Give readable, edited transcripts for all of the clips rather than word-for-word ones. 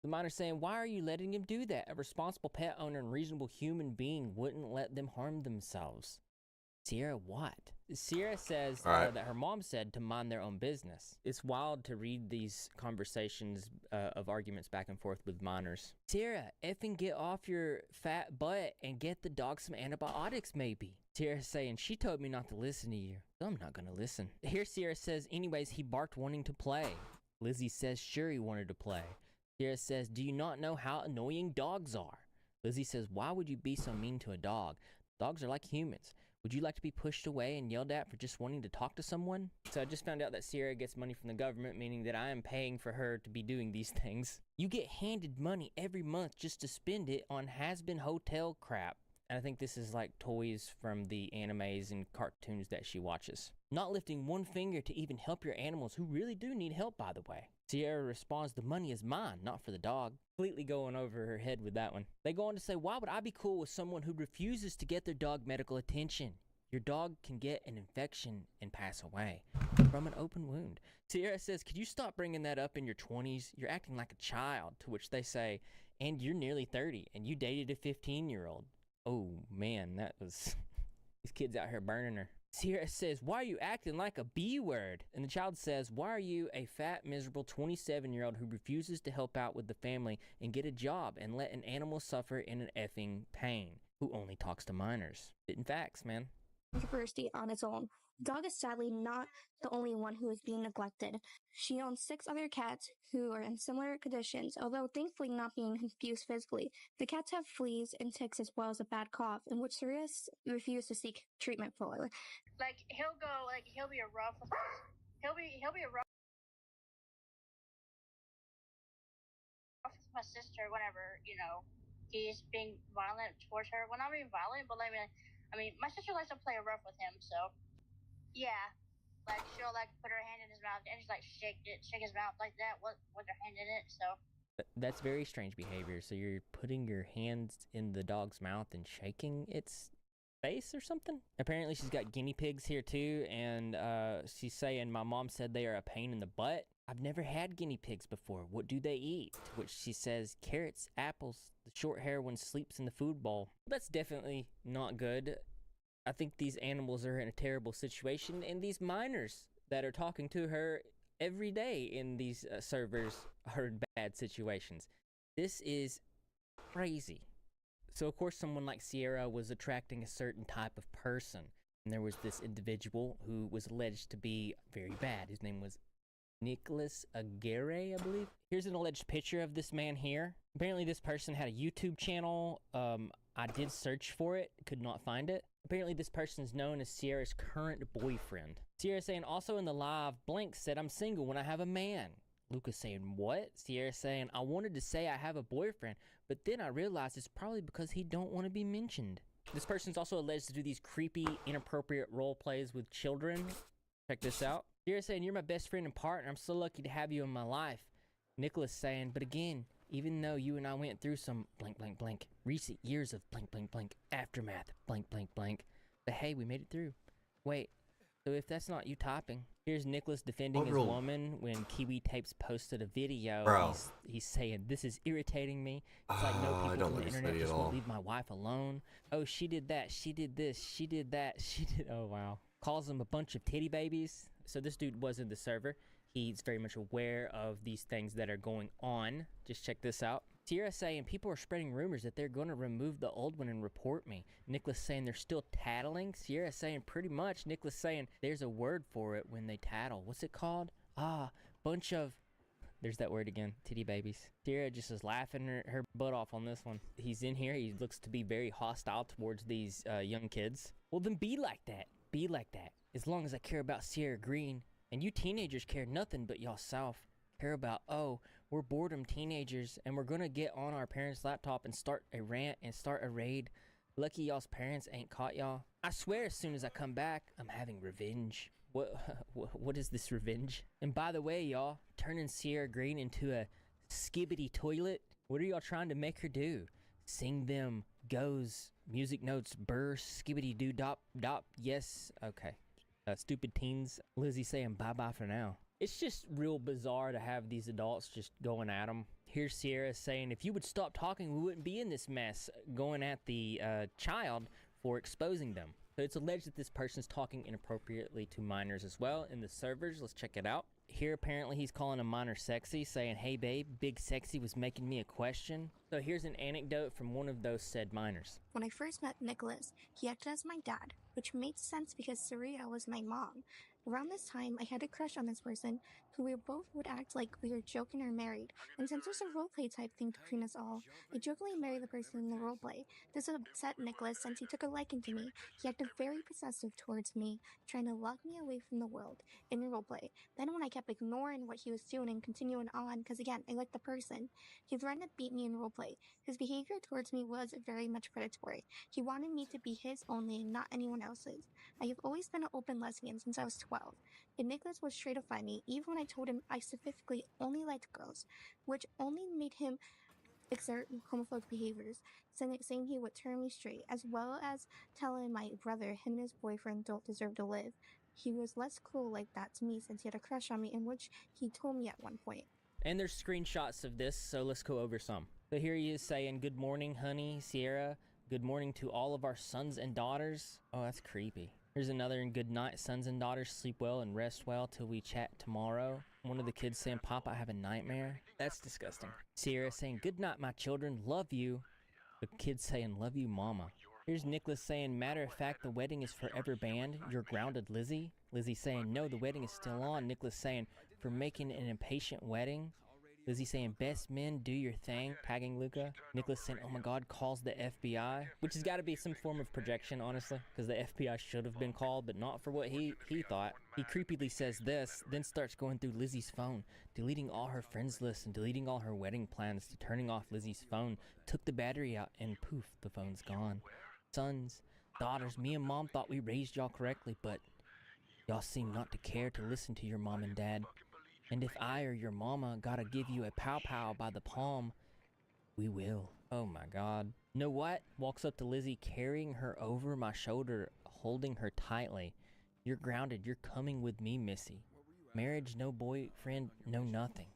The miner's saying, why are you letting him do that? A responsible pet owner and reasonable human being wouldn't let them harm themselves. Sierra, what? Sierra says that her mom said to mind their own business. It's wild to read these conversations of arguments back and forth with minors. Sierra, effing get off your fat butt and get the dog some antibiotics maybe. Sierra saying, she told me not to listen to you. So I'm not gonna listen. Here Sierra says, anyways, he barked wanting to play. Lizzie says, sure he wanted to play. Sierra says, do you not know how annoying dogs are? Lizzie says, why would you be so mean to a dog? Dogs are like humans. Would you like to be pushed away and yelled at for just wanting to talk to someone? So I just found out that Sierra gets money from the government, meaning that I am paying for her to be doing these things. You get handed money every month just to spend it on has-been hotel crap. And I think this is like toys from the animes and cartoons that she watches. Not lifting one finger to even help your animals who really do need help, by the way. Sierra responds, the money is mine, not for the dog. Completely going over her head with that one. They go on to say, why would I be cool with someone who refuses to get their dog medical attention? Your dog can get an infection and pass away from an open wound. Sierra says, could you stop bringing that up in your 20s? You're acting like a child. To which they say, and you're nearly 30 and you dated a 15-year-old. Oh man, that was... These kids out here burning her. Sierra says, why are you acting like a B word? And the child says, why are you a fat, miserable 27-year-old who refuses to help out with the family and get a job and let an animal suffer in an effing pain, who only talks to minors? Spitting facts, man. University on its own. Dog is sadly not the only one who is being neglected. She owns 6 other cats who are in similar conditions, although thankfully not being abused physically. The cats have fleas and ticks as well as a bad cough, in which Sirius refused to seek treatment for. Like he'll be a rough with my sister whenever, he's being violent towards her. Well, not being violent, but I mean, my sister likes to play rough with him, so yeah. Like she'll like put her hand in his mouth and just like shake his mouth like that with her hand in it. So that's very strange behavior. So you're putting your hands in the dog's mouth and shaking its face or something? Apparently she's got guinea pigs here too, and she's saying, my mom said they are a pain in the butt. I've never had guinea pigs before. What do they eat? To which she says, carrots, apples, the short hair one sleeps in the food bowl. That's definitely not good. I think these animals are in a terrible situation, and these minors that are talking to her every day in these servers are in bad situations. This is crazy. So of course someone like Sierra was attracting a certain type of person, and there was this individual who was alleged to be very bad. His name was Nicholas Aguirre, I believe. Here's an alleged picture of this man here. Apparently this person had a YouTube channel. I did search for it, could not find it. Apparently this person is known as Sierra's current boyfriend. Sierra saying, also in the live, Blank said, I'm single when I have a man. Lucas saying, what? Sierra saying, I wanted to say I have a boyfriend, but then I realized it's probably because he don't want to be mentioned. This person's also alleged to do these creepy, inappropriate role plays with children. Check this out. Sierra saying, you're my best friend and partner. I'm so lucky to have you in my life. Nicholas saying, but again, even though you and I went through some blank, blank, blank, recent years of blank, blank, blank, aftermath, blank, blank, blank, but hey, we made it through. Wait, so if that's not you typing, here's Nicholas defending his woman when Kiwi Tapes posted a video. He's saying, this is irritating me. It's like no people on the internet just won't leave my wife alone. Oh, she did that, she did this, she did that, she did, oh wow. Calls them a bunch of titty babies. So this dude was in the server. He's very much aware of these things that are going on. Just check this out. Sierra saying, people are spreading rumors that they're going to remove the old one and report me. Nicholas saying they're still tattling. Sierra saying pretty much. Nicholas saying there's a word for it when they tattle. What's it called? Bunch of... There's that word again. Titty babies. Sierra just is laughing her butt off on this one. He's in here. He looks to be very hostile towards these young kids. Well, then be like that. Be like that. As long as I care about Sierra Green, and you teenagers care nothing but y'all self. Care about, oh, we're boredom teenagers, and we're gonna get on our parents' laptop and start a rant and start a raid. Lucky y'all's parents ain't caught y'all. I swear as soon as I come back, I'm having revenge. What is this revenge? And by the way, y'all, turning Sierra Green into a skibbity toilet? What are y'all trying to make her do? Sing them goes, music notes, burr, skibbity doo dop dop, yes, okay. Stupid teens. Lizzie saying bye-bye for now. It's just real bizarre to have these adults just going at them. Here's Sierra saying, if you would stop talking, we wouldn't be in this mess, going at the child for exposing them. So it's alleged that this person's talking inappropriately to minors as well in the servers. Let's check it out. Here, apparently, he's calling a minor sexy, saying, hey, babe, big sexy was making me a question. So here's an anecdote from one of those said minors. When I first met Nicholas, he acted as my dad, which made sense because Saria was my mom. Around this time, I had a crush on this person who we both would act like we were joking or married. And since there's a roleplay type thing between us all, I jokingly married the person in the roleplay. This upset Nicholas since he took a liking to me. He acted very possessive towards me, trying to lock me away from the world in roleplay. Then when I kept ignoring what he was doing and continuing on, because again, I liked the person, he threatened to beat me in roleplay. His behavior towards me was very much predatory. He wanted me to be his only and not anyone else's. I have always been an open lesbian since I was 12, and Nicholas would stratify me even when I told him I specifically only liked girls, which only made him exert homophobic behaviors, saying he would turn me straight, as well as telling my brother him and his boyfriend don't deserve to live. He was less cruel like that to me since he had a crush on me, in which he told me at one point. And there's screenshots of this, so let's go over some. So here he is saying, good morning, honey, Sierra. Good morning to all of our sons and daughters. Oh, that's creepy. Here's another, and good night, sons and daughters. Sleep well and rest well till we chat tomorrow. One of the kids saying, Papa, I have a nightmare. That's disgusting. Sierra saying, good night, my children. Love you. The kid saying, love you, mama. Here's Nicholas saying, matter of fact, the wedding is forever banned. You're grounded, Lizzie. Lizzie saying, no, the wedding is still on. Nicholas saying, for making an impatient wedding. Lizzie saying, best men, do your thing, tagging Luca. Nicholas saying, oh my god, calls the FBI, which has got to be some form of projection, honestly, because the FBI should have been called, but not for what he thought. He creepily says this, then starts going through Lizzie's phone, deleting all her friends list and deleting all her wedding plans to turning off Lizzie's phone, took the battery out, and poof, the phone's gone. Sons, daughters, me and mom thought we raised y'all correctly, but y'all seem not to care to listen to your mom and dad. And if I or your mama gotta give you a pow-pow by the palm, we will. Oh my god. Know what? Walks up to Lizzie, carrying her over my shoulder, holding her tightly. You're grounded. You're coming with me, Missy. Marriage, no boyfriend, no nothing.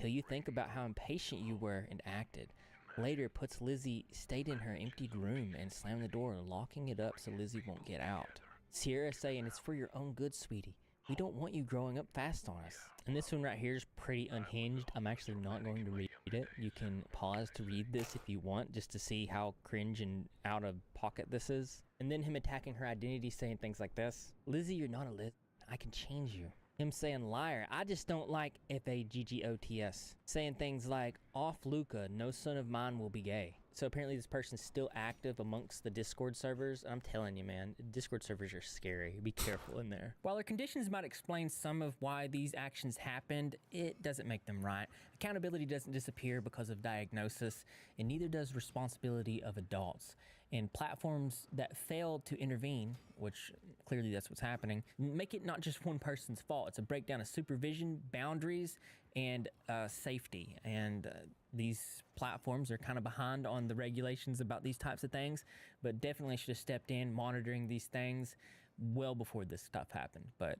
Till you think about how impatient you were and acted. Later, puts Lizzie, stayed in her emptied room and slammed the door, locking it up so Lizzie won't get out. Sierra saying, it's for your own good, sweetie. We don't want you growing up fast on us. And this one right here is pretty unhinged. I'm actually not going to read it. You can pause to read this if you want, just to see how cringe and out of pocket this is. And then him attacking her identity, saying things like this. Lizzie, you're not a Liz. I can change you. Him saying, liar, I just don't like F-A-G-G-O-T-S. Saying things like, off Luca, no son of mine will be gay. So apparently this person's still active amongst the Discord servers. I'm telling you, man, Discord servers are scary. Be careful in there. While their conditions might explain some of why these actions happened, it doesn't make them right. Accountability doesn't disappear because of diagnosis, and neither does responsibility of adults. And platforms that fail to intervene, which clearly that's what's happening, make it not just one person's fault. It's a breakdown of supervision, boundaries, and safety. And these platforms are kind of behind on the regulations about these types of things, but definitely should have stepped in monitoring these things well before this stuff happened. But,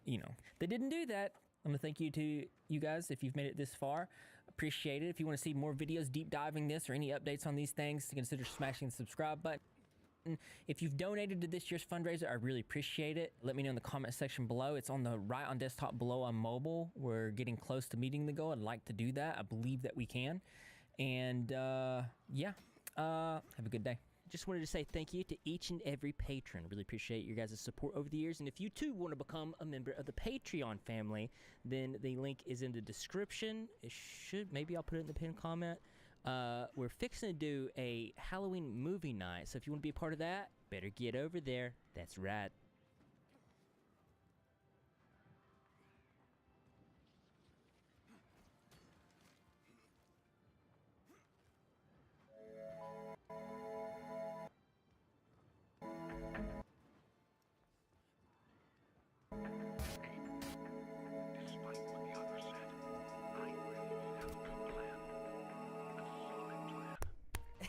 you know, they didn't do that. I'm gonna thank you to you guys if you've made it this far. Appreciate it. If you want to see more videos deep diving this or any updates on these things, consider smashing the subscribe button. If you've donated to this year's fundraiser, I really appreciate it. Let me know in the comment section below. It's on the right on desktop, below on mobile. We're getting close to meeting the goal. I'd like to do that. I believe that we can. And yeah, have a good day. Just wanted to say thank you to each and every patron. Really appreciate your guys' support over the years. And if you too want to become a member of the Patreon family, then the link is in the description. It should, maybe I'll put it in the pinned comment. We're fixing to do a Halloween movie night, so if you want to be a part of that, better get over there. That's right.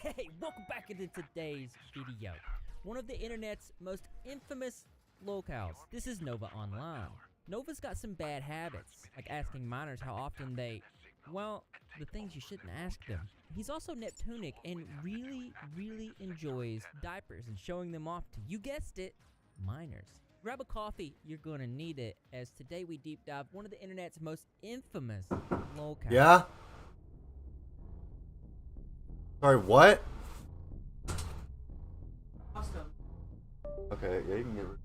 Hey, welcome back into today's video. One of the internet's most infamous locales. This is Nova Online. Nova's got some bad habits, like asking minors how often they Well, the things you shouldn't ask them. He's also Neptunic and really, really enjoys diapers and showing them off to, you guessed it, minors. Grab a coffee, you're gonna need it, as today we deep dive one of the internet's most infamous lolcows. Yeah? Sorry, what? Okay, yeah, you can get rid.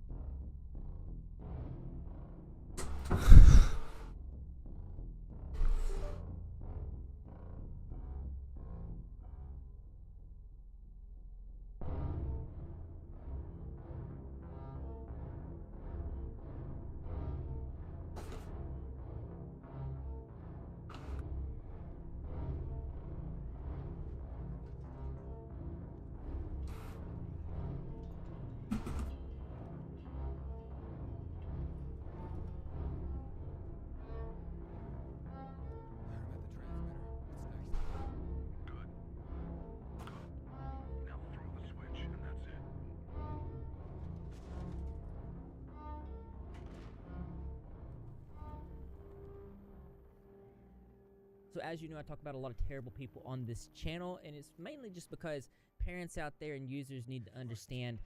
So as you know, I talk about a lot of terrible people on this channel, and it's mainly just because parents out there and users need to understand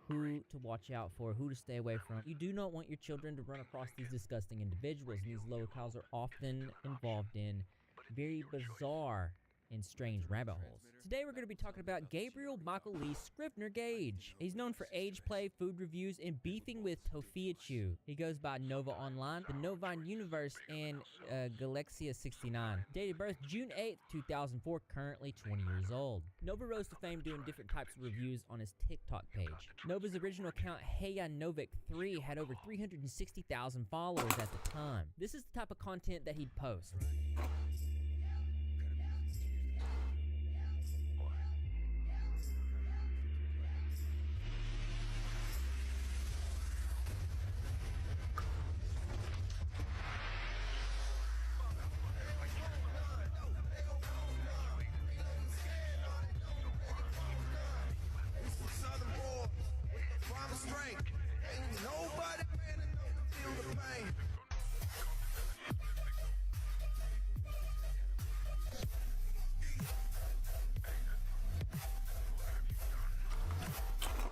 who to watch out for, who to stay away from. You do not want your children to run across these disgusting individuals, and these locals are often involved in very bizarre and strange rabbit holes. Today we're going to be talking about Gabriel Michael Lee Scrivener Gage. He's known for age play, food reviews, and beefing with Tofiachu. He goes by Nova Online, the Novine Universe, and Galexia69. Date of birth June 8th, 2004, currently 20 years old. Nova rose to fame doing different types of reviews on his TikTok page. Nova's original account, Heya Novik 3, had over 360,000 followers at the time. This is the type of content that he'd post.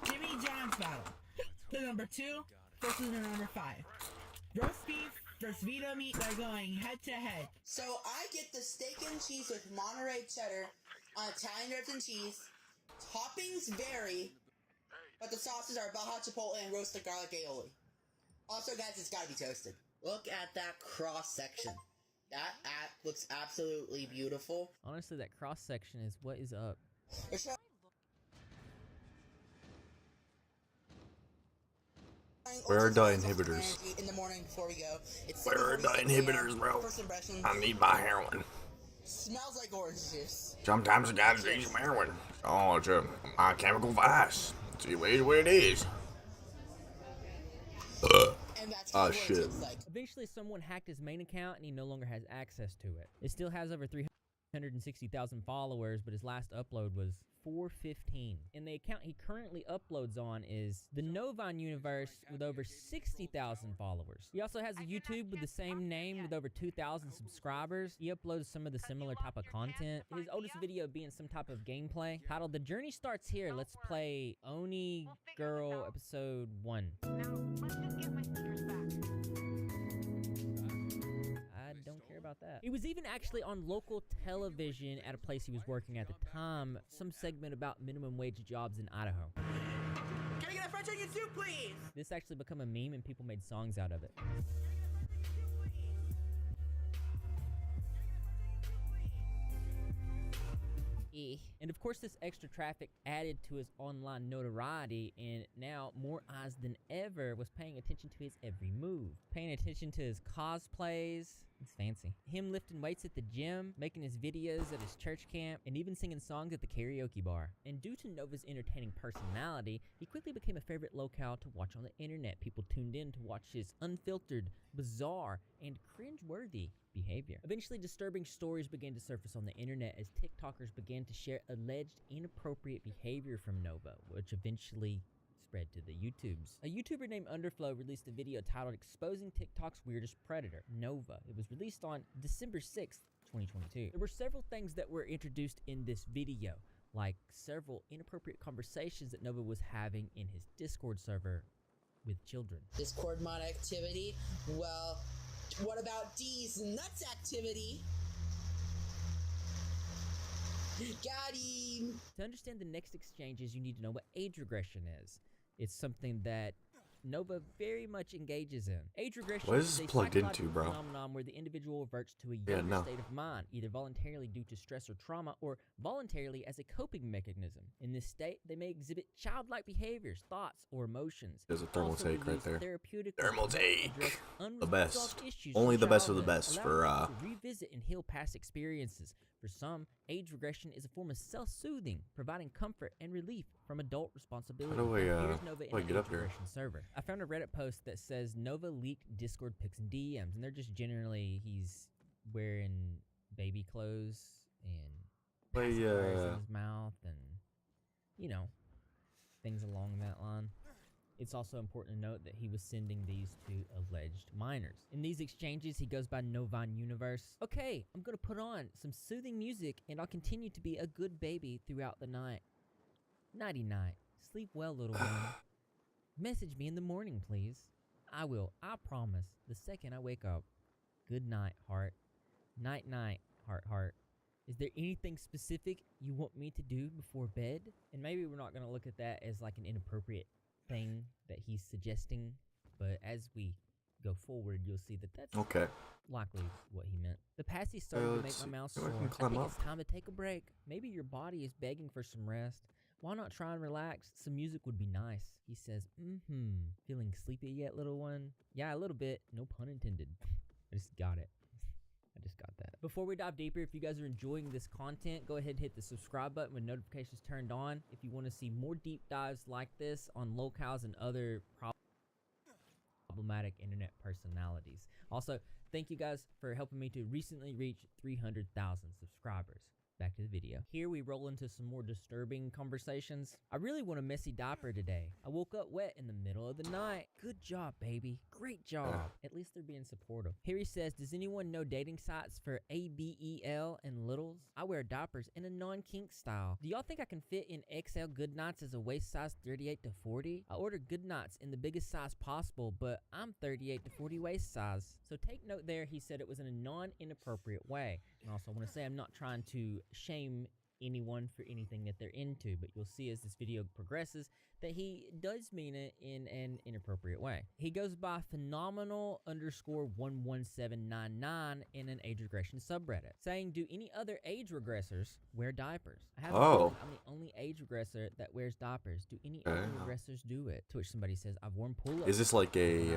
Jimmy John's battle. The number 2 versus the number 5. Roast beef versus Vito meat are going head to head. So I get the steak and cheese with Monterey cheddar on Italian ribs and cheese. Toppings vary, but the sauces are Baja Chipotle and roasted garlic aioli. Also, guys, it's gotta be toasted. Look at that cross section. That looks absolutely beautiful. Honestly, that cross section is what is up. Where are the inhibitors? In the morning before we go. It's Where are the inhibitors, bro? First impression, I need my heroin. smells like orange juice. Sometimes I gotta drink some heroin. Oh, it's my chemical vice. It's the way it is. And that's Oh, what shit. it tastes like. Eventually, someone hacked his main account and he no longer has access to it. It still has over 360,000 followers, but his last upload was 415. And the account he currently uploads on is the Novine Universe with over 60,000 followers. He also has a YouTube with the same name with over 2,000 subscribers. He uploads some of the similar type of content. His oldest video being some type of gameplay titled The Journey Starts Here. Let's play Oni Girl Episode 1. I don't care about that. He was even actually on local television at a place he was working at the time, some segment about minimum wage jobs in Idaho. Can I get a French onion soup, please? This actually became a meme and people made songs out of it. And of course, this extra traffic added to his online notoriety, and now more eyes than ever was paying attention to his every move, paying attention to his cosplays. It's fancy. Him lifting weights at the gym, making his videos at his church camp, and even singing songs at the karaoke bar. And due to Nova's entertaining personality, he quickly became a favorite locale to watch on the internet. People tuned in to watch his unfiltered, bizarre, and cringe-worthy behavior. Eventually, disturbing stories began to surface on the internet as TikTokers began to share alleged inappropriate behavior from Nova, which eventually spread to the YouTubes. A YouTuber named Underflow released a video titled Exposing TikTok's Weirdest Predator, Nova. It was released on December 6th, 2022. There were several things that were introduced in this video, like several inappropriate conversations that Nova was having in his Discord server with children. Discord mod activity? Well, what about D's nuts activity? Got him! To understand the next exchanges, you need to know what age regression is. It's something that Nova very much engages in. Age regression What is is this a plugged into, psychological bro? phenomenon where the individual reverts to a younger state of mind, either voluntarily due to stress or trauma, or voluntarily as a coping mechanism. In this state, they may exhibit childlike behaviors, thoughts, or emotions. There's a thermal Also take right release there. therapeutic Thermal take. address The unresolved best. issues Only from the best of the childhood, best allowing for them to revisit and heal past experiences. For some, age regression is a form of self-soothing, providing comfort and relief from adult responsibility. How do I, Here's Nova in how do I an get age up here? regression server. I found a Reddit post that says Nova leaked Discord pics and DMs, and they're just generally he's wearing baby clothes and pacifiers in his mouth, and you know, things along that line. It's also important to note that he was sending these to alleged minors. In these exchanges, he goes by Novine Universe. Okay, I'm gonna put on some soothing music and I'll continue to be a good baby throughout the night. Nighty night. Sleep well, little one. Message me in the morning, please. I will, I promise, the second I wake up. Good night, heart. Night night, heart heart. Is there anything specific you want me to do before bed? And maybe we're not gonna look at that as like an inappropriate thing that he's suggesting, but as we go forward, you'll see that that's likely what he meant. The passy started to make my mouth sore. I think it's time to take a break. Maybe your body is begging for some rest. Why not try and relax? Some music would be nice. He says, Feeling sleepy yet, little one? Yeah, a little bit. No pun intended. I just got it. I just got that. Before we dive deeper, if you guys are enjoying this content, go ahead and hit the subscribe button with notifications turned on. If you want to see more deep dives like this on locales and other problematic internet personalities. Also, thank you guys for helping me to recently reach 300,000 subscribers. Back to the video. Here we roll into some more disturbing conversations. I really want a messy diaper today. I woke up wet in the middle of the night. Good job, baby. Great job. At least they're being supportive. Here he says, does anyone know dating sites for ABEL and littles? I wear diapers in a non-kink style. Do y'all think I can fit in XL Goodnights as a waist size 38 to 40? I ordered Goodnights in the biggest size possible, but I'm 38 to 40 waist size. So take note there, he said it was in a non-inappropriate way. And also I want to say I'm not trying to shame anyone for anything that they're into, but you'll see as this video progresses that he does mean it in an inappropriate way. He goes by phenomenal_11799 in an age regression subreddit, saying, do any other age regressors wear diapers? I have a feeling I'm the only age regressor that wears diapers. Do any other regressors do it? To which somebody says, I've worn pull-ups. Is this like a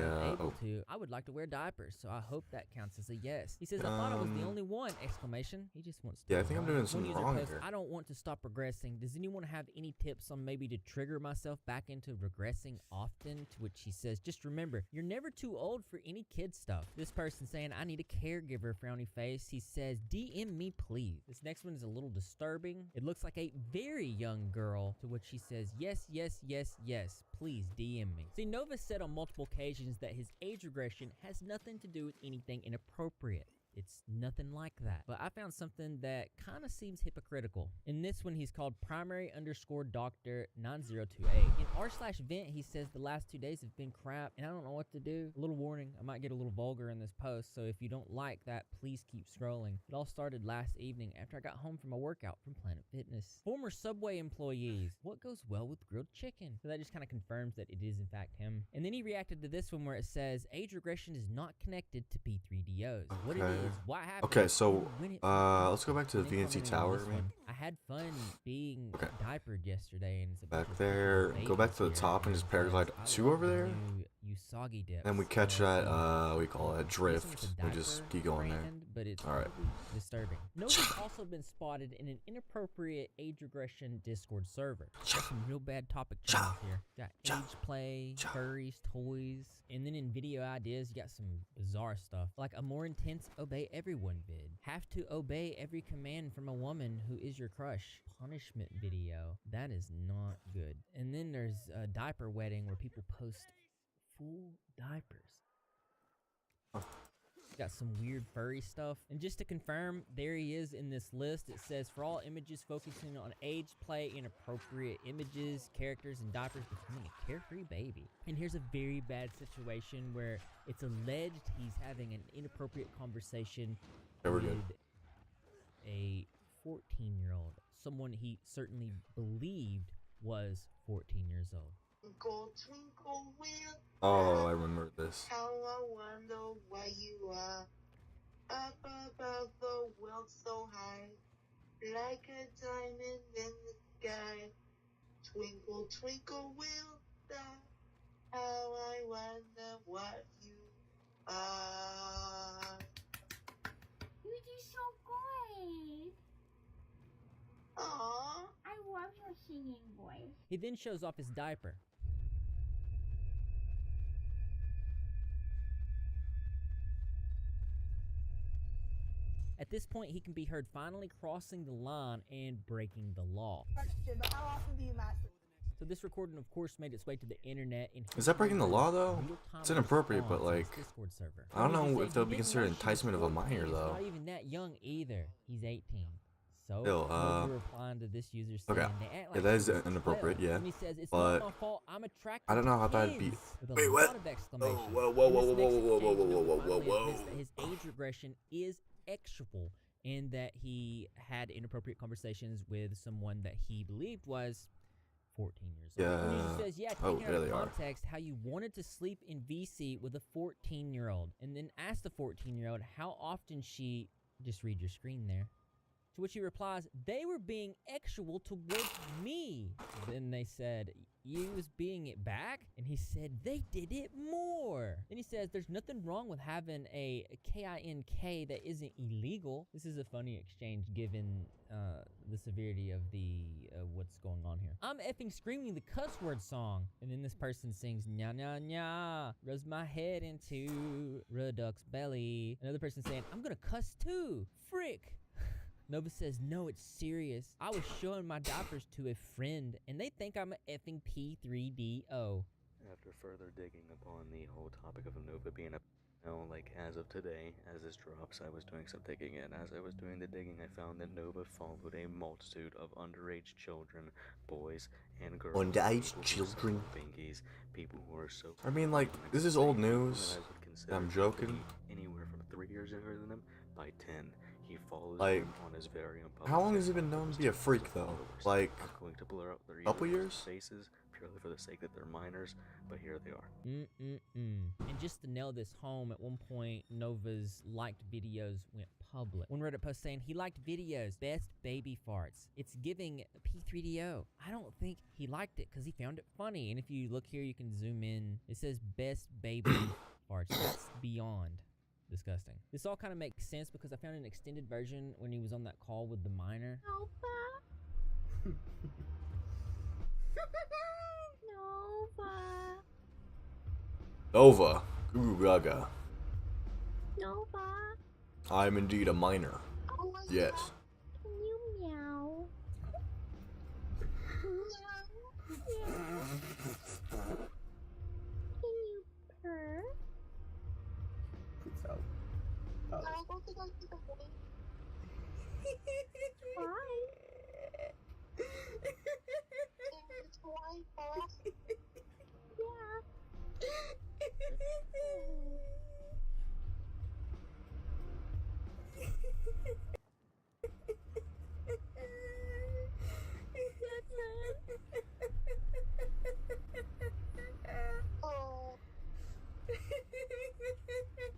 I would like to wear diapers, so I hope that counts as a yes. He says, I thought I was the only one! Exclamation. He just wants to. Yeah, I think I'm doing something wrong here. I don't want to stop regressing. Does anyone have any tips on maybe to trigger myself back into regressing often? To which he says, just remember, you're never too old for any kid stuff. This person saying, I need a caregiver, frowny face. He says, DM me please. This next one is a little disturbing. It looks like a very young girl, to which she says, yes, yes, yes, yes, please DM me. See, Nova said on multiple occasions that his age regression has nothing to do with anything inappropriate. It's nothing like that. But I found something that kind of seems hypocritical. In this one, he's called primary_doctor9028. In r/vent, he says the last 2 days have been crap and I don't know what to do. A little warning, I might get a little vulgar in this post, so if you don't like that, please keep scrolling. It all started last evening after I got home from a workout from Planet Fitness. Former Subway employees, what goes well with grilled chicken? So that just kind of confirms that it is in fact him. And then he reacted to this one where it says, age regression is not connected to P3DOs. What it is, what happened? Okay, so let's go back to the VNC Tower. I had fun being diapered yesterday, and it's back there. Go back to the top and just paraglide 2 over there. Usagi dip. Then we catch that we call it drift. We just keep going there. But it's disturbing. Nova's also been spotted in an inappropriate age regression Discord server. Got some real bad topic channels here. Got age play, furries, toys, and then in video ideas, you got some bizarre stuff like a more intense obey everyone vid. Have to obey every command from a woman who is your crush. Punishment video. That is not good. And then there's a diaper wedding where people post full diapers. Got some weird furry stuff. And just to confirm, there he is in this list. It says, for all images focusing on age, play, inappropriate images, characters, and diapers, becoming a carefree baby. And here's a very bad situation where it's alleged he's having an inappropriate conversation with a 14-year-old. Someone he certainly believed was 14 years old. Twinkle, twinkle, little Oh, I remember this. how I wonder where you are. Up above the world so high, like a diamond in the sky. Twinkle, twinkle, little star, how I wonder what you are. You do so good. Aww. I love your singing voice. He then shows off his diaper. At this point, he can be heard finally crossing the line and breaking the law. Question, but how often do you masturbate? So this recording, of course, made its way to the internet. And Is that breaking the law, though? real-time It's inappropriate, but, response on like, his Discord server. I don't He know said if that would be he didn't considered know she was enticement of a 14. minor, He's though. not even that young either. He's 18. So, Still, Nova replying to this user saying, okay. they act Yeah, like that is she was inappropriate, 12. yeah. And he says, it's But not my fault, I'm attracted I don't know to how that'd be. kids," with a Wait, lot what? of exclamations. Oh, whoa, whoa, In whoa, this whoa, next whoa, whoa, exchange, whoa, Nova whoa, whoa, finally admits whoa. that his age regression is actual and that he had inappropriate conversations with someone that he believed was 14 years old. Yeah. The user says, yeah, Oh, taking out there of they are. context how you wanted to sleep in VC with a 14-year-old, and then ask the 14-year-old how often she, just read your screen there. To which he replies, they were being actual towards me. Then they said, you was being it back? And he said, they did it more. Then he says, there's nothing wrong with having a KINK that isn't illegal. This is a funny exchange given the severity of the what's going on here. I'm effing screaming the cuss word song. And then this person sings, nya nya nya, rubs my head into Redux belly. Another person saying, I'm gonna cuss too, frick. Nova says, no, it's serious. I was showing my diapers to a friend, and they think I'm a effing P3DO. After further digging upon the whole topic of Nova being a like as of today, as this drops, I was doing some digging, and as I was doing the digging, I found that Nova followed a multitude of underage children, boys and girls. Underage people who children? sell bingies, people who are so... I mean, like, this is old news. that I would consider I'm to joking. be anywhere from 3 years younger than him by 10. He follows Like, them on his very own public how long has he been TikTok known to be a freak, though? followers. Like, I'm going to blur out their couple user years? faces purely for the sake that they're minors, but here they are. And just to nail this home, at one point, Nova's liked videos went public. One Reddit post saying he liked videos, best baby farts. It's giving P3DO. I don't think he liked it because he found it funny. And if you look here, you can zoom in. It says best baby farts. That's beyond disgusting. This all kind of makes sense because I found an extended version when he was on that call with the minor. Nova. Nova. Nova, Goo Gaga. Nova. I'm indeed a minor. Oh my Yes. God. Can you meow? Meow. Can you purr? Oh.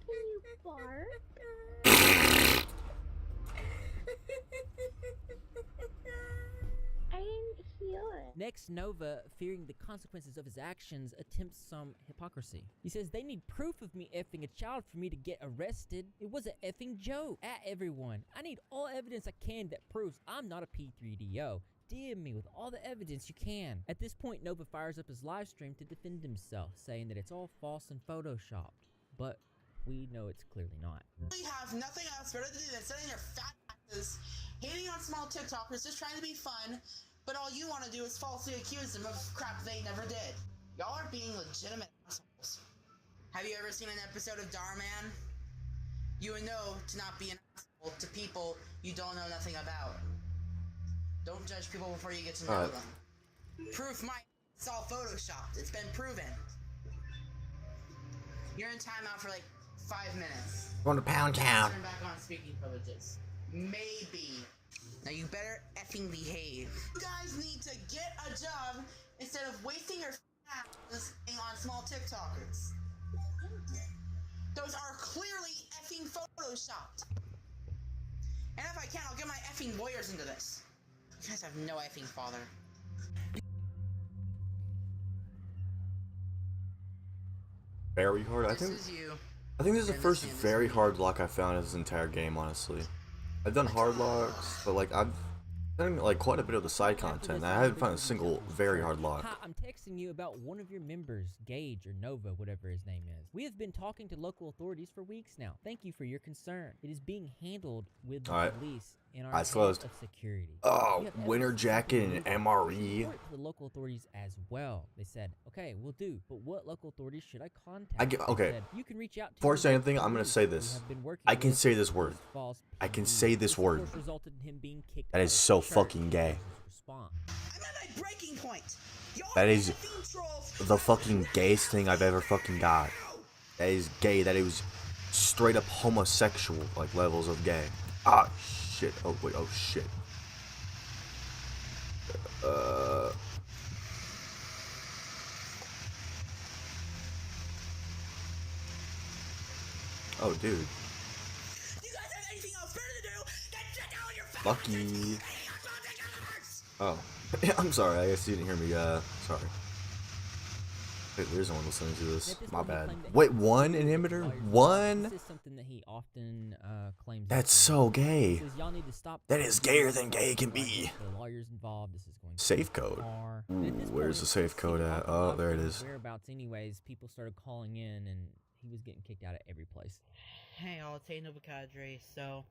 Can you bark? I didn't hear it. Next, Nova, fearing the consequences of his actions, attempts some hypocrisy. He says, they need proof of me effing a child for me to get arrested. It was an effing joke. At everyone, I need all evidence I can that proves I'm not a P3DO. DM me with all the evidence you can. At this point, Nova fires up his live stream to defend himself, saying that it's all false and photoshopped. But we know it's clearly not. We have nothing else better to do than sitting your fat asses, hating on small TikTokers, just trying to be fun, but all you want to do is falsely accuse them of crap they never did. Y'all are being legitimate assholes. Have you ever seen an episode of Darman? you would know to not be an asshole to people you don't know nothing about. Don't judge people before you get to know them. Proof it's all photoshopped. It's been proven. You're in timeout for like 5 minutes. Going to Pound Town. Turn back on speaking privileges. Maybe. Now you better effing behave. You guys need to get a job instead of wasting your ass on small TikTokers. Those are clearly effing photoshopped. And if I can, I'll get my effing lawyers into this. You guys have no effing father. Very hard. I think this is the first very hard lock I found in this entire game, honestly. I've done hard locks, but like I've done like quite a bit of the side content. I haven't found a single very hard lock. Hi, I'm texting you about one of your members, Gage or Nova, whatever his name is. We have been talking to local authorities for weeks now. Thank you for your concern. It is being handled with the police in our Eyes closed. of security. Oh, winter jacket and MRE. Report to the local authorities as well. They said, okay, we'll do, but what local authorities should I contact? Okay. Said, you can reach out to Before I say anything, I'm gonna say this. I can say this word. I can say this word. That is so fucking gay. I'm at my breaking point. That is the fucking gayest thing I've ever fucking got. That is gay. That is straight up homosexual, like levels of gay. Ah, shit. Oh, wait. Oh, shit. Oh, dude. You guys have anything else better to do than check out your Lucky. Oh. I'm sorry. I guess you didn't hear me. Sorry. Wait, there's no one listening to this. My bad. Wait, one inhibitor? One? This is something that he often claims. That's so gay. Says, y'all need to stop. That is gayer than gay can be. The lawyers involved. This is going Safe code. Ooh, where's the safe code at? Oh, there it is. Whereabouts, anyways? People started calling in, and he was getting kicked out of every place. Hey, all, it's Nova Cadre. So,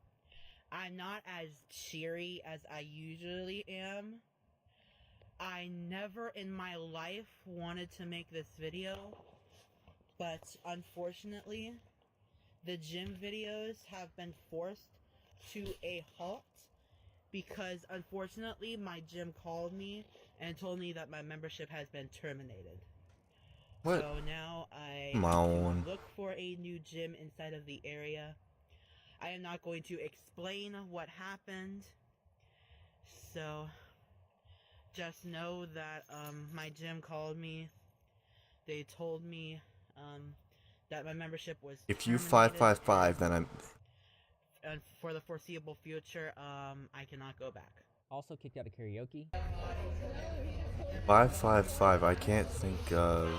I'm not as cheery as I usually am. I never in my life wanted to make this video, but unfortunately, the gym videos have been forced to a halt because unfortunately my gym called me and told me that my membership has been terminated. What? So now I look for a new gym inside of the area. I am not going to explain what happened, so just know that my gym called me. They told me that my membership was If you 555, then I'm. And for the foreseeable future, I cannot go back. Also kicked out of karaoke. 555. I can't think of.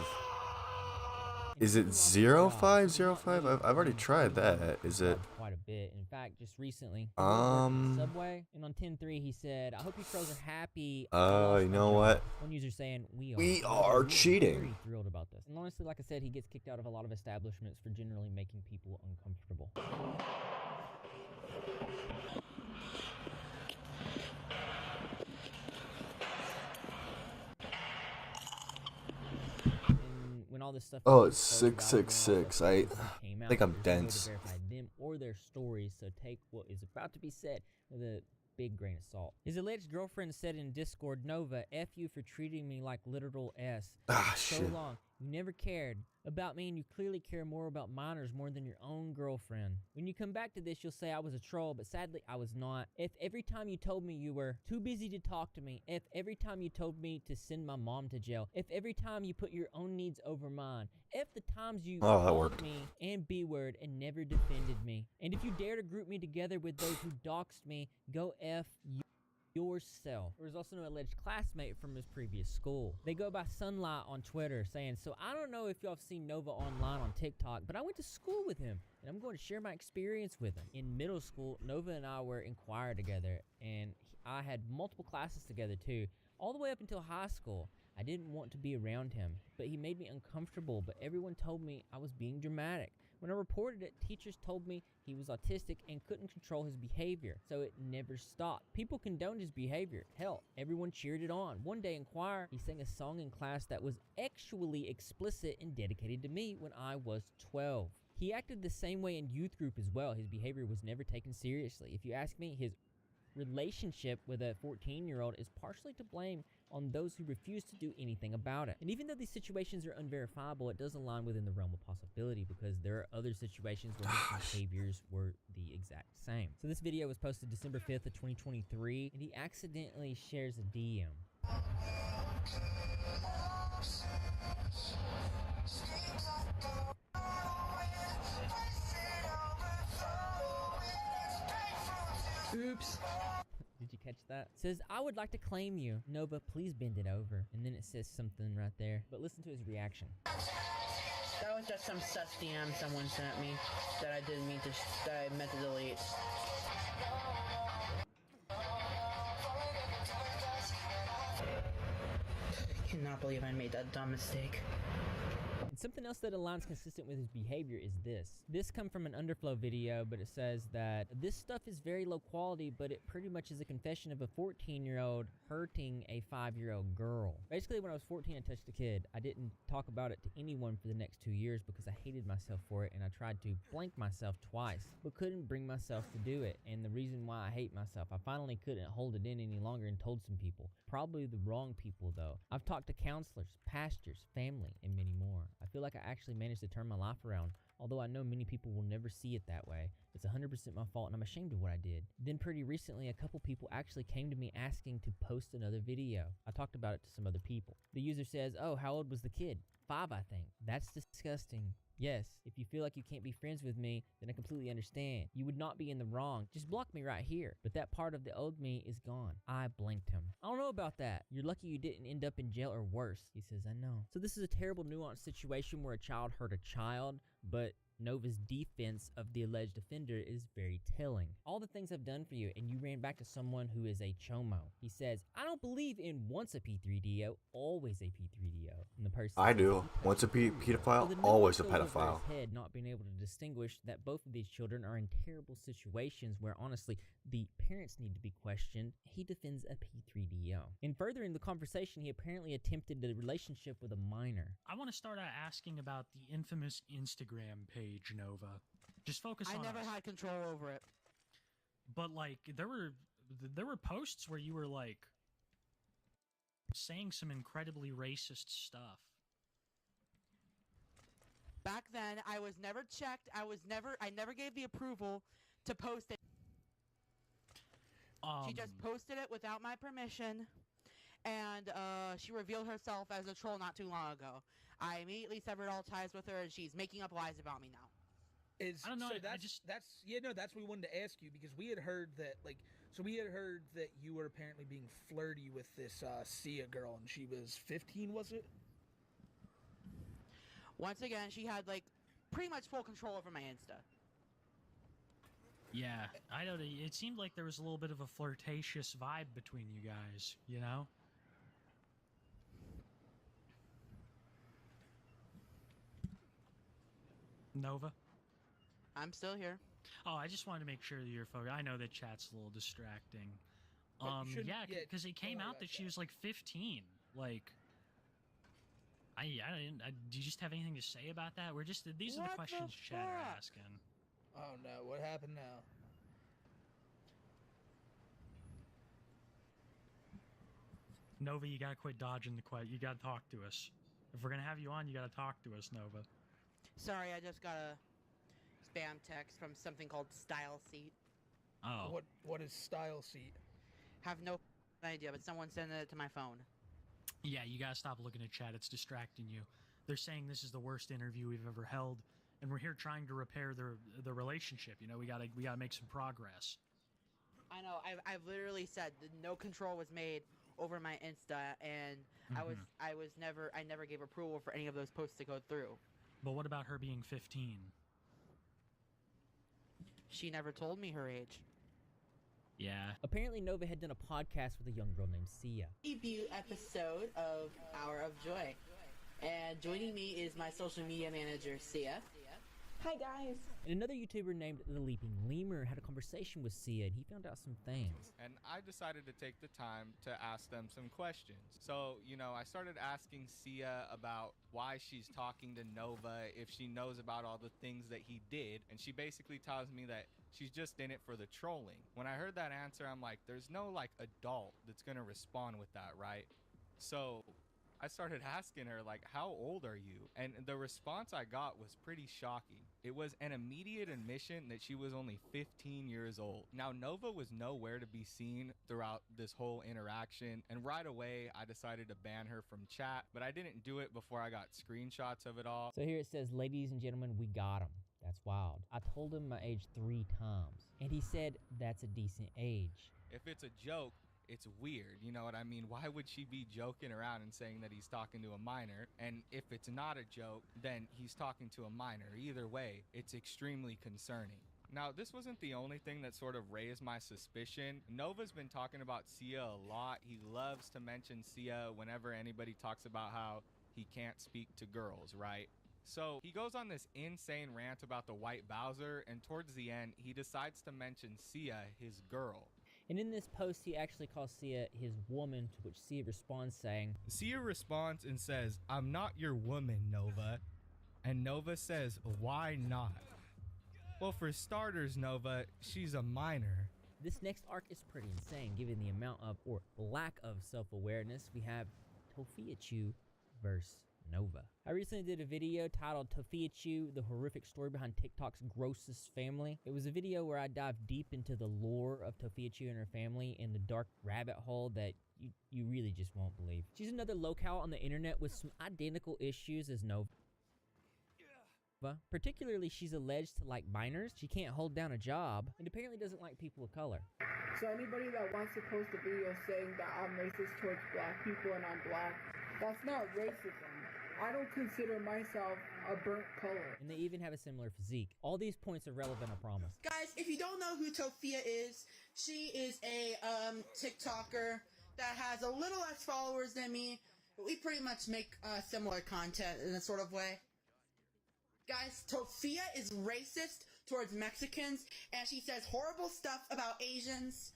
Is it 0505? I've already tried that. Is it? Quite a bit. In fact, just recently. Subway, and on 10-3 he said, "I hope you pros are happy." You know what? One user saying we are cheating. Very thrilled about this. And honestly, like I said, he gets kicked out of a lot of establishments for generally making people uncomfortable. When all this stuff it's 666. I think I'm dense. Them or their stories, so take what is about to be said with a big grain of salt. His alleged girlfriend said in Discord, "Nova, F you for treating me like literal S. So long. You never cared about me, and you clearly care more about minors more than your own girlfriend. When you come back to this, you'll say I was a troll, but sadly, I was not. If every time you told me you were too busy to talk to me, if every time you told me to send my mom to jail, if every time you put your own needs over mine, if the times you called me and B-word and never defended me, and if you dare to group me together with those who doxed me, go F yourself." There was also an alleged classmate from his previous school. They go by Sunlight on Twitter saying, "So I don't know if y'all have seen Nova online on TikTok, but I went to school with him, and I'm going to share my experience with him." In middle school, Nova and I were in choir together, and I had multiple classes together too, all the way up until high school. I didn't want to be around him, but he made me uncomfortable, but everyone told me I was being dramatic. When I reported it, teachers told me he was autistic and couldn't control his behavior, so it never stopped. People condoned his behavior. Hell, everyone cheered it on. One day in choir, he sang a song in class that was actually explicit and dedicated to me when I was 12. He acted the same way in youth group as well. His behavior was never taken seriously. If you ask me, his relationship with a 14-year-old is partially to blame on those who refuse to do anything about it. And even though these situations are unverifiable, it does align within the realm of possibility because there are other situations where his behaviors were the exact same. So this video was posted December 5th of 2023, and he accidentally shares a DM. Oops. Did you catch that? It says, I would like to claim you. Nova, please bend it over. And then it says something right there. But listen to his reaction. That was just some sus DM someone sent me that I didn't mean to, that I meant to delete. I cannot believe I made that dumb mistake. And something else that aligns consistent with his behavior is this. This come from an Underflow video, but it says that this stuff is very low quality, but it pretty much is a confession of a 14-year-old hurting a 5-year-old girl. Basically, when I was 14, I touched a kid. I didn't talk about it to anyone for the next 2 years because I hated myself for it, and I tried to blank myself twice, but couldn't bring myself to do it. And the reason why I hate myself, I finally couldn't hold it in any longer and told some people. Probably the wrong people, though. I've talked to counselors, pastors, family, and many more. I feel like I actually managed to turn my life around, although I know many people will never see it that way. It's 100% my fault, and I'm ashamed of what I did. Then pretty recently, a couple people actually came to me asking to post another video. I talked about it to some other people. The user says, oh, how old was the kid? 5, I think. That's disgusting. Yes, if you feel like you can't be friends with me, then I completely understand. You would not be in the wrong. Just block me right here. But that part of the old me is gone. I blanked him. I don't know about that. You're lucky you didn't end up in jail or worse. He says, I know. So this is a terrible nuanced situation where a child hurt a child, but Nova's defense of the alleged offender is very telling. All the things I've done for you, and you ran back to someone who is a chomo. He says, I don't believe in once a P3DO, always a P3DO. And the person I says, do. Once a pedophile, so the always a nuance goes over pedophile. his head, not being able to distinguish that both of these children are in terrible situations where honestly the parents need to be questioned. He defends a P3DO. In furthering the conversation, he apparently attempted a relationship with a minor. I want to start out asking about the infamous Instagram page, Nova. Just focus on I never us. had control over it. But like there were posts where you were like saying some incredibly racist stuff. Back then, I was never checked. I never gave the approval to post it. She just posted it without my permission, and she revealed herself as a troll not too long ago. I immediately severed all ties with her, and she's making up lies about me now. I don't know. So that's what we wanted to ask you, because we had heard that you were apparently being flirty with this Sia girl, and she was 15, was it? Once again, she had like pretty much full control over my Insta. Yeah, I know. It seemed like there was a little bit of a flirtatious vibe between you guys, you know? Nova? I'm still here. Oh, I just wanted to make sure that you're focused. I know that chat's a little distracting. Yeah, because it came out that she was like 15. Like, do you just have anything to say about that? These are the questions chat are asking. Oh no, what happened now? Nova, you gotta quit dodging the question. You gotta talk to us. If we're gonna have you on, you gotta talk to us, Nova. Sorry, I just got a spam text from something called Style Seat. Oh. What is Style Seat? Have no idea, but someone sent it to my phone. Yeah, you gotta stop looking at chat. It's distracting you. They're saying this is the worst interview we've ever held, and we're here trying to repair the relationship. You know, we gotta make some progress. I know. I've literally said that no control was made over my Insta, and I never gave approval for any of those posts to go through. But what about her being 15? She never told me her age. Yeah. Apparently Nova had done a podcast with a young girl named Sia. Debut episode of Hour of Joy. And joining me is my social media manager, Sia. Hi guys. And another YouTuber named The Leaping Lemur had a conversation with Sia, and he found out some things. And I decided to take the time to ask them some questions. So, I started asking Sia about why she's talking to Nova, if she knows about all the things that he did, and she basically tells me that she's just in it for the trolling. When I heard that answer, I'm like, there's no adult that's gonna respond with that, right? So I started asking her, how old are you? And the response I got was pretty shocking. It was an immediate admission that she was only 15 years old. Now, Nova was nowhere to be seen throughout this whole interaction, and right away, I decided to ban her from chat, but I didn't do it before I got screenshots of it all. So here it says, ladies and gentlemen, we got him. That's wild. I told him my age 3 times, and he said that's a decent age. If it's a joke, it's weird, you know what I mean? Why would she be joking around and saying that he's talking to a minor? And if it's not a joke, then he's talking to a minor. Either way, it's extremely concerning. Now, this wasn't the only thing that sort of raised my suspicion. Nova's been talking about Sia a lot. He loves to mention Sia whenever anybody talks about how he can't speak to girls, right? So he goes on this insane rant about the white Bowser, and towards the end, he decides to mention Sia, his girl. And in this post, he actually calls Sia his woman, to which Sia responds saying, Sia responds and says, I'm not your woman, Nova. And Nova says, why not? Well, for starters, Nova, she's a minor. This next arc is pretty insane, given the amount of, or lack of, self-awareness. We have Tofiachu versus Nova. I recently did a video titled Tofiachu, the horrific story behind TikTok's grossest family. It was a video where I dived deep into the lore of Tofiachu and her family and the dark rabbit hole that you really just won't believe. She's another locale on the internet with some identical issues as Nova. Particularly, she's alleged to like minors, she can't hold down a job, and apparently doesn't like people of color. So anybody that wants to post a video saying that I'm racist towards black people and I'm black, that's not racism. I don't consider myself a burnt color. And they even have a similar physique. All these points are relevant, I promise. Guys, if you don't know who Tofia is, she is a TikToker that has a little less followers than me, but we pretty much make similar content in a sort of way. Guys, Tofia is racist towards Mexicans, and she says horrible stuff about Asians.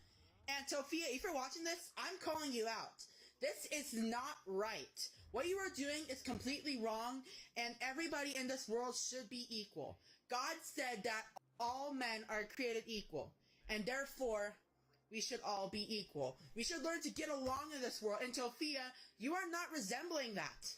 And Tofia, if you're watching this, I'm calling you out. This is not right. What you are doing is completely wrong, and everybody in this world should be equal. God said that all men are created equal, and therefore, we should all be equal. We should learn to get along in this world, and Tofia, you are not resembling that.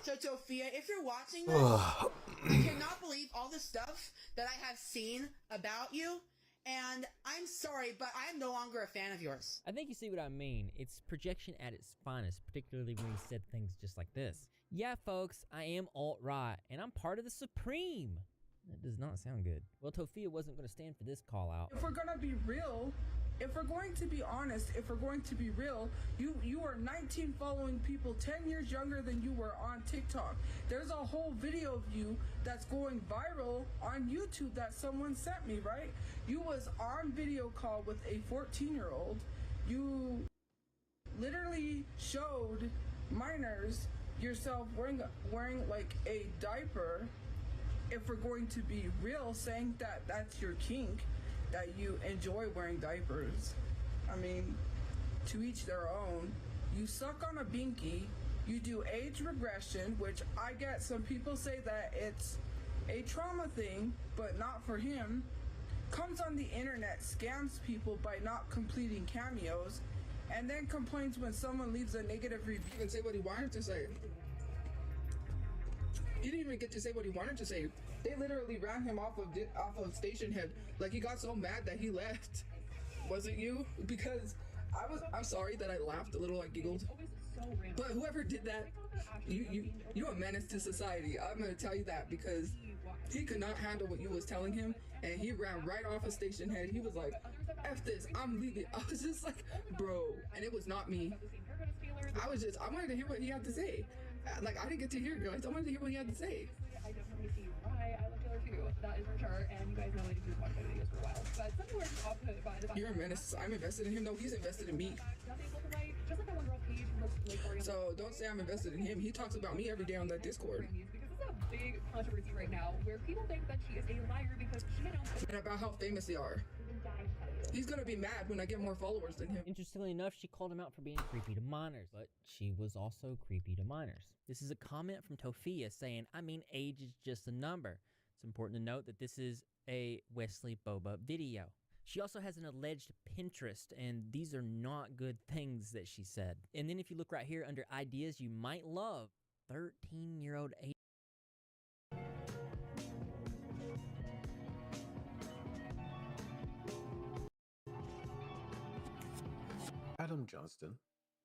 So Tofia, if you're watching this, I cannot believe all the stuff that I have seen about you, and I'm sorry, but I am no longer a fan of yours. I think you see what I mean. It's projection at its finest, particularly when he said things just like this. Yeah, folks, I am alt-right, and I'm part of the Supreme. That does not sound good. Well, Tofia wasn't going to stand for this call out. If we're going to be real, if we're going to be honest, if we're going to be real, you are 19 following people 10 years younger than you were on TikTok. There's a whole video of you that's going viral on YouTube that someone sent me, right? You was on video call with a 14-year-old. You literally showed minors yourself wearing like a diaper. If we're going to be real, saying that that's your kink, that you enjoy wearing diapers, I mean, to each their own. You suck on a binky, you do age regression, which I get some people say that it's a trauma thing, but not for him. Comes on the internet, scams people by not completing cameos, and then complains when someone leaves a negative review. And say what he wanted to say. He didn't even get to say what he wanted to say. They literally ran him off of Station Head. Like, he got so mad that he left. Was it you? Because I'm sorry that I laughed a little, I giggled. But whoever did that, you a menace to society. I'm gonna tell you that, because he could not handle what you was telling him, and he ran right off of Station Head. He was like, F this, I'm leaving. I was just like, bro. And it was not me. I wanted to hear what he had to say. Like, I didn't get to hear it, guys. I wanted to hear what he had to say. I definitely see why I love Taylor too. That is for sure. And you guys know I do watch my videos for a while. But some people are just off put by the fact. You're a menace. I'm invested in him. No, he's invested in me. Just like that one girl's page looks like So don't say I'm invested in him. He talks about me every day on that Discord. Because it's a big controversy right now where people think that she is a liar because she announced And about how famous they are. He's gonna be mad when I get more followers than him. Interestingly enough, she called him out for being creepy to minors, but she was also creepy to minors. This is a comment from Tofia saying, I mean, age is just a number. It's important to note that this is a Wesley Boba video. She also has an alleged Pinterest, and these are not good things that she said. And then if you look right here under ideas you might love, 13-year-old age. Adam Johnston,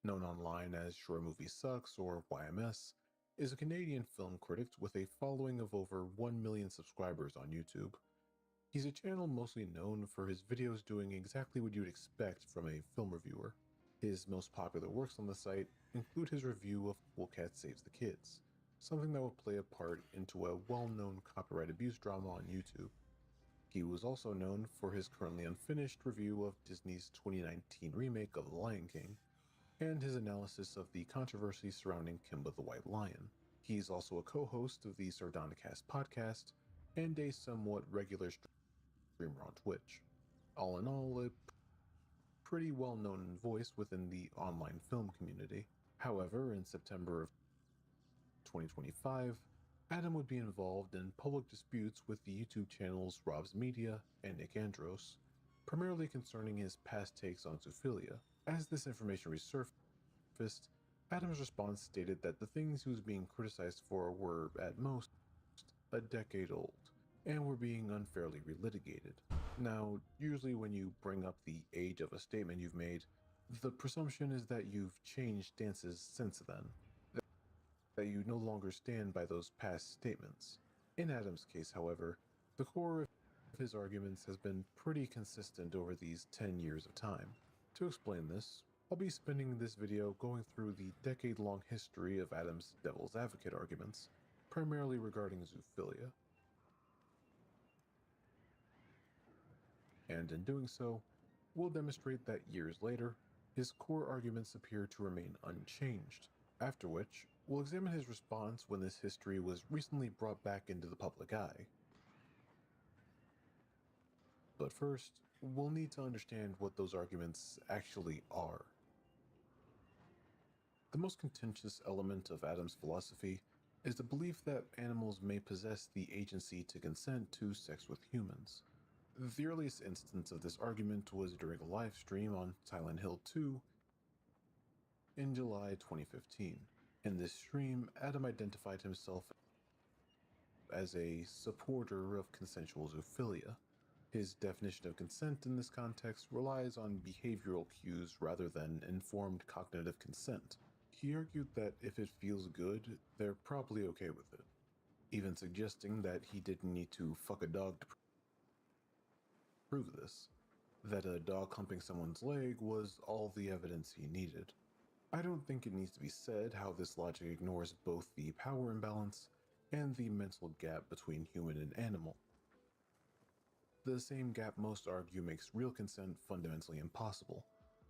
known online as Sure Movie Sucks or YMS, is a Canadian film critic with a following of over 1 million subscribers on YouTube. He's a channel mostly known for his videos doing exactly what you'd expect from a film reviewer. His most popular works on the site include his review of Cool Cat Saves the Kids, something that would play a part into a well-known copyright abuse drama on YouTube. He was also known for his currently unfinished review of Disney's 2019 remake of The Lion King, and his analysis of the controversy surrounding Kimba the White Lion. He's also a co-host of the Sardonicast podcast, and a somewhat regular streamer on Twitch. All in all, a pretty well-known voice within the online film community. However, in September of 2025, Adam would be involved in public disputes with the YouTube channels Rob's Media and Nick Andros, primarily concerning his past takes on zoophilia. As this information resurfaced, Adam's response stated that the things he was being criticized for were, at most, a decade old, and were being unfairly relitigated. Now, usually when you bring up the age of a statement you've made, the presumption is that you've changed stances since then, that you no longer stand by those past statements. In Adam's case, however, the core of his arguments has been pretty consistent over these 10 years of time. To explain this, I'll be spending this video going through the decade-long history of Adam's devil's advocate arguments, primarily regarding zoophilia. And in doing so, we'll demonstrate that years later, his core arguments appear to remain unchanged, after which, we'll examine his response when this history was recently brought back into the public eye. But first, we'll need to understand what those arguments actually are. The most contentious element of Adam's philosophy is the belief that animals may possess the agency to consent to sex with humans. The earliest instance of this argument was during a live stream on Silent Hill 2 in July 2015. In this stream, Adam identified himself as a supporter of consensual zoophilia. His definition of consent in this context relies on behavioral cues rather than informed cognitive consent. He argued that if it feels good, they're probably okay with it, even suggesting that he didn't need to fuck a dog to prove this, that a dog humping someone's leg was all the evidence he needed. I don't think it needs to be said how this logic ignores both the power imbalance and the mental gap between human and animal. The same gap most argue makes real consent fundamentally impossible.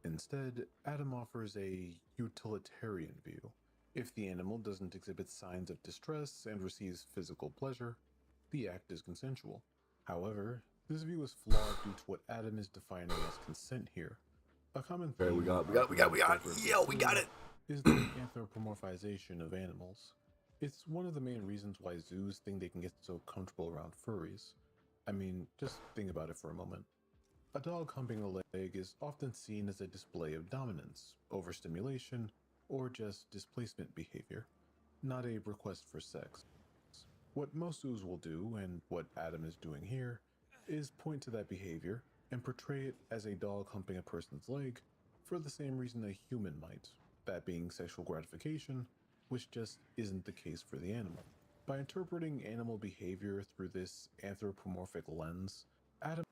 Instead, Adam offers a utilitarian view. If the animal doesn't exhibit signs of distress and receives physical pleasure, the act is consensual. However, this view is flawed due to what Adam is defining as consent here. A common theme we got it! is the anthropomorphization of animals. It's one of the main reasons why zoos think they can get so comfortable around furries. I mean, just think about it for a moment. A dog humping a leg is often seen as a display of dominance, overstimulation, or just displacement behavior, not a request for sex. What most zoos will do, and what Adam is doing here, is point to that behavior and portray it as a dog humping a person's leg for the same reason a human might, that being sexual gratification, which just isn't the case for the animal. By interpreting animal behavior through this anthropomorphic lens, Adam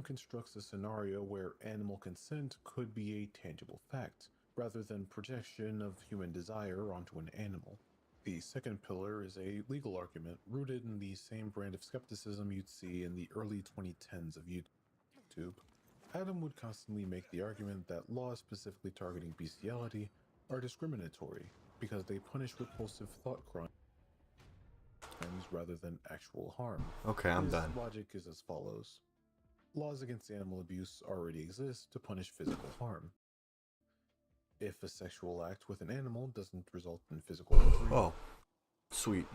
constructs a scenario where animal consent could be a tangible fact, rather than projection of human desire onto an animal. The second pillar is a legal argument rooted in the same brand of skepticism you'd see in the early 2010s of YouTube. Adam would constantly make the argument that laws specifically targeting bestiality are discriminatory because they punish repulsive thought crimes crimes rather than actual harm. Okay, I'm This done. logic is as follows. Laws against animal abuse already exist to punish physical harm. If a sexual act with an animal doesn't result in physical injury, Oh, sweet.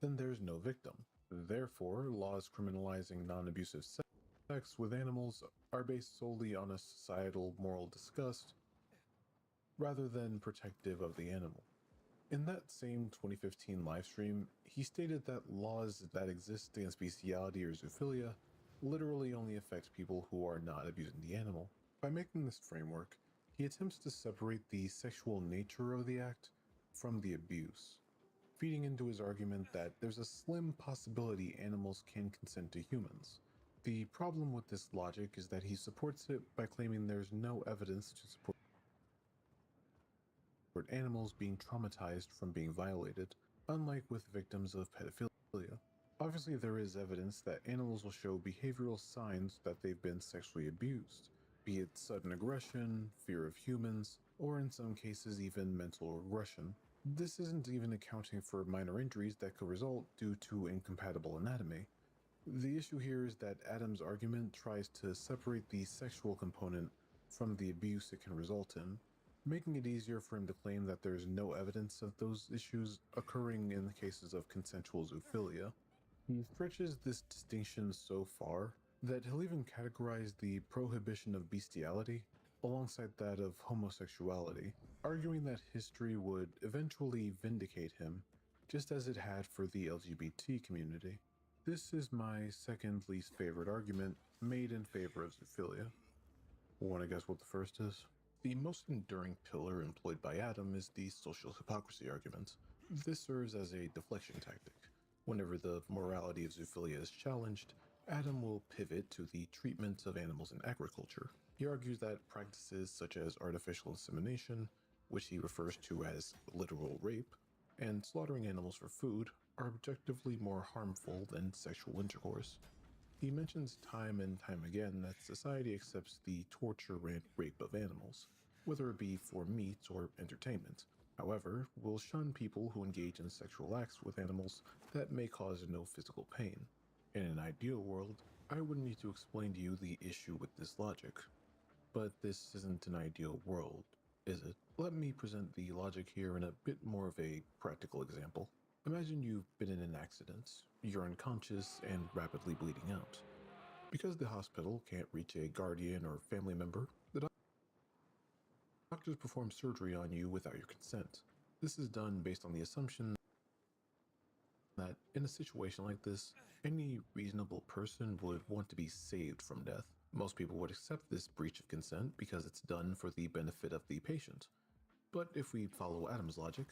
then there's no victim. Therefore, laws criminalizing non-abusive sex with animals are based solely on a societal moral disgust rather than protective of the animal. In that same 2015 livestream, he stated that laws that exist against bestiality or zoophilia literally only affect people who are not abusing the animal. By making this framework, he attempts to separate the sexual nature of the act from the abuse, feeding into his argument that there's a slim possibility animals can consent to humans. The problem with this logic is that he supports it by claiming there's no evidence to support animals being traumatized from being violated, unlike with victims of pedophilia. Obviously, there is evidence that animals will show behavioral signs that they've been sexually abused, be it sudden aggression, fear of humans, or in some cases even mental regression. This isn't even accounting for minor injuries that could result due to incompatible anatomy. The issue here is that Adam's argument tries to separate the sexual component from the abuse it can result in, making it easier for him to claim that there's no evidence of those issues occurring in the cases of consensual zoophilia. He stretches this distinction so far that he'll even categorize the prohibition of bestiality alongside that of homosexuality, arguing that history would eventually vindicate him, just as it had for the LGBT community. This is my second least favorite argument made in favor of zoophilia. Want to guess what the first is? The most enduring pillar employed by Adam is the social hypocrisy argument. This serves as a deflection tactic. Whenever the morality of zoophilia is challenged, Adam will pivot to the treatment of animals in agriculture. He argues that practices such as artificial insemination, which he refers to as literal rape, and slaughtering animals for food are objectively more harmful than sexual intercourse. He mentions time and time again that society accepts the torture and rape of animals, whether it be for meat or entertainment. However, will shun people who engage in sexual acts with animals that may cause no physical pain. In an ideal world, I wouldn't need to explain to you the issue with this logic. But this isn't an ideal world, is it? Let me present the logic here in a bit more of a practical example. Imagine you've been in an accident, you're unconscious and rapidly bleeding out. Because the hospital can't reach a guardian or family member, the doctors perform surgery on you without your consent. This is done based on the assumption that in a situation like this, any reasonable person would want to be saved from death. Most people would accept this breach of consent because it's done for the benefit of the patient. But if we follow Adam's logic,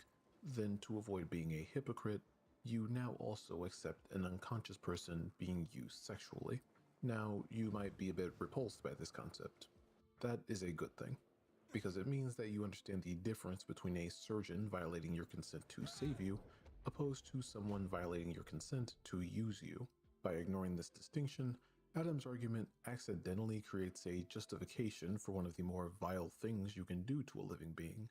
then to avoid being a hypocrite, you now also accept an unconscious person being used sexually. Now, you might be a bit repulsed by this concept. That is a good thing, because it means that you understand the difference between a surgeon violating your consent to save you, opposed to someone violating your consent to use you. By ignoring this distinction, Adam's argument accidentally creates a justification for one of the more vile things you can do to a living being.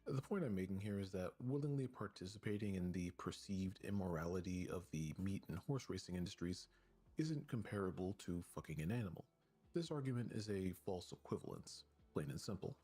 The point I'm making here is that willingly participating in the perceived immorality of the meat and horse racing industries isn't comparable to fucking an animal. This argument is a false equivalence, plain and simple.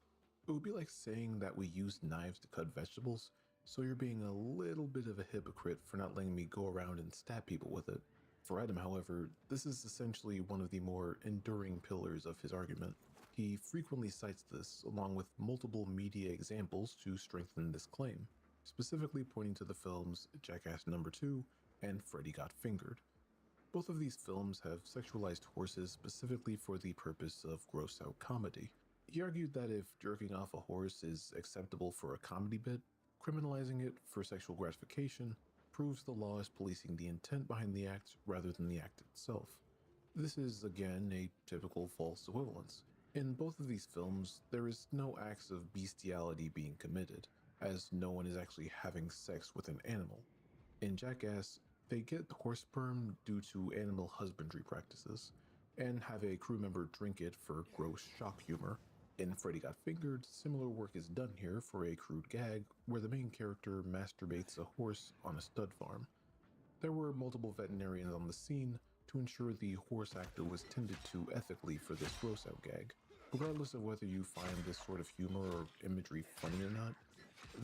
It would be like saying that we use knives to cut vegetables, so you're being a little bit of a hypocrite for not letting me go around and stab people with it. For Adam, however, this is essentially one of the more enduring pillars of his argument. He frequently cites this, along with multiple media examples to strengthen this claim, specifically pointing to the films Jackass Number 2 and Freddy Got Fingered. Both of these films have sexualized horses specifically for the purpose of gross-out comedy. He argued that if jerking off a horse is acceptable for a comedy bit, criminalizing it for sexual gratification proves the law is policing the intent behind the act rather than the act itself. This is, again, a typical false equivalence. In both of these films, there is no acts of bestiality being committed, as no one is actually having sex with an animal. In Jackass, they get horse sperm due to animal husbandry practices, and have a crew member drink it for gross shock humor. In Freddy Got Fingered, similar work is done here for a crude gag where the main character masturbates a horse on a stud farm. There were multiple veterinarians on the scene to ensure the horse actor was tended to ethically for this gross-out gag. Regardless of whether you find this sort of humor or imagery funny or not,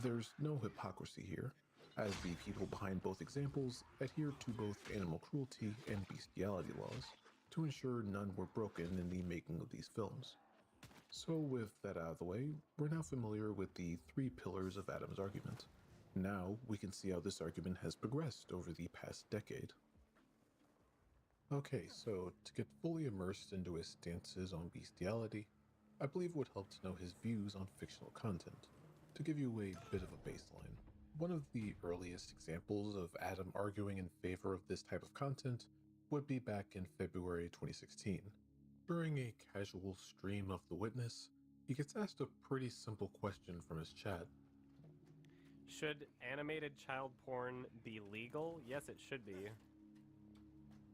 there's no hypocrisy here, as the people behind both examples adhere to both animal cruelty and bestiality laws to ensure none were broken in the making of these films. So with that out of the way, we're now familiar with the 3 pillars of Adam's argument. Now we can see how this argument has progressed over the past decade. Okay, so to get fully immersed into his stances on bestiality, I believe it would help to know his views on fictional content. To give you a bit of a baseline, one of the earliest examples of Adam arguing in favor of this type of content would be back in February 2016. During a casual stream of The Witness, he gets asked a pretty simple question from his chat. Should animated child porn be legal? Yes, it should be.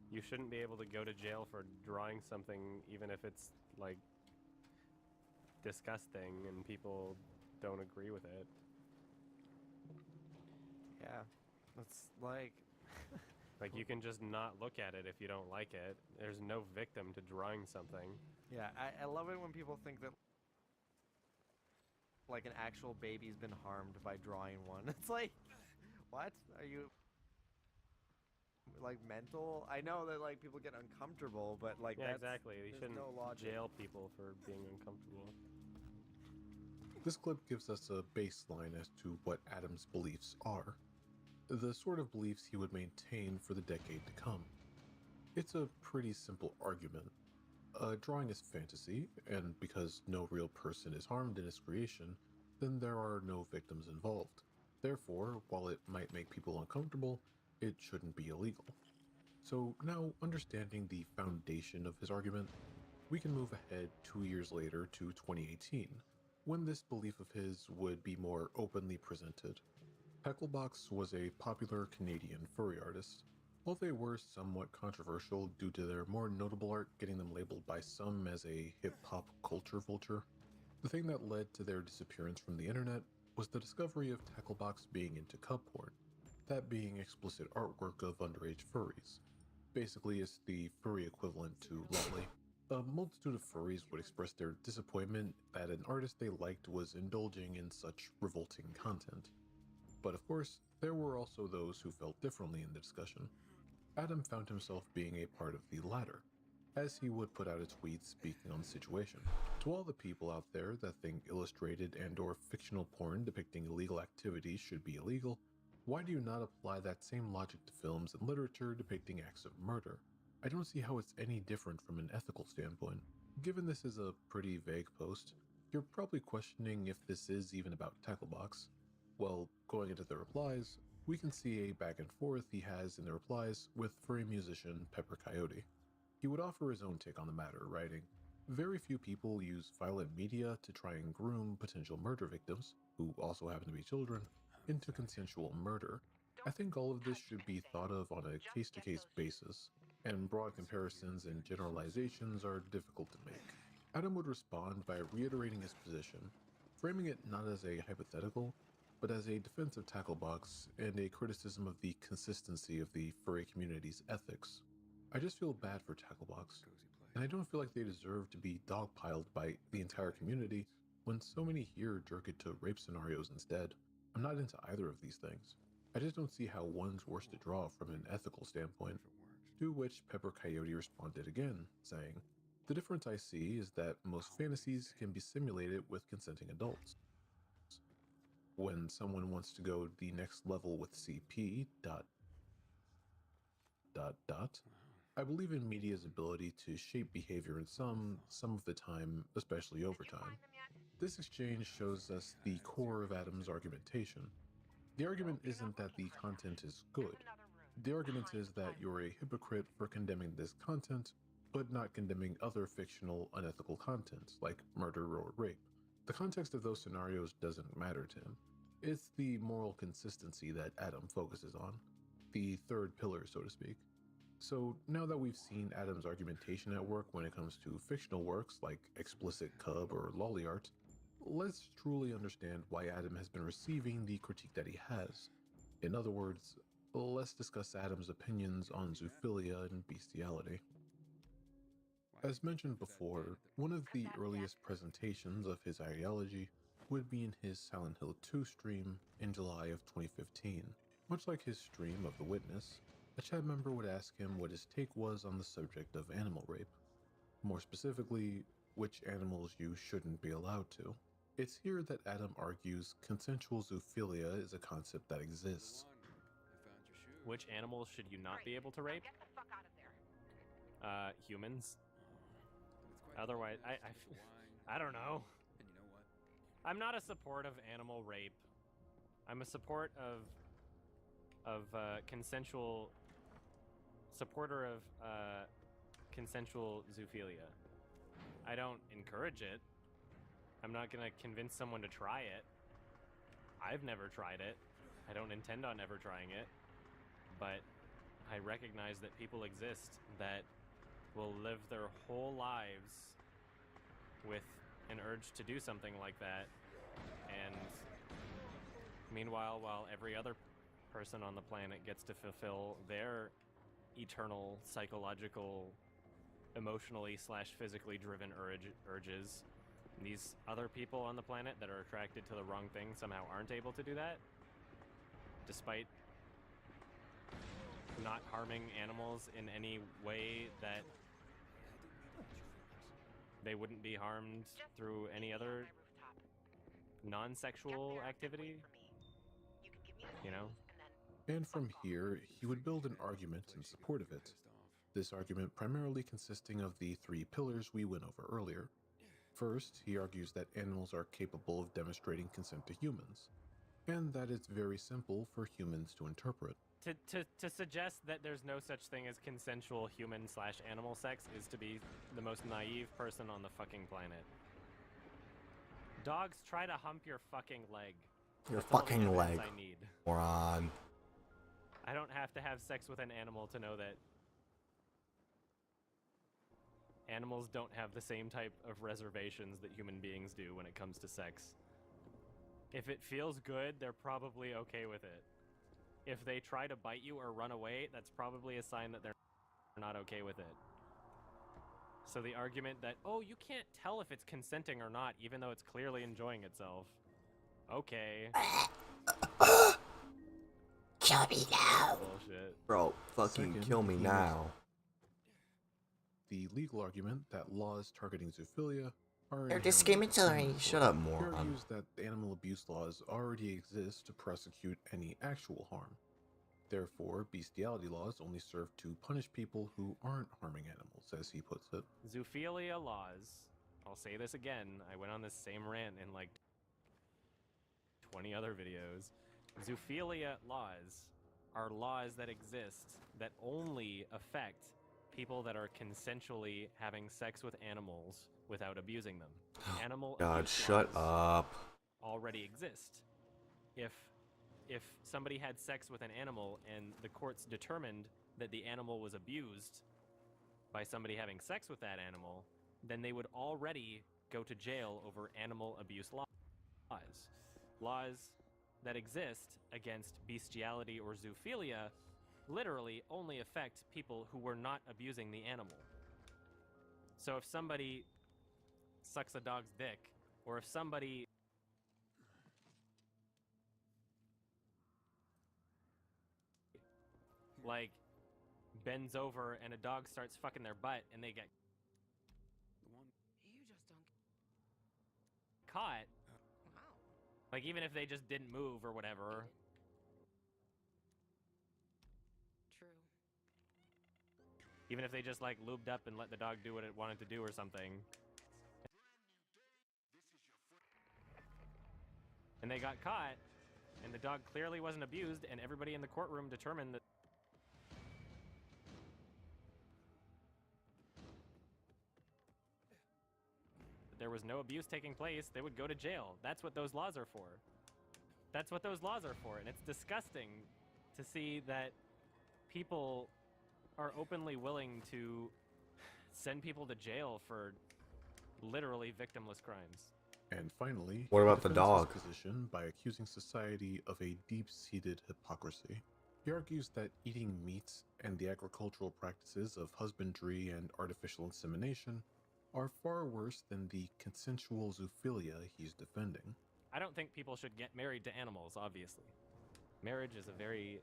You shouldn't be able to go to jail for drawing something even if it's, like, disgusting and people don't agree with it. Yeah, it's like... Like, you can just not look at it if you don't like it. There's no victim to drawing something. Yeah, I love it when people think that, like, an actual baby's been harmed by drawing one. It's like, what? Are you, like, mental? I know that, like, people get uncomfortable, but, like, yeah, that's, exactly. You shouldn't no logic. jail people for being uncomfortable. This clip gives us a baseline as to what Adam's beliefs are. The sort of beliefs he would maintain for the decade to come. It's a pretty simple argument. Drawing is fantasy, and because no real person is harmed in its creation, then there are no victims involved. Therefore, while it might make people uncomfortable, it shouldn't be illegal. So now, understanding the foundation of his argument, we can move ahead 2 years later to 2018, when this belief of his would be more openly presented. Hecklebox was a popular Canadian furry artist. While they were somewhat controversial due to their more notable art getting them labeled by some as a hip-hop culture vulture, the thing that led to their disappearance from the internet was the discovery of Hecklebox being into cub porn, that being explicit artwork of underage furries. Basically, it's the furry equivalent to Lolly. A multitude of furries would express their disappointment that an artist they liked was indulging in such revolting content. But of course, there were also those who felt differently in the discussion. Adam found himself being a part of the latter, as he would put out a tweet speaking on the situation. To all the people out there that think illustrated and/or fictional porn depicting illegal activities should be illegal, why do you not apply that same logic to films and literature depicting acts of murder? I don't see how it's any different from an ethical standpoint. Given this is a pretty vague post, you're probably questioning if this is even about Tacklebox. Well, going into the replies, we can see a back and forth he has in the replies with furry musician Pepper Coyote. He would offer his own take on the matter, writing, "Very few people use violent media to try and groom potential murder victims, who also happen to be children, into consensual murder. I think all of this should be thought of on a case-to-case basis, and broad comparisons and generalizations are difficult to make." Adam would respond by reiterating his position, framing it not as a hypothetical, but as a defense of Tacklebox and a criticism of the consistency of the furry community's ethics. I just feel bad for Tacklebox, and I don't feel like they deserve to be dogpiled by the entire community when so many here jerk it to rape scenarios instead. I'm not into either of these things. I just don't see how one's worse to draw from an ethical standpoint. To which Pepper Coyote responded again, saying, "The difference I see is that most fantasies can be simulated with consenting adults. When someone wants to go the next level with CP, ... I believe in media's ability to shape behavior in some of the time, especially over time. This exchange shows us the core of Adam's argumentation. The argument isn't that the content is good. The argument is that you're a hypocrite for condemning this content, but not condemning other fictional, unethical content, like murder or rape. The context of those scenarios doesn't matter to him. It's the moral consistency that Adam focuses on. The third pillar, so to speak. So now that we've seen Adam's argumentation at work when it comes to fictional works like explicit cub or lolly art, let's truly understand why Adam has been receiving the critique that he has. In other words, let's discuss Adam's opinions on zoophilia and bestiality. As mentioned before, one of the earliest presentations of his ideology would be in his Silent Hill 2 stream in July of 2015. Much like his stream of The Witness, a chat member would ask him what his take was on the subject of animal rape. More specifically, which animals you shouldn't be allowed to. It's here that Adam argues consensual zoophilia is a concept that exists. Which animals should you not be able to rape? Humans. Otherwise, I don't know. I'm not a support of animal rape. I'm a support of consensual supporter of consensual zoophilia. I don't encourage it. I'm not gonna convince someone to try it. I've never tried it. I don't intend on ever trying it. But I recognize that people exist that will live their whole lives with an urge to do something like that. And meanwhile, while every other person on the planet gets to fulfill their eternal psychological, emotionally / physically driven urges, these other people on the planet that are attracted to the wrong thing somehow aren't able to do that, despite not harming animals in any way that they wouldn't be harmed through any other non-sexual activity, you know? And from here, he would build an argument in support of it. This argument primarily consisting of the 3 pillars we went over earlier. First, he argues that animals are capable of demonstrating consent to humans, and that it's very simple for humans to interpret. To suggest that there's no such thing as consensual human / animal sex is to be the most naive person on the fucking planet. Dogs try to hump your fucking leg. Your That's all the fucking leg. evidence I need. Moron. I don't have to have sex with an animal to know that animals don't have the same type of reservations that human beings do when it comes to sex. If it feels good, they're probably okay with it. If they try to bite you or run away, that's probably a sign that they're not okay with it. So the argument that, oh, you can't tell if it's consenting or not, even though it's clearly enjoying itself. Okay. Kill me now. Bullshit. Bro, fucking Second, kill me he now. The legal argument that laws targeting zoophilia are They're inherently discriminatory. discriminatory. Shut up, He moron. argues that animal abuse laws already exist to prosecute any actual harm. Therefore, bestiality laws only serve to punish people who aren't harming animals, as he puts it. Zoophilia laws, I'll say this again, I went on this same rant in like 20 other videos. Zoophilia laws are laws that exist that only affect people that are consensually having sex with animals without abusing them. Animal God, abuse shut laws up. already exist. If somebody had sex with an animal and the courts determined that the animal was abused by somebody having sex with that animal, then they would already go to jail over animal abuse laws. Laws that exist against bestiality or zoophilia literally only affect people who were not abusing the animal. So if somebody sucks a dog's dick, or if somebody like bends over and a dog starts fucking their butt and they get caught, like even if they just didn't move or whatever. True. Even if they just like lubed up and let the dog do what it wanted to do or something. And they got caught, and the dog clearly wasn't abused, and everybody in the courtroom determined that there was no abuse taking place, they would go to jail. That's what those laws are for. That's what those laws are for, and it's disgusting to see that people are openly willing to send people to jail for literally victimless crimes. And finally, What he about the defends his dog? position by accusing society of a deep-seated hypocrisy. He argues that eating meat and the agricultural practices of husbandry and artificial insemination are far worse than the consensual zoophilia he's defending. I don't think people should get married to animals, obviously. Marriage is a very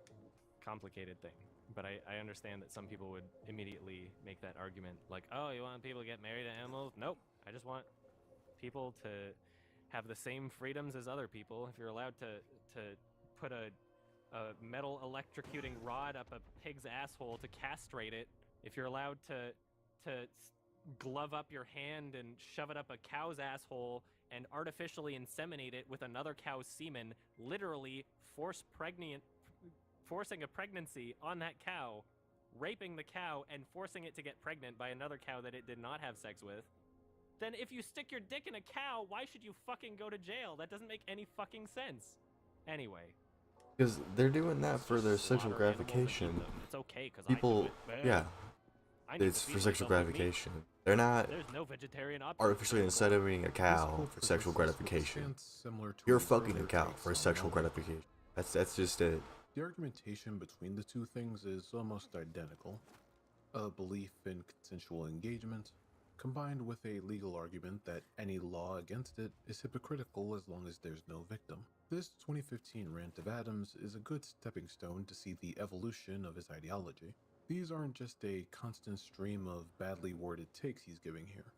complicated thing, but I understand that some people would immediately make that argument like, oh, you want people to get married to animals? Nope. I just want people to have the same freedoms as other people. If you're allowed to put a metal electrocuting rod up a pig's asshole to castrate it, if you're allowed to glove up your hand and shove it up a cow's asshole and artificially inseminate it with another cow's semen, literally forcing a pregnancy on that cow, raping the cow and forcing it to get pregnant by another cow that it did not have sex with, then if you stick your dick in a cow, why should you fucking go to jail? That doesn't make any fucking sense. Anyway. Because they're doing that for their sexual gratification. It's okay, because People, yeah, it's for sexual gratification. They're not There's no vegetarian option. artificially inseminating a cow for sexual gratification. You're fucking a cow for sexual gratification. That's just it. The argumentation between the two things is almost identical. A belief in consensual engagement, combined with a legal argument that any law against it is hypocritical as long as there's no victim. This 2015 rant of Adams is a good stepping stone to see the evolution of his ideology. These aren't just a constant stream of badly worded takes he's giving here.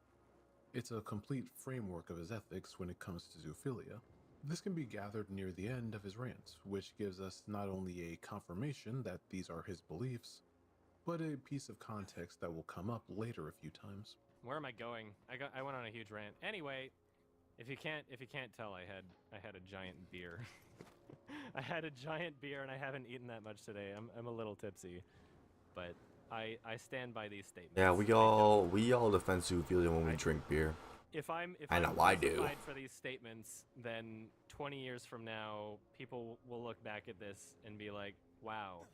It's a complete framework of his ethics when it comes to zoophilia. This can be gathered near the end of his rant, which gives us not only a confirmation that these are his beliefs, but a piece of context that will come up later a few times. Where am I going? I went on a huge rant. Anyway, if you can't tell, I had a giant beer. I had a giant beer and I haven't eaten that much today. I'm a little tipsy, but I stand by these statements. Yeah, we all defend zoophilia when we drink beer. If I'm I do. justified for these statements, then 20 years from now, people will look back at this and be like, "Wow,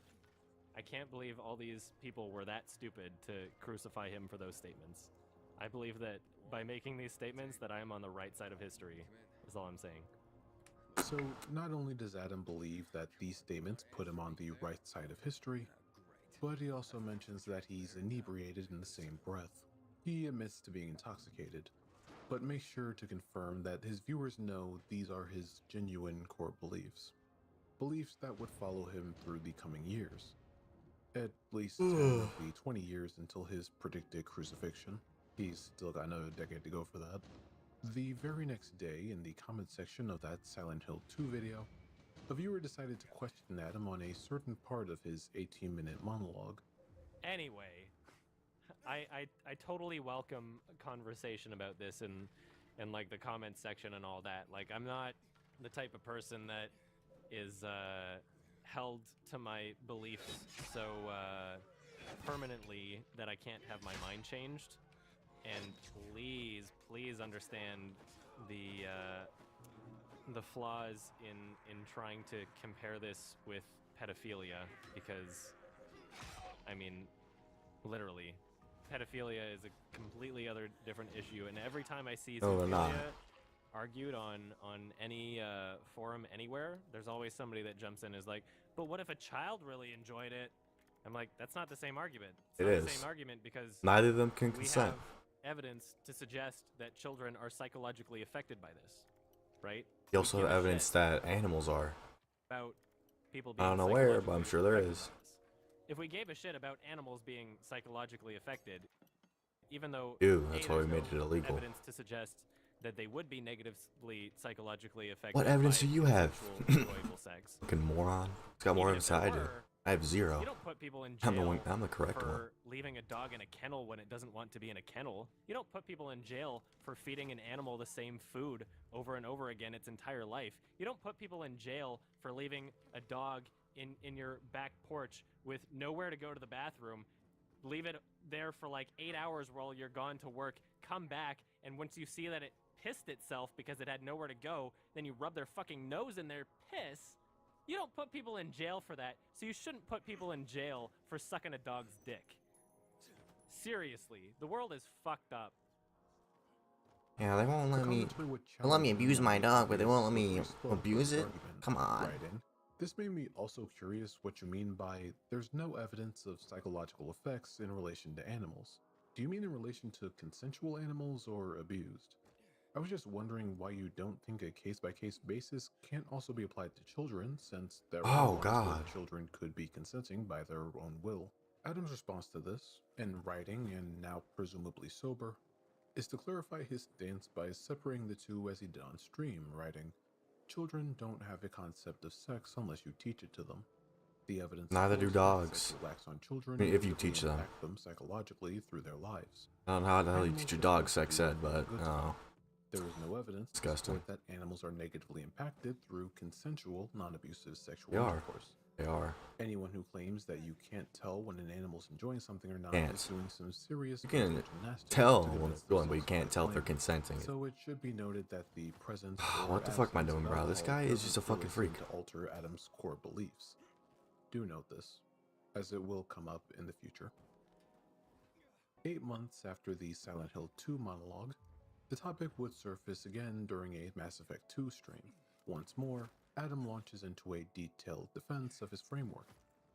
I can't believe all these people were that stupid to crucify him for those statements." I believe that by making these statements that I am on the right side of history, is all I'm saying. So, not only does Adam believe that these statements put him on the right side of history, but he also mentions that he's inebriated in the same breath. He admits to being intoxicated, but makes sure to confirm that his viewers know these are his genuine core beliefs. Beliefs that would follow him through the coming years. At least 10 of the 20 years until his predicted crucifixion. He's still got another decade to go for that. The very next day, in the comment section of that Silent Hill 2 video, a viewer decided to question Adam on a certain part of his 18-minute monologue. Anyway, I totally welcome a conversation about this in like the comment section and all that. Like, I'm not the type of person that is held to my beliefs so permanently that I can't have my mind changed. And please understand the flaws in trying to compare this with pedophilia, because I mean, literally, pedophilia is a completely other different issue, and every time I see zoophilia argued on any forum anywhere, there's always somebody that jumps in and is like, but what if a child really enjoyed it? I'm like, that's not the same argument. It's not the same argument, because neither of them can we consent. have evidence to suggest that children are psychologically affected by this, right? You also have evidence that animals are. About people being I don't know where, but I'm sure there is. If we gave a shit about animals being psychologically affected, even though That's why we made it illegal. evidence to suggest that they would be negatively psychologically affected. What evidence do you have? Enjoyable sex. Fucking moron. It's got more evidence than I do. I have zero. You don't put people in jail I'm the correct for one. leaving a dog in a kennel when it doesn't want to be in a kennel. You don't put people in jail for feeding an animal the same food over and over again its entire life. You don't put people in jail for leaving a dog in your back porch with nowhere to go to the bathroom. Leave it there for like 8 hours while you're gone to work, come back, and once you see that it pissed itself because it had nowhere to go, then you rub their fucking nose in their piss. You don't put people in jail for that, so you shouldn't put people in jail for sucking a dog's dick. Seriously, the world is fucked up. Yeah, they won't let me abuse my dog, but they won't let me abuse it? Come on. This made me also curious what you mean by there's no evidence of psychological effects in relation to animals. Do you mean in relation to consensual animals or abused? I was just wondering why you don't think a case-by-case basis can't also be applied to children, since there are Oh ones God. where children could be consenting by their own will. Adam's response to this, in writing and now presumably sober, is to clarify his stance by separating the two as he did on stream, writing, "Children don't have a concept of sex unless you teach it to them. The evidence Neither do supports that dogs. sexual acts on children I mean, if you negatively teach them. impact them psychologically through their lives. I don't know how the hell you Animals teach your just dog have to sex do what ed, feels but good to them. no. There is no evidence to Disgusting. support that animals are negatively impacted through consensual, non-abusive sexual They are. intercourse. They are. Anyone who claims that you can't tell when an animal's enjoying something or not Can't. is doing some serious You can mental gymnastics tell to when develop it's going, but you themselves can't by tell if they're claim. consenting. So it should be noted that the presence or What the fuck am I absence doing, of bro? This alcohol guy is just a doesn't fucking really seem freak. to alter Adam's core beliefs. Do note this, as it will come up in the future. 8 months after the Silent Hill 2 monologue, the topic would surface again during a Mass Effect 2 stream. Once more, Adam launches into a detailed defense of his framework,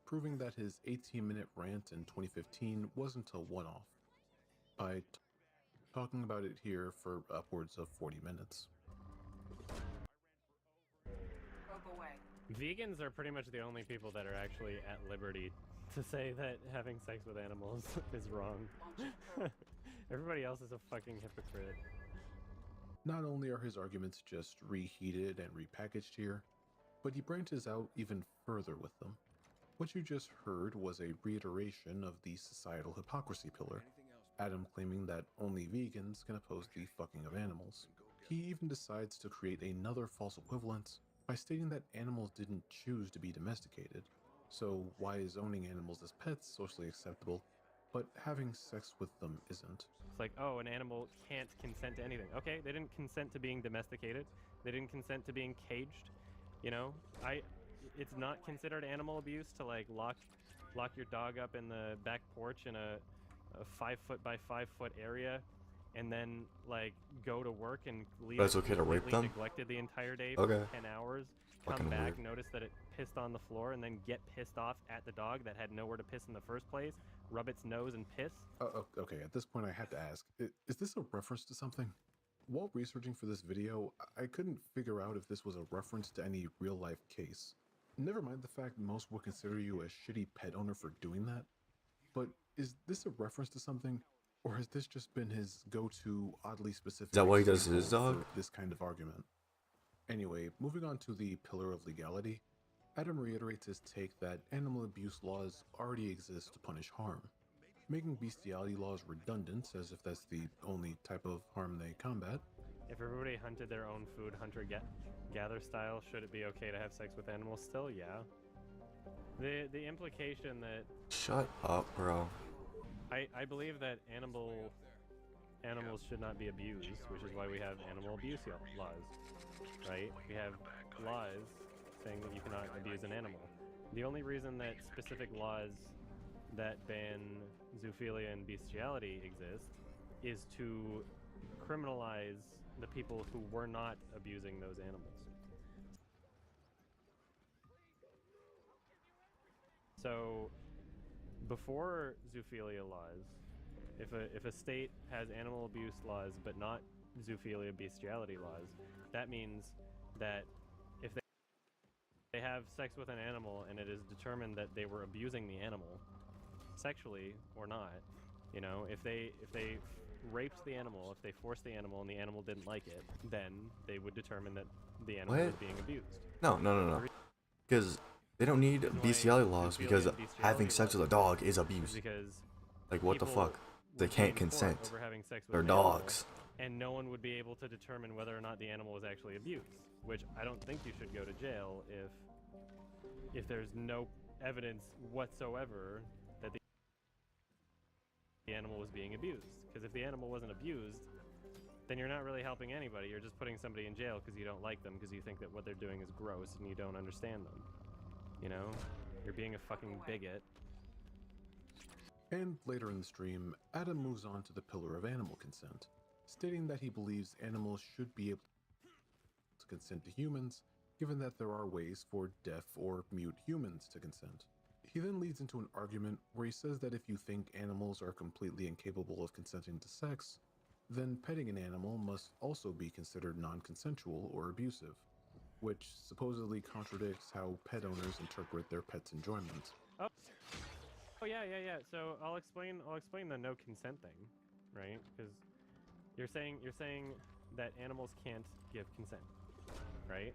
proving that his 18-minute rant in 2015 wasn't a one-off, by talking about it here for upwards of 40 minutes. Vegans are pretty much the only people that are actually at liberty to say that having sex with animals is wrong. Everybody else is a fucking hypocrite. Not only are his arguments just reheated and repackaged here, but he branches out even further with them. What you just heard was a reiteration of the societal hypocrisy pillar, Adam claiming that only vegans can oppose the fucking of animals. He even decides to create another false equivalence by stating that animals didn't choose to be domesticated. So why is owning animals as pets socially acceptable, but having sex with them isn't? It's like, oh, an animal can't consent to anything. Okay, they didn't consent to being domesticated. They didn't consent to being caged. You know, it's not considered animal abuse to like lock your dog up in the back porch in a 5 foot by 5 foot area, and then like go to work and leave. But it's okay to rape them? Neglected the entire day Okay. for 10 hours. Fucking Come back, weird. notice that it pissed on the floor, and then get pissed off at the dog that had nowhere to piss in the first place. Rub its nose and piss. Okay, at this point I have to ask, is this a reference to something? While researching for this video, I couldn't figure out if this was a reference to any real-life case. Never mind the fact most would consider you a shitty pet owner for doing that, but is this a reference to something, or has this just been his go-to, oddly specific Is that what he does to example his dog? for this kind of argument? Anyway, moving on to the pillar of legality, Adam reiterates his take that animal abuse laws already exist to punish harm, making bestiality laws redundant as if that's the only type of harm they combat. If everybody hunted their own food, hunter-gather style, should it be okay to have sex with animals still? Yeah. The implication that... Shut up, bro. I believe that animals should not be abused, which is why we have animal abuse laws, right? We have laws saying that you cannot abuse an animal. The only reason that specific laws that ban zoophilia and bestiality exist is to criminalize the people who were not abusing those animals. So, before zoophilia laws, if a state has animal abuse laws but not zoophilia bestiality laws, that means that if they have sex with an animal and it is determined that they were abusing the animal, sexually or not, you know, if they raped the animal, if they forced the animal and the animal didn't like it, then they would determine that the animal was being abused. No. Because they don't need bestiality laws because having sex with a dog is abuse. Because like, what the fuck? They would be can't in court consent. over having sex with They're an animal, dogs. and no one would be able to determine whether or not the animal was actually abused. Which I don't think you should go to jail if there's no evidence whatsoever that the animal was being abused. Because if the animal wasn't abused, then you're not really helping anybody. You're just putting somebody in jail because you don't like them, because you think that what they're doing is gross and you don't understand them. You know? You're being a fucking bigot. And later in the stream, Adam moves on to the pillar of animal consent, stating that he believes animals should be able to consent to humans given that there are ways for deaf or mute humans to consent. He then leads into an argument where he says that if you think animals are completely incapable of consenting to sex, then petting an animal must also be considered non-consensual or abusive, which supposedly contradicts how pet owners interpret their pets' enjoyment. Oh yeah. So I'll explain the no consent thing, right? Because you're saying that animals can't give consent, right?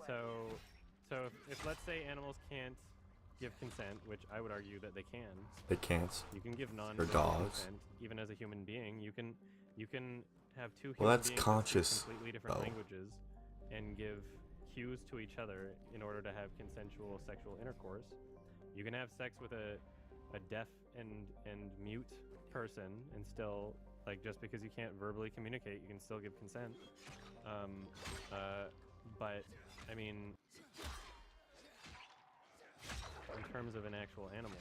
So if let's say animals can't give consent, which I would argue that they can. They can't. You can give They're dogs. consent, even as a human being. You can have two Well, human that's beings that speak conscious, completely different though. languages and give cues to each other in order to have consensual sexual intercourse. You can have sex with a deaf and mute person and still, like, just because you can't verbally communicate, you can still give consent. But I mean, in terms of an actual animal,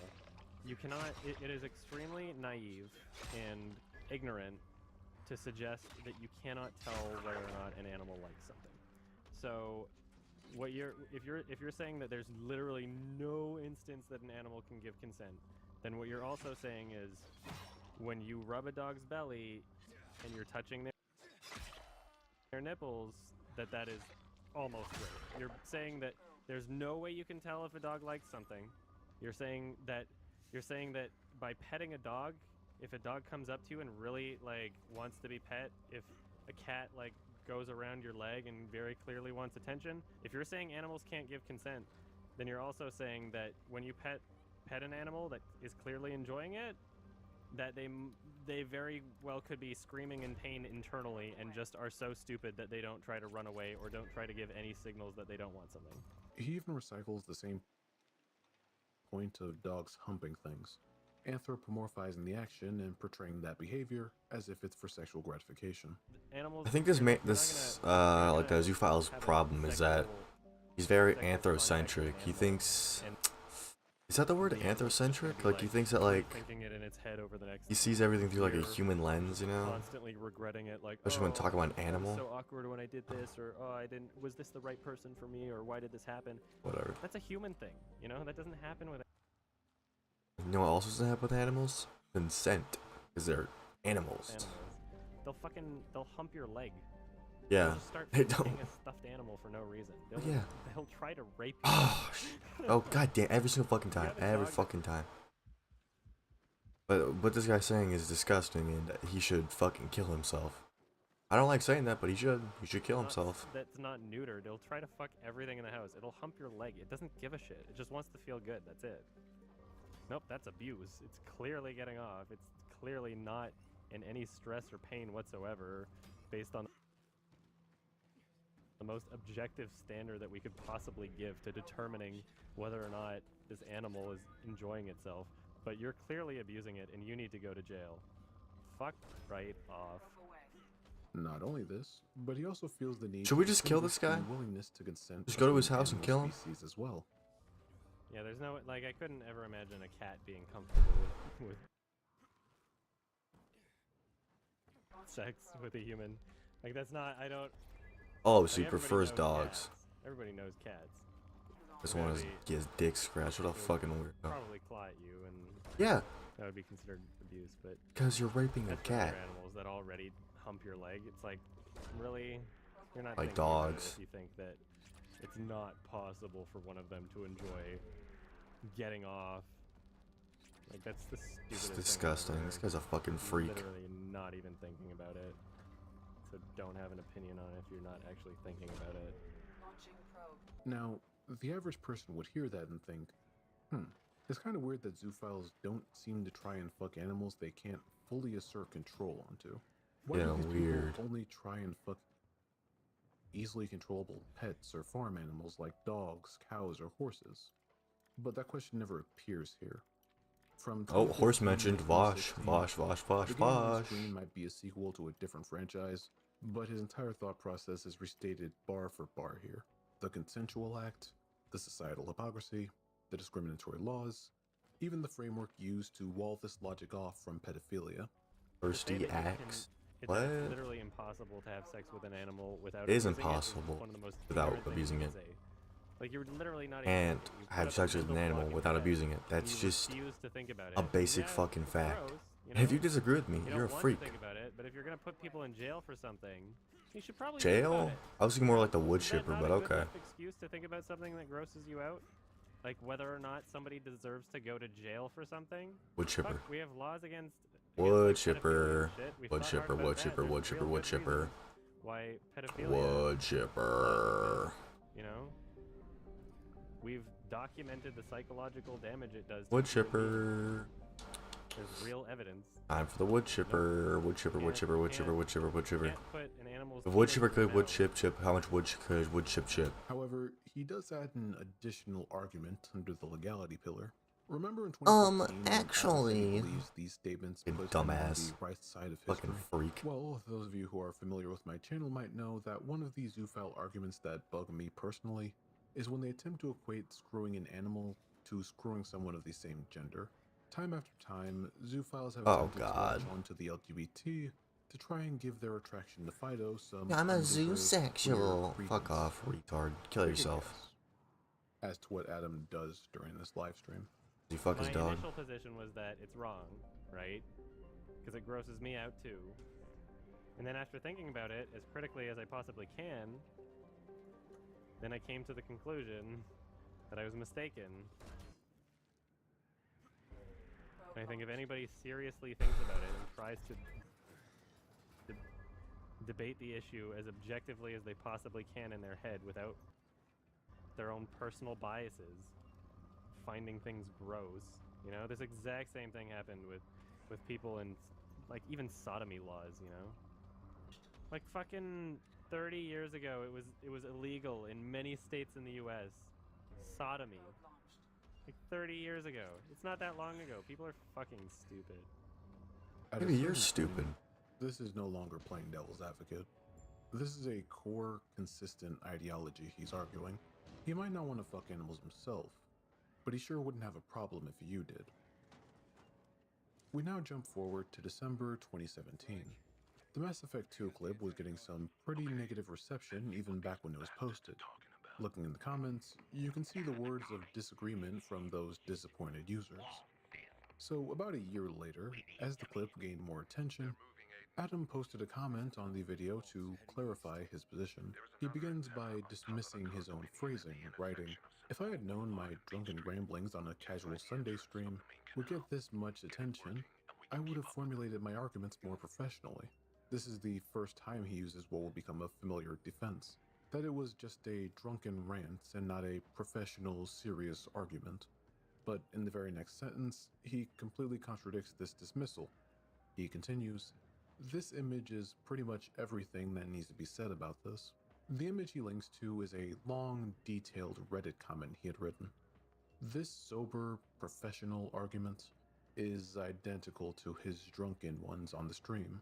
you cannot. It is extremely naive and ignorant to suggest that you cannot tell whether or not an animal likes something. So, if you're saying that there's literally no instance that an animal can give consent, then what you're also saying is, when you rub a dog's belly and you're touching their nipples, that is almost rape. You're saying that there's no way you can tell if a dog likes something. You're saying that by petting a dog, if a dog comes up to you and really, like, wants to be pet, if a cat, like, goes around your leg and very clearly wants attention, if you're saying animals can't give consent, then you're also saying that when you pet an animal that is clearly enjoying it, that they very well could be screaming in pain internally and just are so stupid that they don't try to run away or don't try to give any signals that they don't want something. He even recycles the same point of dogs humping things, anthropomorphizing the action and portraying that behavior as if it's for sexual gratification. I think like the Zoophile's problem is that he's very anthrocentric. He thinks, is that the word, anthrocentric? Like, he thinks that, like, thinking it in its head over the next he sees everything through, like, a human lens, you know? Constantly regretting it, like, especially when talking about an animal. It was so awkward when I did this, or was this the right person for me, or why did this happen? Whatever. That's a human thing, you know? That doesn't happen with. You know what else doesn't happen with animals? Consent, because they're animals. They'll hump your leg. Yeah, They'll just start they don't. being a stuffed animal for no reason. They'll try to rape you. Oh goddamn! Every single fucking time. Every fucking time. But what this guy's saying is disgusting, and he should fucking kill himself. I don't like saying that, but he should. He should kill himself. That's not neutered. It'll try to fuck everything in the house. It'll hump your leg. It doesn't give a shit. It just wants to feel good. That's it. Nope, that's abuse. It's clearly getting off. It's clearly not in any stress or pain whatsoever, based on the most objective standard that we could possibly give to determining whether or not this animal is enjoying itself. But you're clearly abusing it, and you need to go to jail. Fuck right off. Not only this, but he also feels the need. Should we just kill this guy? Willingness to consent. Just go to his house and kill him? As well. Yeah, there's no, like, I couldn't ever imagine a cat being comfortable with sex with a human. Like, that's not, I don't. Oh, so like, he prefers knows dogs. Cats. Everybody knows cats. Just want to get his dick scratched. What a fucking weirdo. Probably claw at you, and yeah, that would be considered abuse. But because you're raping a that's cat. Other animals that already hump your leg. It's like, really, you're not like thinking about it dogs. if you think that it's not possible for one of them to enjoy getting off. Like, that's the stupidest It's disgusting. thing This guy's a fucking freak. Literally not even thinking about it. So don't have an opinion on it if you're not actually thinking about it. Now, the average person would hear that and think, it's kind of weird that zoophiles don't seem to try and fuck animals they can't fully assert control onto. Why do these weird. people only try and fuck easily controllable pets or farm animals like dogs, cows, or horses? But that question never appears here. From horse mentioned. Vosh. The game on the screen might be a sequel to a different franchise, but his entire thought process is restated bar for bar here. The consensual act, the societal hypocrisy, the discriminatory laws, even the framework used to wall this logic off from pedophilia. Thirsty acts. What? It's literally impossible to have sex with an animal without It is abusing impossible one of the most without ignorant things abusing you it. can say. Like, you're literally not And able to. You put have up a sex with an mental animal block in without your head, abusing it. and That's you just refuse to think about it. a basic Yeah, fucking it's fact. gross, you And if know? you disagree with me, You you're a don't want freak. to think about it, but if you're gonna put people in jail for something, you should probably think about Jail? it. I was thinking more like the wood Is that chipper, not but a good okay. enough excuse to think about something that grosses you out? Like whether or not somebody deserves to go to jail for something? Wood chipper. Fuck, we have laws against Wood like, chipper. pedophilia and shit. We've Wood thought chipper, hard about wood that. chipper, There's wood chipper, real wood good chipper. reasons why pedophilia Wood is chipper. you know? We've documented the psychological damage it does to Wood human chipper. beings. There's real evidence. Time for the wood chipper. Wood chipper, wood chipper, wood chipper, wood chipper, wood chipper. Can't put an animal's If wood penis chipper in your could wood mouth. chip, how much wood could wood chip? However, he does add an additional argument under the legality pillar. Remember in 2015 when Adam said he actually, believes these statements you put him on dumbass. the right side of Fucking history? freak. Well, those of you who are familiar with my channel might know that one of the zoophile arguments that bug me personally is when they attempt to equate screwing an animal to screwing someone of the same gender. Time after time, zoophiles have attempted to latch onto the LGBT to try and give their attraction to Fido some I'm a undeserved zoosexual. queer Fuck credence. off, retard. Kill Take a yourself. guess as to what Adam does during this live stream. You fuck his My dog. initial position was that it's wrong, right? Because it grosses me out too. And then after thinking about it as critically as I possibly can, then I came to the conclusion that I was mistaken. And I think if anybody seriously thinks about it and tries to debate the issue as objectively as they possibly can in their head without their own personal biases, finding things gross, you know, this exact same thing happened with people in, like, even sodomy laws, you know, like fucking 30 years ago it was illegal in many states in the US. Sodomy, like 30 years ago. It's not that long ago. People are fucking stupid. At a Maybe you're certain stupid. point, this is no longer playing devil's advocate. This is a core, consistent ideology he's arguing. He might not want to fuck animals himself, but he sure wouldn't have a problem if you did. We now jump forward to December 2017. The Mass Effect 2 clip was getting some pretty negative reception even back when it was posted. Looking in the comments, you can see the words of disagreement from those disappointed users. So about a year later, as the clip gained more attention, Adam posted a comment on the video to clarify his position. He begins by dismissing his own phrasing, writing, "If I had known my drunken ramblings on a casual Sunday stream would get this much attention, I would have formulated my arguments more professionally." This is the first time he uses what will become a familiar defense, that it was just a drunken rant and not a professional, serious argument. But in the very next sentence, he completely contradicts this dismissal. He continues, "This image is pretty much everything that needs to be said about this." The image he links to is a long, detailed Reddit comment he had written. This sober, professional argument is identical to his drunken ones on the stream.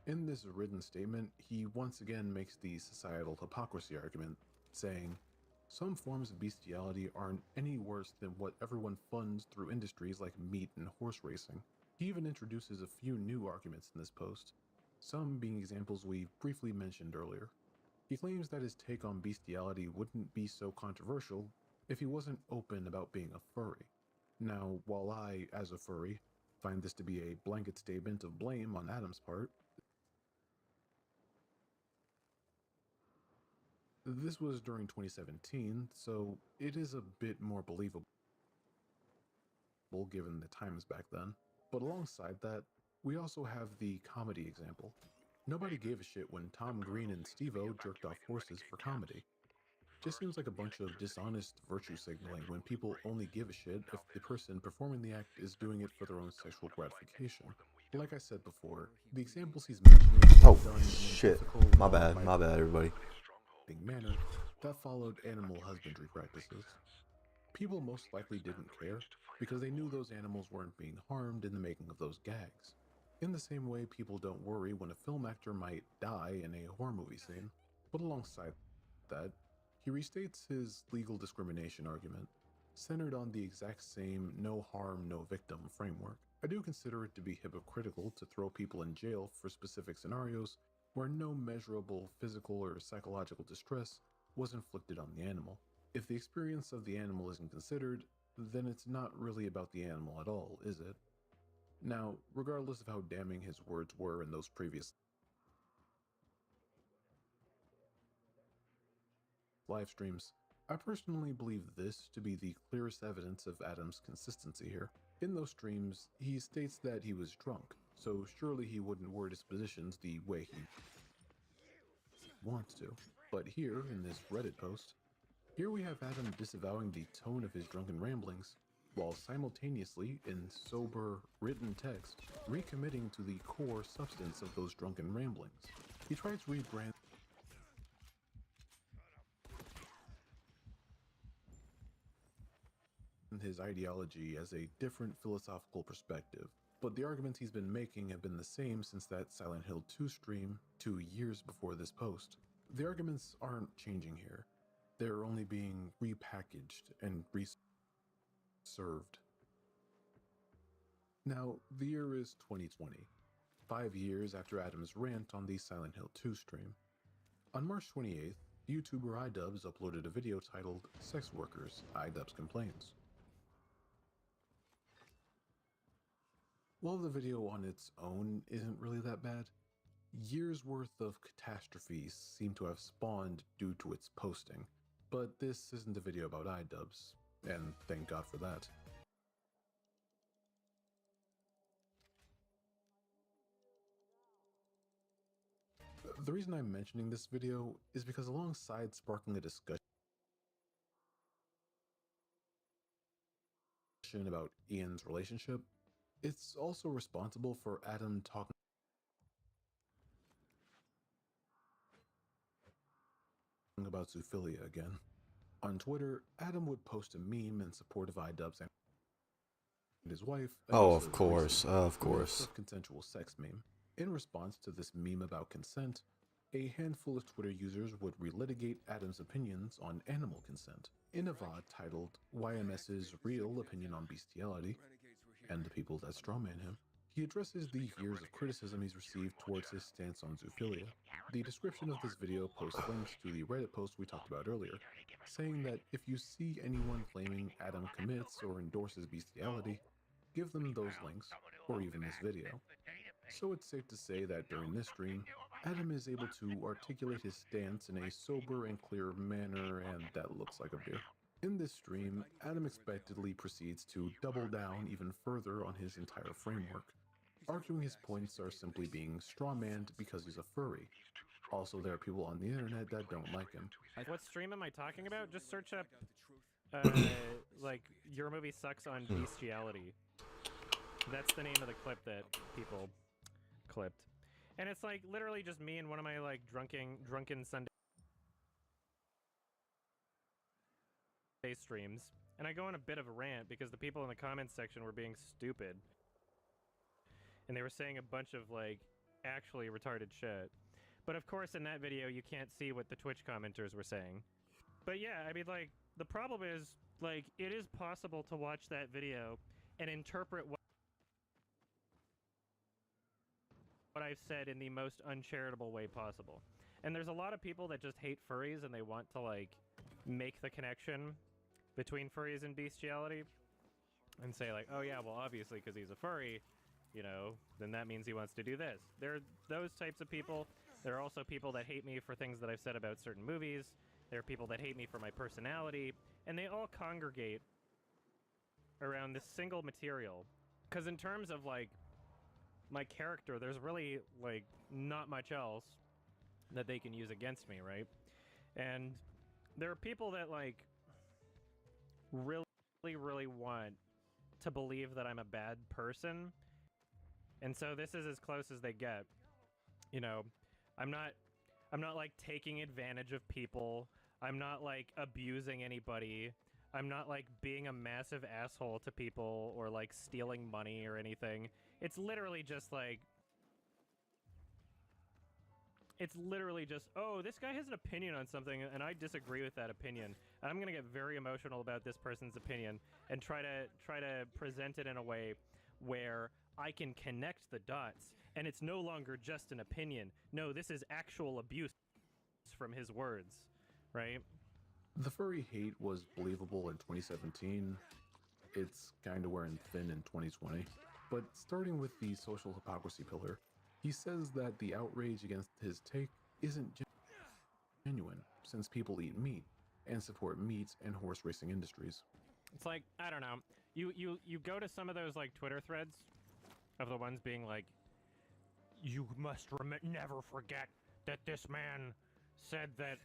In this written statement, he once again makes the societal hypocrisy argument, saying, "Some forms of bestiality aren't any worse than what everyone funds through industries like meat and horse racing." He even introduces a few new arguments in this post, some being examples we briefly mentioned earlier. He claims that his take on bestiality wouldn't be so controversial if he wasn't open about being a furry. Now, while I, as a furry, find this to be a blanket statement of blame on Adam's part, this was during 2017, so it is a bit more believable given the times back then. But alongside that, we also have the comedy example. Nobody gave a shit when Tom Green and Steve-O jerked off horses for comedy. Just seems like a bunch of dishonest virtue signaling when people only give a shit if the person performing the act is doing it for their own sexual gratification. Like I said before, the examples he's mentioning are done in a shit. ethical, My bad, everybody. manner that followed animal husbandry practices. People most likely didn't care because they knew those animals weren't being harmed in the making of those gags. In the same way people don't worry when a film actor might die in a horror movie scene. But alongside that, he restates his legal discrimination argument, centered on the exact same no harm, no victim framework. I do consider it to be hypocritical to throw people in jail for specific scenarios where no measurable physical or psychological distress was inflicted on the animal. If the experience of the animal isn't considered, then it's not really about the animal at all, is it? Now, regardless of how damning his words were in those previous live streams, I personally believe this to be the clearest evidence of Adam's consistency here. In those streams, he states that he was drunk, so surely he wouldn't word his positions the way he wants to. But here, in this Reddit post, here we have Adam disavowing the tone of his drunken ramblings, while simultaneously, in sober, written text, recommitting to the core substance of those drunken ramblings. He tries to rebrand his ideology as a different philosophical perspective, but the arguments he's been making have been the same since that Silent Hill 2 stream 2 years before this post. The arguments aren't changing here. They're only being repackaged and reserved. Now, the year is 2020, 5 years after Adam's rant on the Silent Hill 2 stream. On March 28th, YouTuber iDubbbz uploaded a video titled Sex Workers, iDubbbz Complains. While the video on its own isn't really that bad, years worth of catastrophes seem to have spawned due to its posting. But this isn't a video about iDubbbz, and thank God for that. The reason I'm mentioning this video is because alongside sparking a discussion about Ian's relationship, it's also responsible for Adam talking about zoophilia again. On Twitter, Adam would post a meme in support of iDubbbz and his wife. Oh, of course, of course. Consensual sex meme. In response to this meme about consent, a handful of Twitter users would relitigate Adam's opinions on animal consent in a VOD titled YMS's Real Opinion on Bestiality and the people that strawman him. He addresses the years of criticism he's received towards his stance on zoophilia. The description of this video posts links to the Reddit post we talked about earlier, saying that if you see anyone claiming Adam commits or endorses bestiality, give them those links, or even this video. So it's safe to say that during this stream, Adam is able to articulate his stance in a sober and clear manner, and that looks like a beer. In this stream, Adam expectedly proceeds to double down even further on his entire framework, arguing his points are simply being strawmanned because he's a furry. Also, there are people on the internet that don't like him. What stream am I talking about? Just search up, like, Your Movie Sucks on Bestiality. That's the name of the clip that people clipped. And it's, like, literally just me and one of my, like, drunken Sunday streams. And I go on a bit of a rant because the people in the comments section were being stupid. And they were saying a bunch of, like, actually retarded shit. But of course, in that video, you can't see what the Twitch commenters were saying. But yeah, I mean, like, the problem is, like, it is possible to watch that video and interpret what I've said in the most uncharitable way possible. And there's a lot of people that just hate furries and they want to, like, make the connection between furries and bestiality and say, like, oh yeah, well, obviously, because he's a furry, you know, then that means he wants to do this. There are those types of people. There are also people that hate me for things that I've said about certain movies. There are people that hate me for my personality. And they all congregate around this single material. Because in terms of, like, my character, there's really, like, not much else that they can use against me, right? And there are people that, like, really want to believe that I'm a bad person. And so this is as close as they get. You know, I'm not like taking advantage of people. I'm not like abusing anybody. I'm not like being a massive asshole to people or like stealing money or anything. It's literally just like, oh, this guy has an opinion on something and I disagree with that opinion. And I'm gonna get very emotional about this person's opinion and try to present it in a way where I can connect the dots, and it's no longer just an opinion. No, this is actual abuse from his words, right? The furry hate was believable in 2017. It's kind of wearing thin in 2020. But starting with the social hypocrisy pillar, he says that the outrage against his take isn't genuine, since people eat meat and support meat and horse racing industries. It's like, I don't know. You go to some of those like Twitter threads of the ones being like, you must never forget that this man said that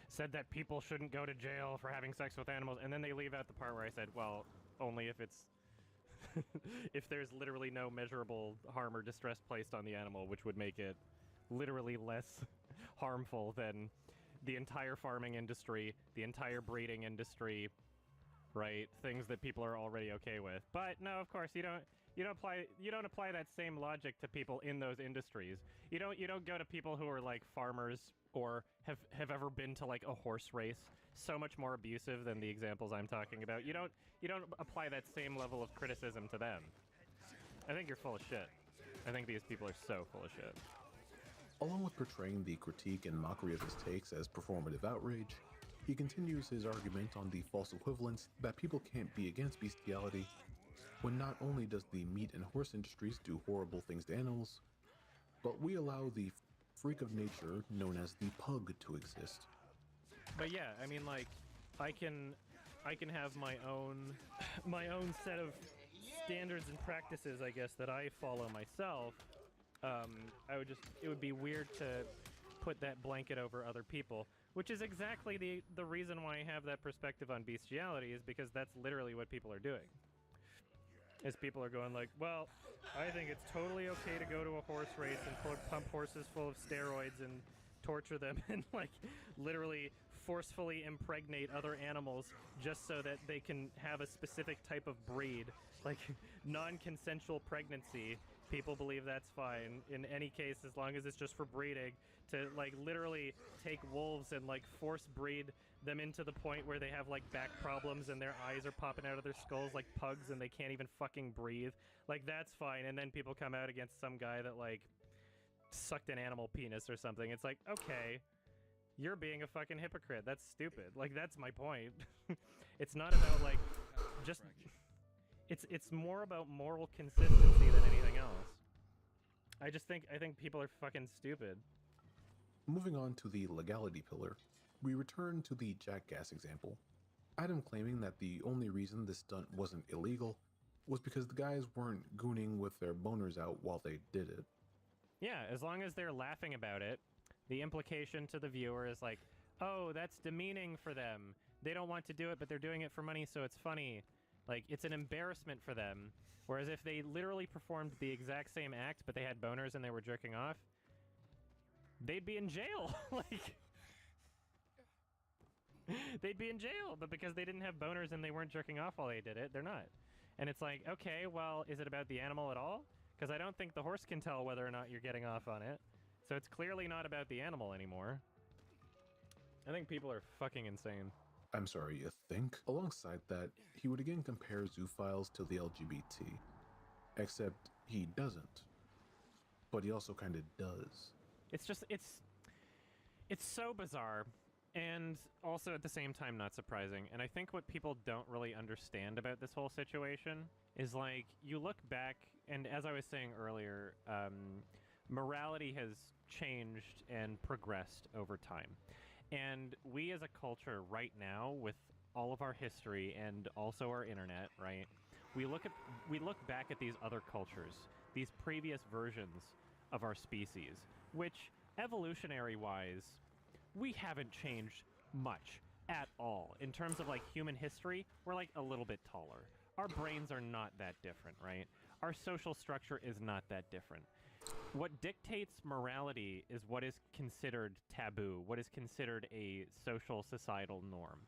said that people shouldn't go to jail for having sex with animals, and then they leave out the part where I said, well, only if it's if there's literally no measurable harm or distress placed on the animal, which would make it literally less harmful than the entire farming industry, the entire breeding industry, right? Things that people are already okay with. But no, of course, you don't apply that same logic to people in those industries. You don't go to people who are like farmers or have ever been to like a horse race. So much more abusive than the examples I'm talking about. You don't apply that same level of criticism to them. I think you're full of shit. I think these people are so full of shit. Along with portraying the critique and mockery of his takes as performative outrage, he continues his argument on the false equivalence that people can't be against bestiality when not only does the meat and horse industries do horrible things to animals, but we allow the freak of nature known as the pug to exist. But yeah, I mean, like, I can have my own set of standards and practices, I guess, that I follow myself. It would be weird to put that blanket over other people, which is exactly the reason why I have that perspective on bestiality, is because that's literally what people are doing. Is people are going like, well, I think it's totally okay to go to a horse race and pump horses full of steroids and torture them and like literally forcefully impregnate other animals just so that they can have a specific type of breed, like non-consensual pregnancy. People believe that's fine in any case as long as it's just for breeding. To like literally take wolves and like force breed them into the point where they have like back problems and their eyes are popping out of their skulls like pugs and they can't even fucking breathe. Like that's fine. And then people come out against some guy that like sucked an animal penis or something. It's like, okay, you're being a fucking hypocrite. That's stupid. Like that's my point. It's not about like just it's more about moral consistency than anything else. I think people are fucking stupid. Moving on to the legality pillar, we return to the jackass example. Adam claiming that the only reason this stunt wasn't illegal was because the guys weren't gooning with their boners out while they did it. Yeah, as long as they're laughing about it, the implication to the viewer is like, oh, that's demeaning for them. They don't want to do it, but they're doing it for money, so it's funny. Like, it's an embarrassment for them. Whereas if they literally performed the exact same act, but they had boners and they were jerking off, they'd be in jail. Like, they'd be in jail. But because they didn't have boners and they weren't jerking off while they did it, they're not. And it's like, okay, well, is it about the animal at all? Because I don't think the horse can tell whether or not you're getting off on it. So it's clearly not about the animal anymore. I think people are fucking insane. I'm sorry, you think? Alongside that, he would again compare zoophiles to the LGBT. Except he doesn't. But he also kind of does. It's just, it's so bizarre, and also at the same time not surprising. And I think what people don't really understand about this whole situation is, like, you look back, and as I was saying earlier, morality has changed and progressed over time. And we as a culture right now, with all of our history and also our internet, right, we look back at these other cultures, these previous versions of our species, which, evolutionary-wise, we haven't changed much at all. In terms of, like, human history, we're, like, a little bit taller. Our brains are not that different, right? Our social structure is not that different. What dictates morality is what is considered taboo, what is considered a social societal norm.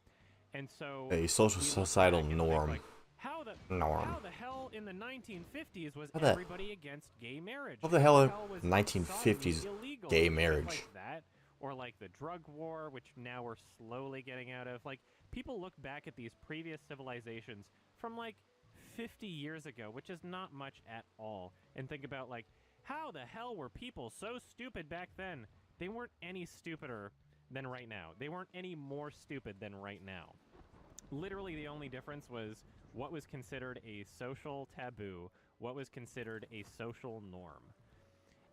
And so... A social societal norm. Like, how the hell in the 1950s was How the- everybody against gay marriage? What the hell was 1950s sodomy illegal? gay Shit marriage? like that. Or like the drug war, which now we're slowly getting out of. Like, people look back at these previous civilizations from like 50 years ago, which is not much at all, and think about, like, how the hell were people so stupid back then? They weren't any stupider than right now. They weren't any more stupid than right now. Literally, the only difference was what was considered a social taboo, what was considered a social norm.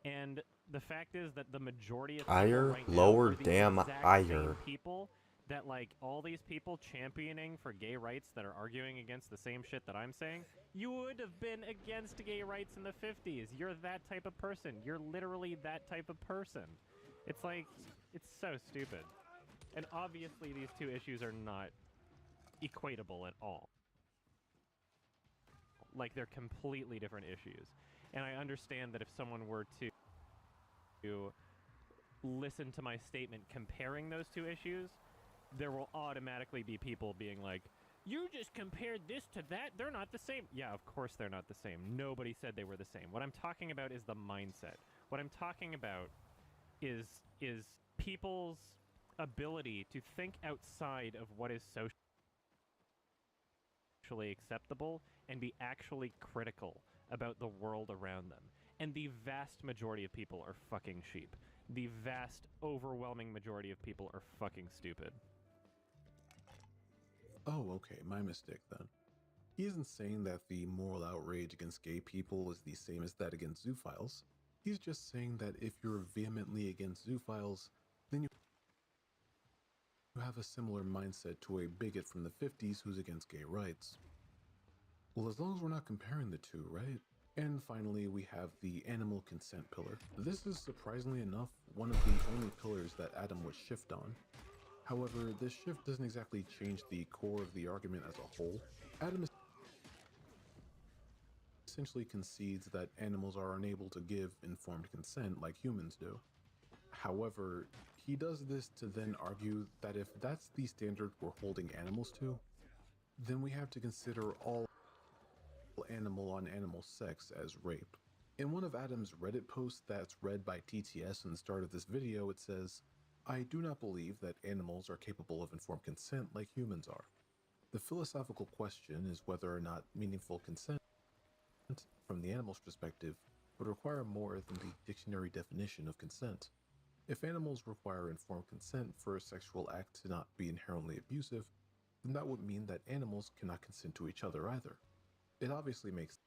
And the fact is that the majority of people Ire, right now lower are the damn exact ire. same people that, like, all these people championing for gay rights that are arguing against the same shit that I'm saying, you would have been against gay rights in the 50s. You're that type of person. You're literally that type of person. It's like, it's so stupid. And obviously these two issues are not equatable at all. Like, they're completely different issues. And I understand that if someone were to listen to my statement comparing those two issues, there will automatically be people being like, you just compared this to that, they're not the same. Yeah, of course they're not the same. Nobody said they were the same. What I'm talking about is the mindset. What I'm talking about is people's ability to think outside of what is socially acceptable and be actually critical about the world around them. And the vast majority of people are fucking sheep. The vast, overwhelming majority of people are fucking stupid. Oh, okay, my mistake then. He isn't saying that the moral outrage against gay people is the same as that against zoophiles. He's just saying that if you're vehemently against zoophiles, then you have a similar mindset to a bigot from the 50s who's against gay rights. Well, as long as we're not comparing the two, right? And finally, we have the animal consent pillar. This is, surprisingly enough, one of the only pillars that Adam would shift on. However, this shift doesn't exactly change the core of the argument as a whole. Adam essentially concedes that animals are unable to give informed consent like humans do. However, he does this to then argue that if that's the standard we're holding animals to, then we have to consider all animal-on-animal sex as rape. In one of Adam's Reddit posts that's read by TTS in the start of this video, it says, I do not believe that animals are capable of informed consent like humans are. The philosophical question is whether or not meaningful consent, from the animal's perspective, would require more than the dictionary definition of consent. If animals require informed consent for a sexual act to not be inherently abusive, then that would mean that animals cannot consent to each other either. It obviously makes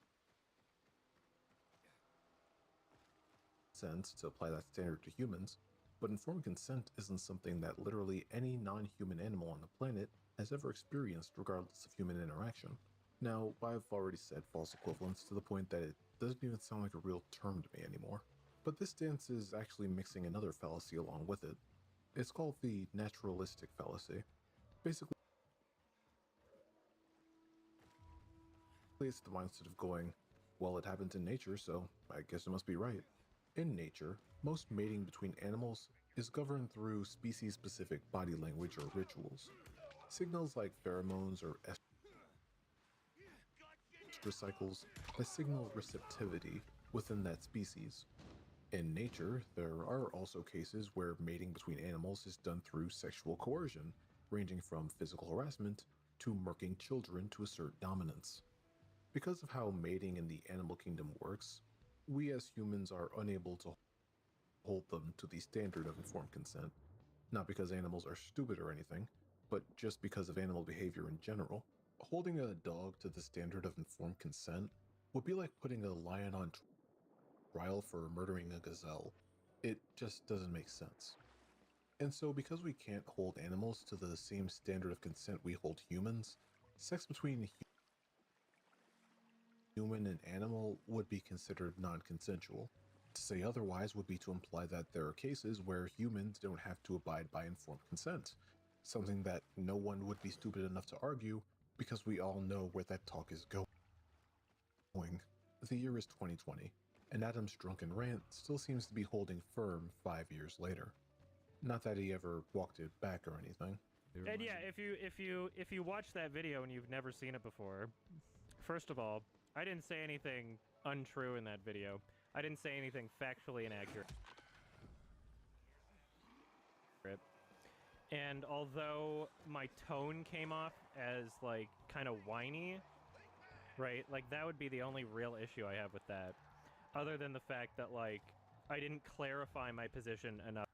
sense to apply that standard to humans, but informed consent isn't something that literally any non-human animal on the planet has ever experienced regardless of human interaction. Now, I've already said false equivalence to the point that it doesn't even sound like a real term to me anymore, but this stance is actually mixing another fallacy along with it. It's called the naturalistic fallacy. Basically, it's the mindset of going, well, it happens in nature, so I guess it must be right. In nature, most mating between animals is governed through species-specific body language or rituals. Signals like pheromones or estrous cycles that signal receptivity within that species. In nature, there are also cases where mating between animals is done through sexual coercion, ranging from physical harassment to murking children to assert dominance. Because of how mating in the animal kingdom works, we as humans are unable to hold them to the standard of informed consent, not because animals are stupid or anything, but just because of animal behavior in general. Holding a dog to the standard of informed consent would be like putting a lion on trial for murdering a gazelle. It just doesn't make sense. And so because we can't hold animals to the same standard of consent we hold humans, sex between human and animal would be considered non-consensual. To say otherwise would be to imply that there are cases where humans don't have to abide by informed consent, something that no one would be stupid enough to argue because we all know where that talk is going. The year is 2020, and Adam's drunken rant still seems to be holding firm 5 years later. Not that he ever walked it back or anything. And yeah, if you watch that video and you've never seen it before, first of all, I didn't say anything untrue in that video. I didn't say anything factually inaccurate. And although my tone came off as, like, kind of whiny, right? Like, that would be the only real issue I have with that, other than the fact that, like, I didn't clarify my position enough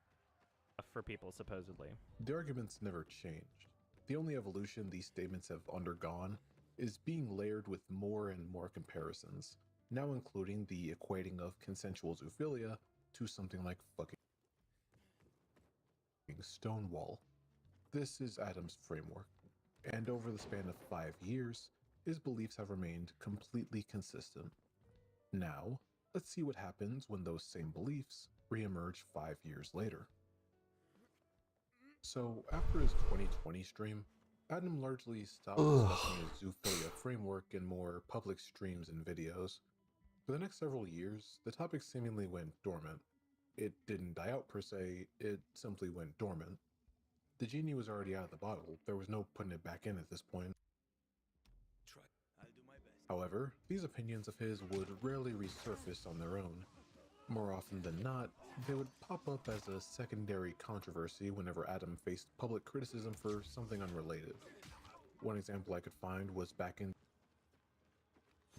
for people, supposedly. The arguments never changed. The only evolution these statements have undergone is being layered with more and more comparisons, now including the equating of consensual zoophilia to something like fucking Stonewall. This is Adam's framework, and over the span of 5 years, his beliefs have remained completely consistent. Now, let's see what happens when those same beliefs reemerge 5 years later. So, after his 2020 stream, Adam largely stopped discussing his zoophilia framework in more public streams and videos. For the next several years, the topic seemingly went dormant. It didn't die out per se, it simply went dormant. The genie was already out of the bottle, there was no putting it back in at this point. However, these opinions of his would rarely resurface on their own. More often than not, they would pop up as a secondary controversy whenever Adam faced public criticism for something unrelated. One example I could find was back in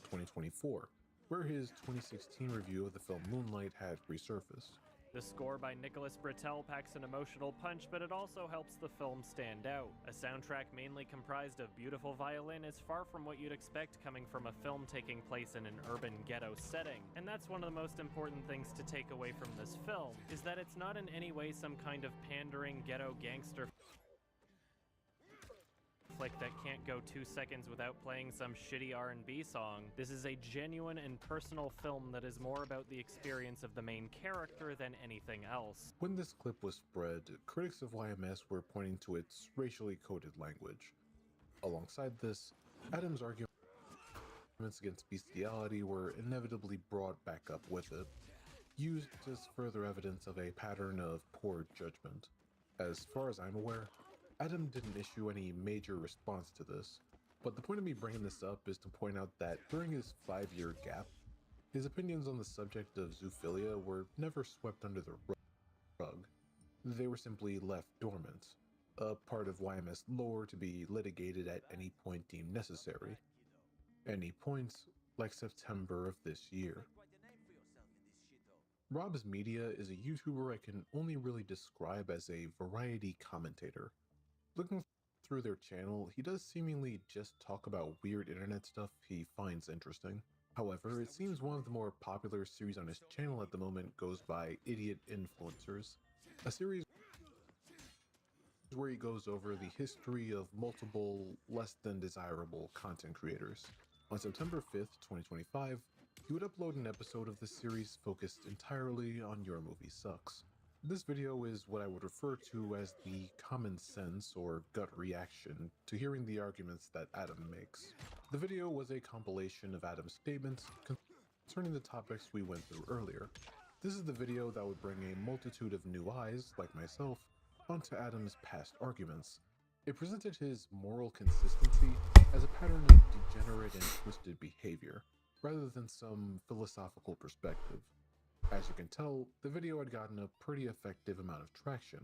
2024, where his 2016 review of the film Moonlight had resurfaced. The score by Nicholas Britell packs an emotional punch, but it also helps the film stand out. A soundtrack mainly comprised of beautiful violin is far from what you'd expect coming from a film taking place in an urban ghetto setting. And that's one of the most important things to take away from this film, is that it's not in any way some kind of pandering ghetto gangster flick that can't go 2 seconds without playing some shitty R&B song. This is a genuine and personal film that is more about the experience of the main character than anything else. When this clip was spread, critics of YMS were pointing to its racially coded language. Alongside this, Adam's arguments against bestiality were inevitably brought back up with it, used as further evidence of a pattern of poor judgment. As far as I'm aware, Adam didn't issue any major response to this, but the point of me bringing this up is to point out that during his 5-year gap, his opinions on the subject of zoophilia were never swept under the rug. They were simply left dormant, a part of YMS lore to be litigated at any point deemed necessary. Any point, like September of this year. Rob's Media is a YouTuber I can only really describe as a variety commentator. Looking through their channel, he does seemingly just talk about weird internet stuff he finds interesting. However, it seems one of the more popular series on his channel at the moment goes by Idiot Influencers, a series where he goes over the history of multiple less than desirable content creators. On September 5th, 2025, he would upload an episode of the series focused entirely on Your Movie Sucks. This video is what I would refer to as the common sense or gut reaction to hearing the arguments that Adam makes. The video was a compilation of Adam's statements concerning the topics we went through earlier. This is the video that would bring a multitude of new eyes, like myself, onto Adam's past arguments. It presented his moral consistency as a pattern of degenerate and twisted behavior, rather than some philosophical perspective. As you can tell, the video had gotten a pretty effective amount of traction,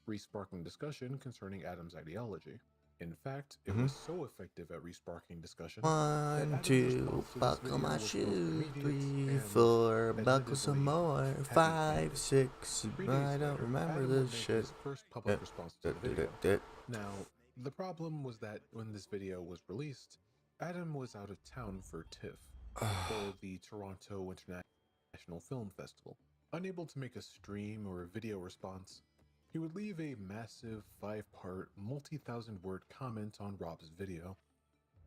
re-sparking discussion concerning Adam's ideology. In fact, it was so effective at re-sparking discussion. 1, 2, buckle my shoe. 3, 4, buckle some more. 5, 6. I don't remember this shit. First public response to the video. Now, the problem was that when this video was released, Adam was out of town for TIFF, or the Toronto International Film Festival. Unable to make a stream or a video response, he would leave a massive 5-part, multi-thousand-word comment on Rob's video.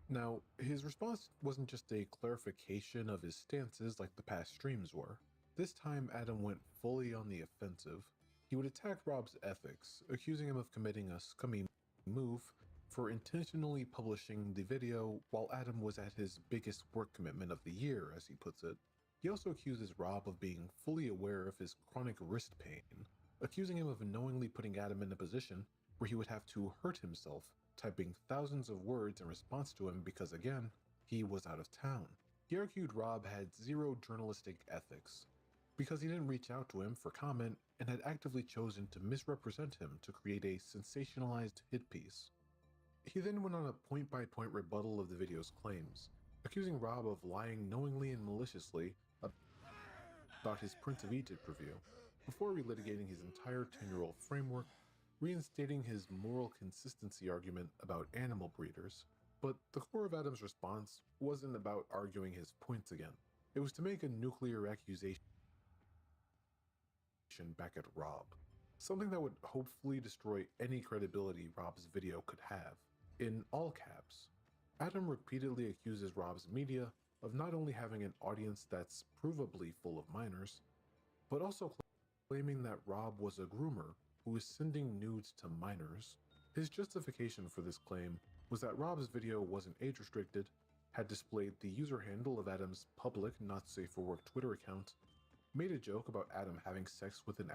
Now, his response wasn't just a clarification of his stances like the past streams were. This time, Adam went fully on the offensive. He would attack Rob's ethics, accusing him of committing a scummy move for intentionally publishing the video while Adam was at his biggest work commitment of the year, as he puts it. He also accuses Rob of being fully aware of his chronic wrist pain, accusing him of knowingly putting Adam in a position where he would have to hurt himself, typing thousands of words in response to him because, again, he was out of town. He argued Rob had zero journalistic ethics, because he didn't reach out to him for comment and had actively chosen to misrepresent him to create a sensationalized hit piece. He then went on a point-by-point rebuttal of the video's claims, accusing Rob of lying knowingly and maliciously about his Prince of Egypt review, before relitigating his entire 10-year-old framework, reinstating his moral consistency argument about animal breeders. But the core of Adam's response wasn't about arguing his points again. It was to make a nuclear accusation back at Rob, something that would hopefully destroy any credibility Rob's video could have. In all caps, Adam repeatedly accuses Rob's media of not only having an audience that's provably full of minors, but also claiming that Rob was a groomer who was sending nudes to minors. His justification for this claim was that Rob's video wasn't age restricted, had displayed the user handle of Adam's public not safe for work Twitter account, made a joke about Adam having sex with an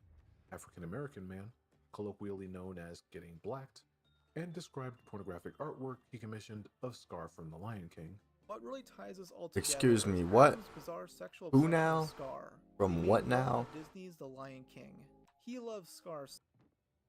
African American man, colloquially known as getting blacked, and described pornographic artwork he commissioned of Scar from The Lion King. What really ties us all together Excuse me, is what? Adam's bizarre sexual Who obsession now? with Scar. From You what may know now? Disney's The Lion King. He loves Scar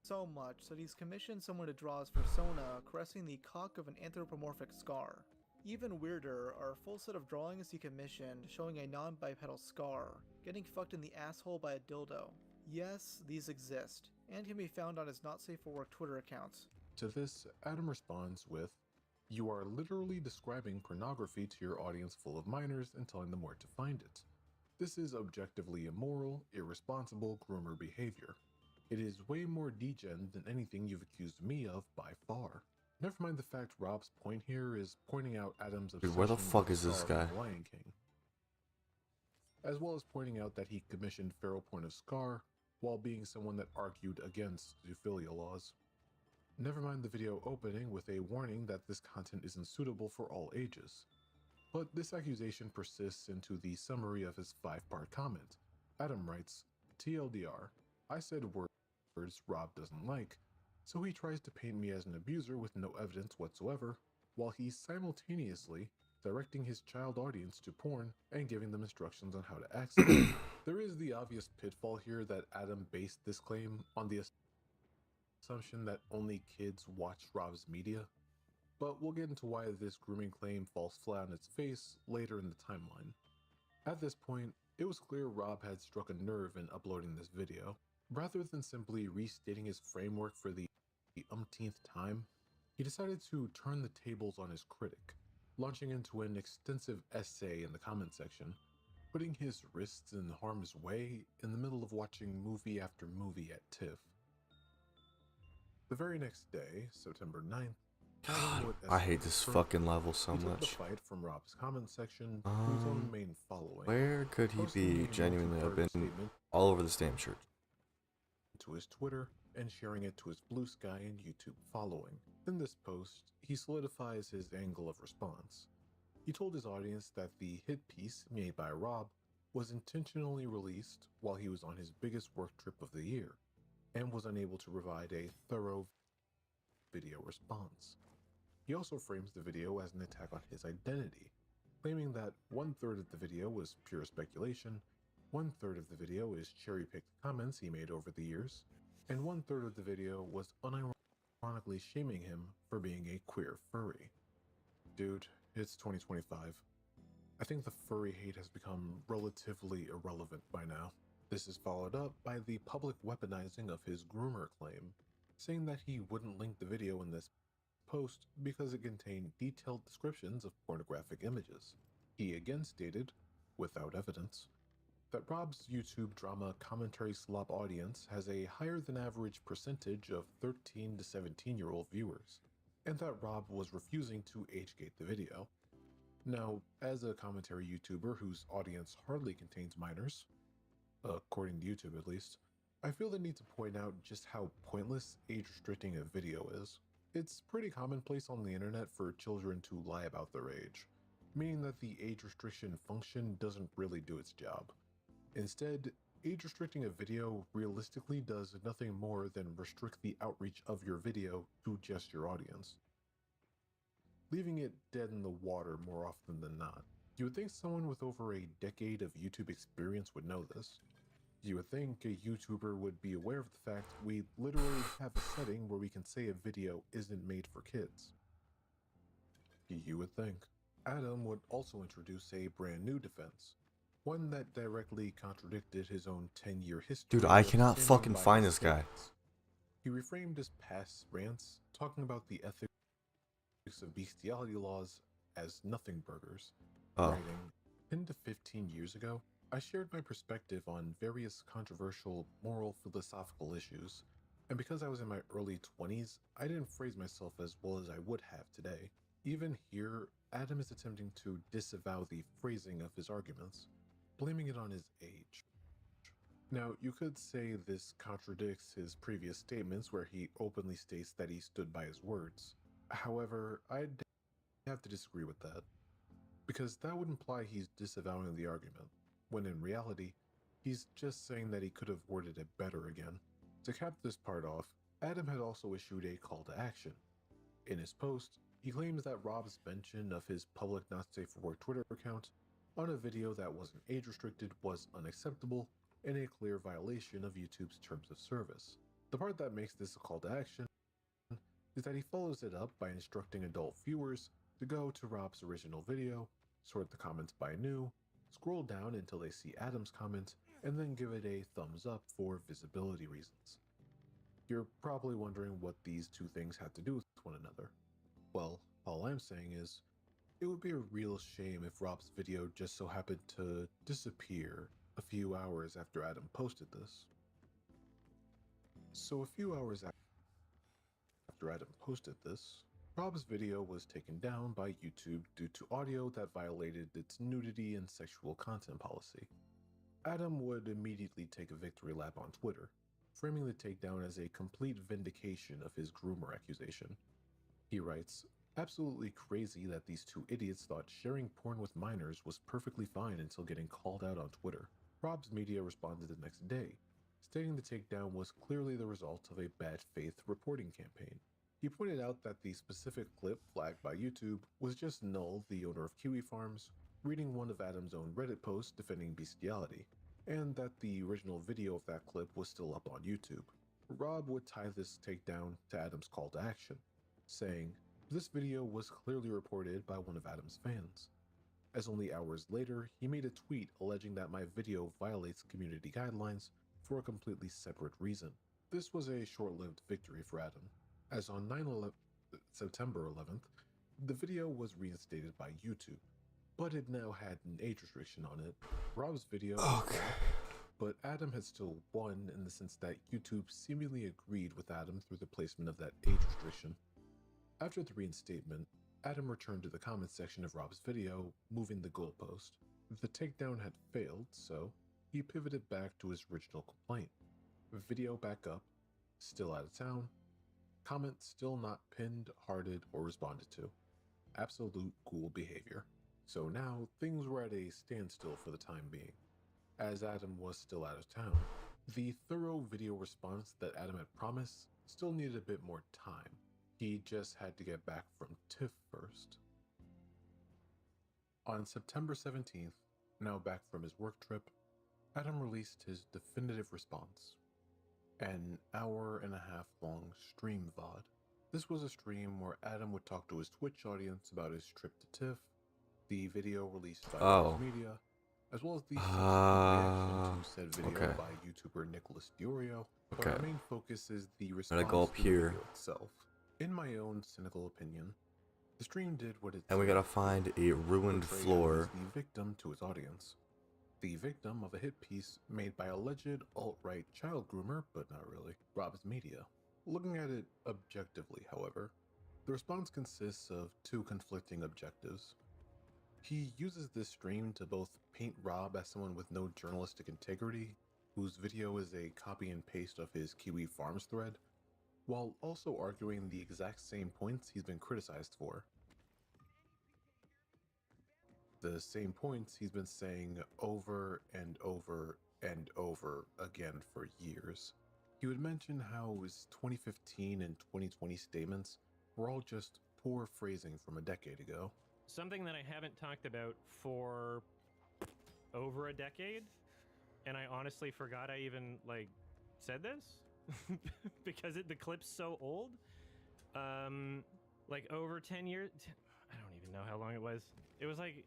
so much that he's commissioned someone to draw his persona caressing the cock of an anthropomorphic Scar. Even weirder are a full set of drawings he commissioned showing a non-bipedal Scar getting fucked in the asshole by a dildo. Yes, these exist, and can be found on his not safe for work Twitter account. To this, Adam responds with, "You are literally describing pornography to your audience full of minors and telling them where to find it. This is objectively immoral, irresponsible groomer behavior. It is way more degen than anything you've accused me of by far." Never mind the fact Rob's point here is pointing out Adam's obsession Dude, where the fuck with is this Scar guy? from The Lion King, as well as pointing out that he commissioned feral porn of Scar while being someone that argued against zoophilia laws. Never mind the video opening with a warning that this content isn't suitable for all ages. But this accusation persists into the summary of his 5-part comment. Adam writes, "TLDR, I said words Rob doesn't like, so he tries to paint me as an abuser with no evidence whatsoever, while he's simultaneously directing his child audience to porn and giving them instructions on how to access it." There is the obvious pitfall here that Adam based this claim on the assumption that only kids watch Rob's media, but we'll get into why this grooming claim falls flat on its face later in the timeline. At this point, it was clear Rob had struck a nerve in uploading this video. Rather than simply restating his framework for the umpteenth time, he decided to turn the tables on his critic, launching into an extensive essay in the comment section, putting his wrists in harm's way in the middle of watching movie after movie at TIFF. The very next day, September 9th, God, I hate this fucking level so he took the much. fight from Rob's comment section to his own main following. Where could he posting be a genuinely? I've been statement all over this damn shirt. to his Twitter and sharing it to his Blue Sky and YouTube following. In this post, he solidifies his angle of response. He told his audience that the hit piece made by Rob was intentionally released while he was on his biggest work trip of the year, and was unable to provide a thorough video response. He also frames the video as an attack on his identity, claiming that 1/3 of the video was pure speculation, 1/3 of the video is cherry-picked comments he made over the years, and 1/3 of the video was unironically shaming him for being a queer furry. Dude, it's 2025. I think the furry hate has become relatively irrelevant by now. This is followed up by the public weaponizing of his groomer claim, saying that he wouldn't link the video in this post because it contained detailed descriptions of pornographic images. He again stated, without evidence, that Rob's YouTube drama commentary slop audience has a higher than average percentage of 13 to 17-year-old viewers, and that Rob was refusing to age-gate the video. Now, as a commentary YouTuber whose audience hardly contains minors, according to YouTube at least, I feel the need to point out just how pointless age-restricting a video is. It's pretty commonplace on the internet for children to lie about their age, meaning that the age restriction function doesn't really do its job. Instead, age restricting a video realistically does nothing more than restrict the outreach of your video to just your audience, leaving it dead in the water more often than not. You would think someone with over a decade of YouTube experience would know this. You would think a YouTuber would be aware of the fact we literally have a setting where we can say a video isn't made for kids. You would think. Adam would also introduce a brand new defense, one that directly contradicted his own 10-year history. Dude, I of cannot standing fucking by find his this guy. statements. He reframed his past rants talking about the ethics of bestiality laws as nothing burgers, writing, 10 to 15 years ago, I shared my perspective on various controversial moral philosophical issues, and because I was in my early 20s, I didn't phrase myself as well as I would have today. Even here, Adam is attempting to disavow the phrasing of his arguments, blaming it on his age. Now, you could say this contradicts his previous statements where he openly states that he stood by his words. However, I'd have to disagree with that, because that would imply he's disavowing the argument, when in reality, he's just saying that he could have worded it better again. To cap this part off, Adam had also issued a call to action. In his post, he claims that Rob's mention of his public not safe for work Twitter account on a video that wasn't age restricted was unacceptable and a clear violation of YouTube's terms of service. The part that makes this a call to action is that he follows it up by instructing adult viewers to go to Rob's original video, sort the comments by new, scroll down until they see Adam's comment, and then give it a thumbs up for visibility reasons. You're probably wondering what these two things have to do with one another. Well, all I'm saying is, it would be a real shame if Rob's video just so happened to disappear a few hours after Adam posted this. So a few hours after Adam posted this, Rob's video was taken down by YouTube due to audio that violated its nudity and sexual content policy. Adam would immediately take a victory lap on Twitter, framing the takedown as a complete vindication of his groomer accusation. He writes, "Absolutely crazy that these two idiots thought sharing porn with minors was perfectly fine until getting called out on Twitter." Rob's media responded the next day, stating the takedown was clearly the result of a bad faith reporting campaign. He pointed out that the specific clip flagged by YouTube was just Null, the owner of Kiwi Farms, reading one of Adam's own Reddit posts defending bestiality, and that the original video of that clip was still up on YouTube. Rob would tie this takedown to Adam's call to action, saying, "This video was clearly reported by one of Adam's fans." As only hours later, he made a tweet alleging that my video violates community guidelines for a completely separate reason. This was a short-lived victory for Adam, as on September 11th, the video was reinstated by YouTube, but it now had an age restriction on it. Rob's video was blocked, but Adam had still won in the sense that YouTube seemingly agreed with Adam through the placement of that age restriction. After the reinstatement, Adam returned to the comments section of Rob's video, moving the goalpost. The takedown had failed, so he pivoted back to his original complaint. Video back up, still out of town, comment still not pinned, hearted, or responded to. Absolute cool behavior. So now, things were at a standstill for the time being. As Adam was still out of town, the thorough video response that Adam had promised still needed a bit more time. He just had to get back from TIFF first. On September 17th, now back from his work trip, Adam released his definitive response. An hour-and-a-half long stream VOD. This was a stream where Adam would talk to his Twitch audience about his trip to TIFF, the video released by Fox Media, as well as the subsequent reaction to said video by YouTuber Nicholas Diorio, but our main focus is the response to the video itself. In my own cynical opinion, the stream did what it And we gotta find a ruined floor. The victim to his audience. The victim of a hit piece made by alleged alt-right child groomer, but not really, Rob's Media. Looking at it objectively, however, the response consists of two conflicting objectives. He uses this stream to both paint Rob as someone with no journalistic integrity, whose video is a copy and paste of his Kiwi Farms thread, while also arguing the exact same points he's been criticized for. The same points he's been saying over and over and over again for years. He would mention how his 2015 and 2020 statements were all just poor phrasing from a decade ago. Something that I haven't talked about for over a decade, and I honestly forgot I even, said this? because the clip's so old. Over 10 years. I don't even even know how long it was. It was like,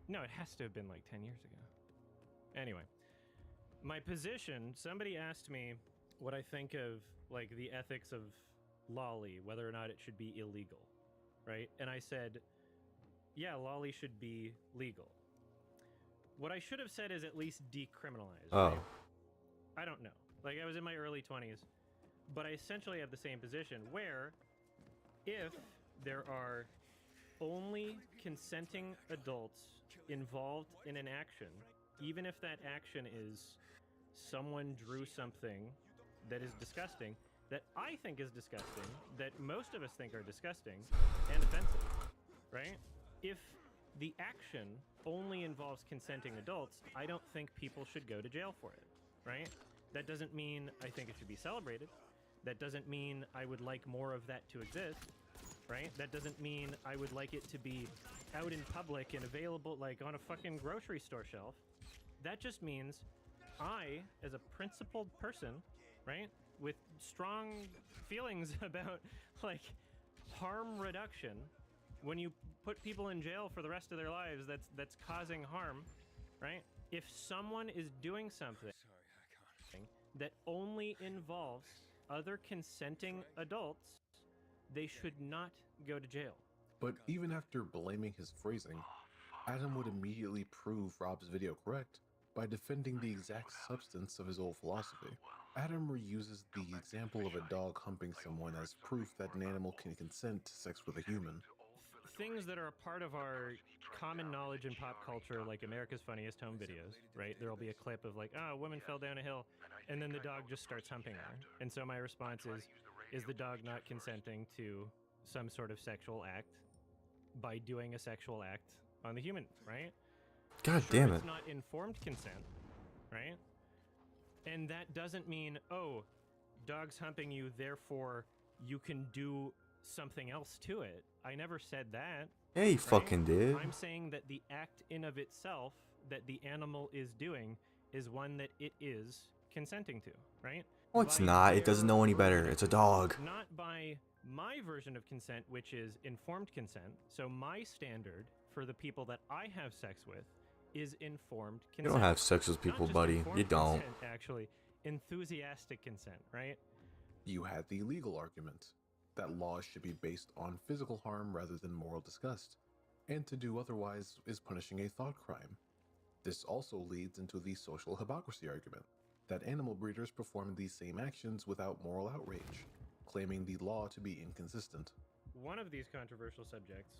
no, it has to have been like 10 years ago. Anyway, my position, somebody asked me what I think of like the ethics of lolly, whether or not it should be illegal, right? And I said, yeah, lolly should be legal. What I should have said is at least decriminalized. Oh. Right? I don't know. Like, I was in my early 20s, but I essentially have the same position where if there are only consenting adults involved in an action, even if that action is someone drew something that is disgusting, that I think is disgusting, that most of us think are disgusting and offensive, right? If the action only involves consenting adults, I don't think people should go to jail for it, right? That doesn't mean I think it should be celebrated. That doesn't mean I would like more of that to exist, right? That doesn't mean I would like it to be out in public and available like on a fucking grocery store shelf. That just means I, as a principled person, right, with strong feelings about like harm reduction, when you put people in jail for the rest of their lives that's causing harm, right? If someone is doing something that only involves other consenting adults, they should not go to jail. But even after blaming his phrasing, Adam would immediately prove Rob's video correct by defending the exact substance of his old philosophy. Adam reuses the example of a dog humping someone as proof that an animal can consent to sex with a human. Things that are a part of our common knowledge in pop culture, like America's Funniest Home Videos, right? There'll be a clip of like, a woman fell down a hill, and then the dog just starts humping her. And so my response is the dog not consenting to some sort of sexual act by doing a sexual act on the human, right? God sure, damn it. It's not informed consent, right? And that doesn't mean, oh, dog's humping you, therefore you can do something else to it. I never said that. Yeah, you fucking did. I'm saying that the act in of itself that the animal is doing is one that it is consenting to, right? No, it's not. It doesn't know any better. It's a dog. Not by my version of consent, which is informed consent. So my standard for the people that I have sex with is informed consent. You don't have sex with people, buddy. You don't. Consent, actually, enthusiastic consent, right? You had the legal argument that laws should be based on physical harm rather than moral disgust, and to do otherwise is punishing a thought crime. This also leads into the social hypocrisy argument, that animal breeders perform these same actions without moral outrage, claiming the law to be inconsistent. One of these controversial subjects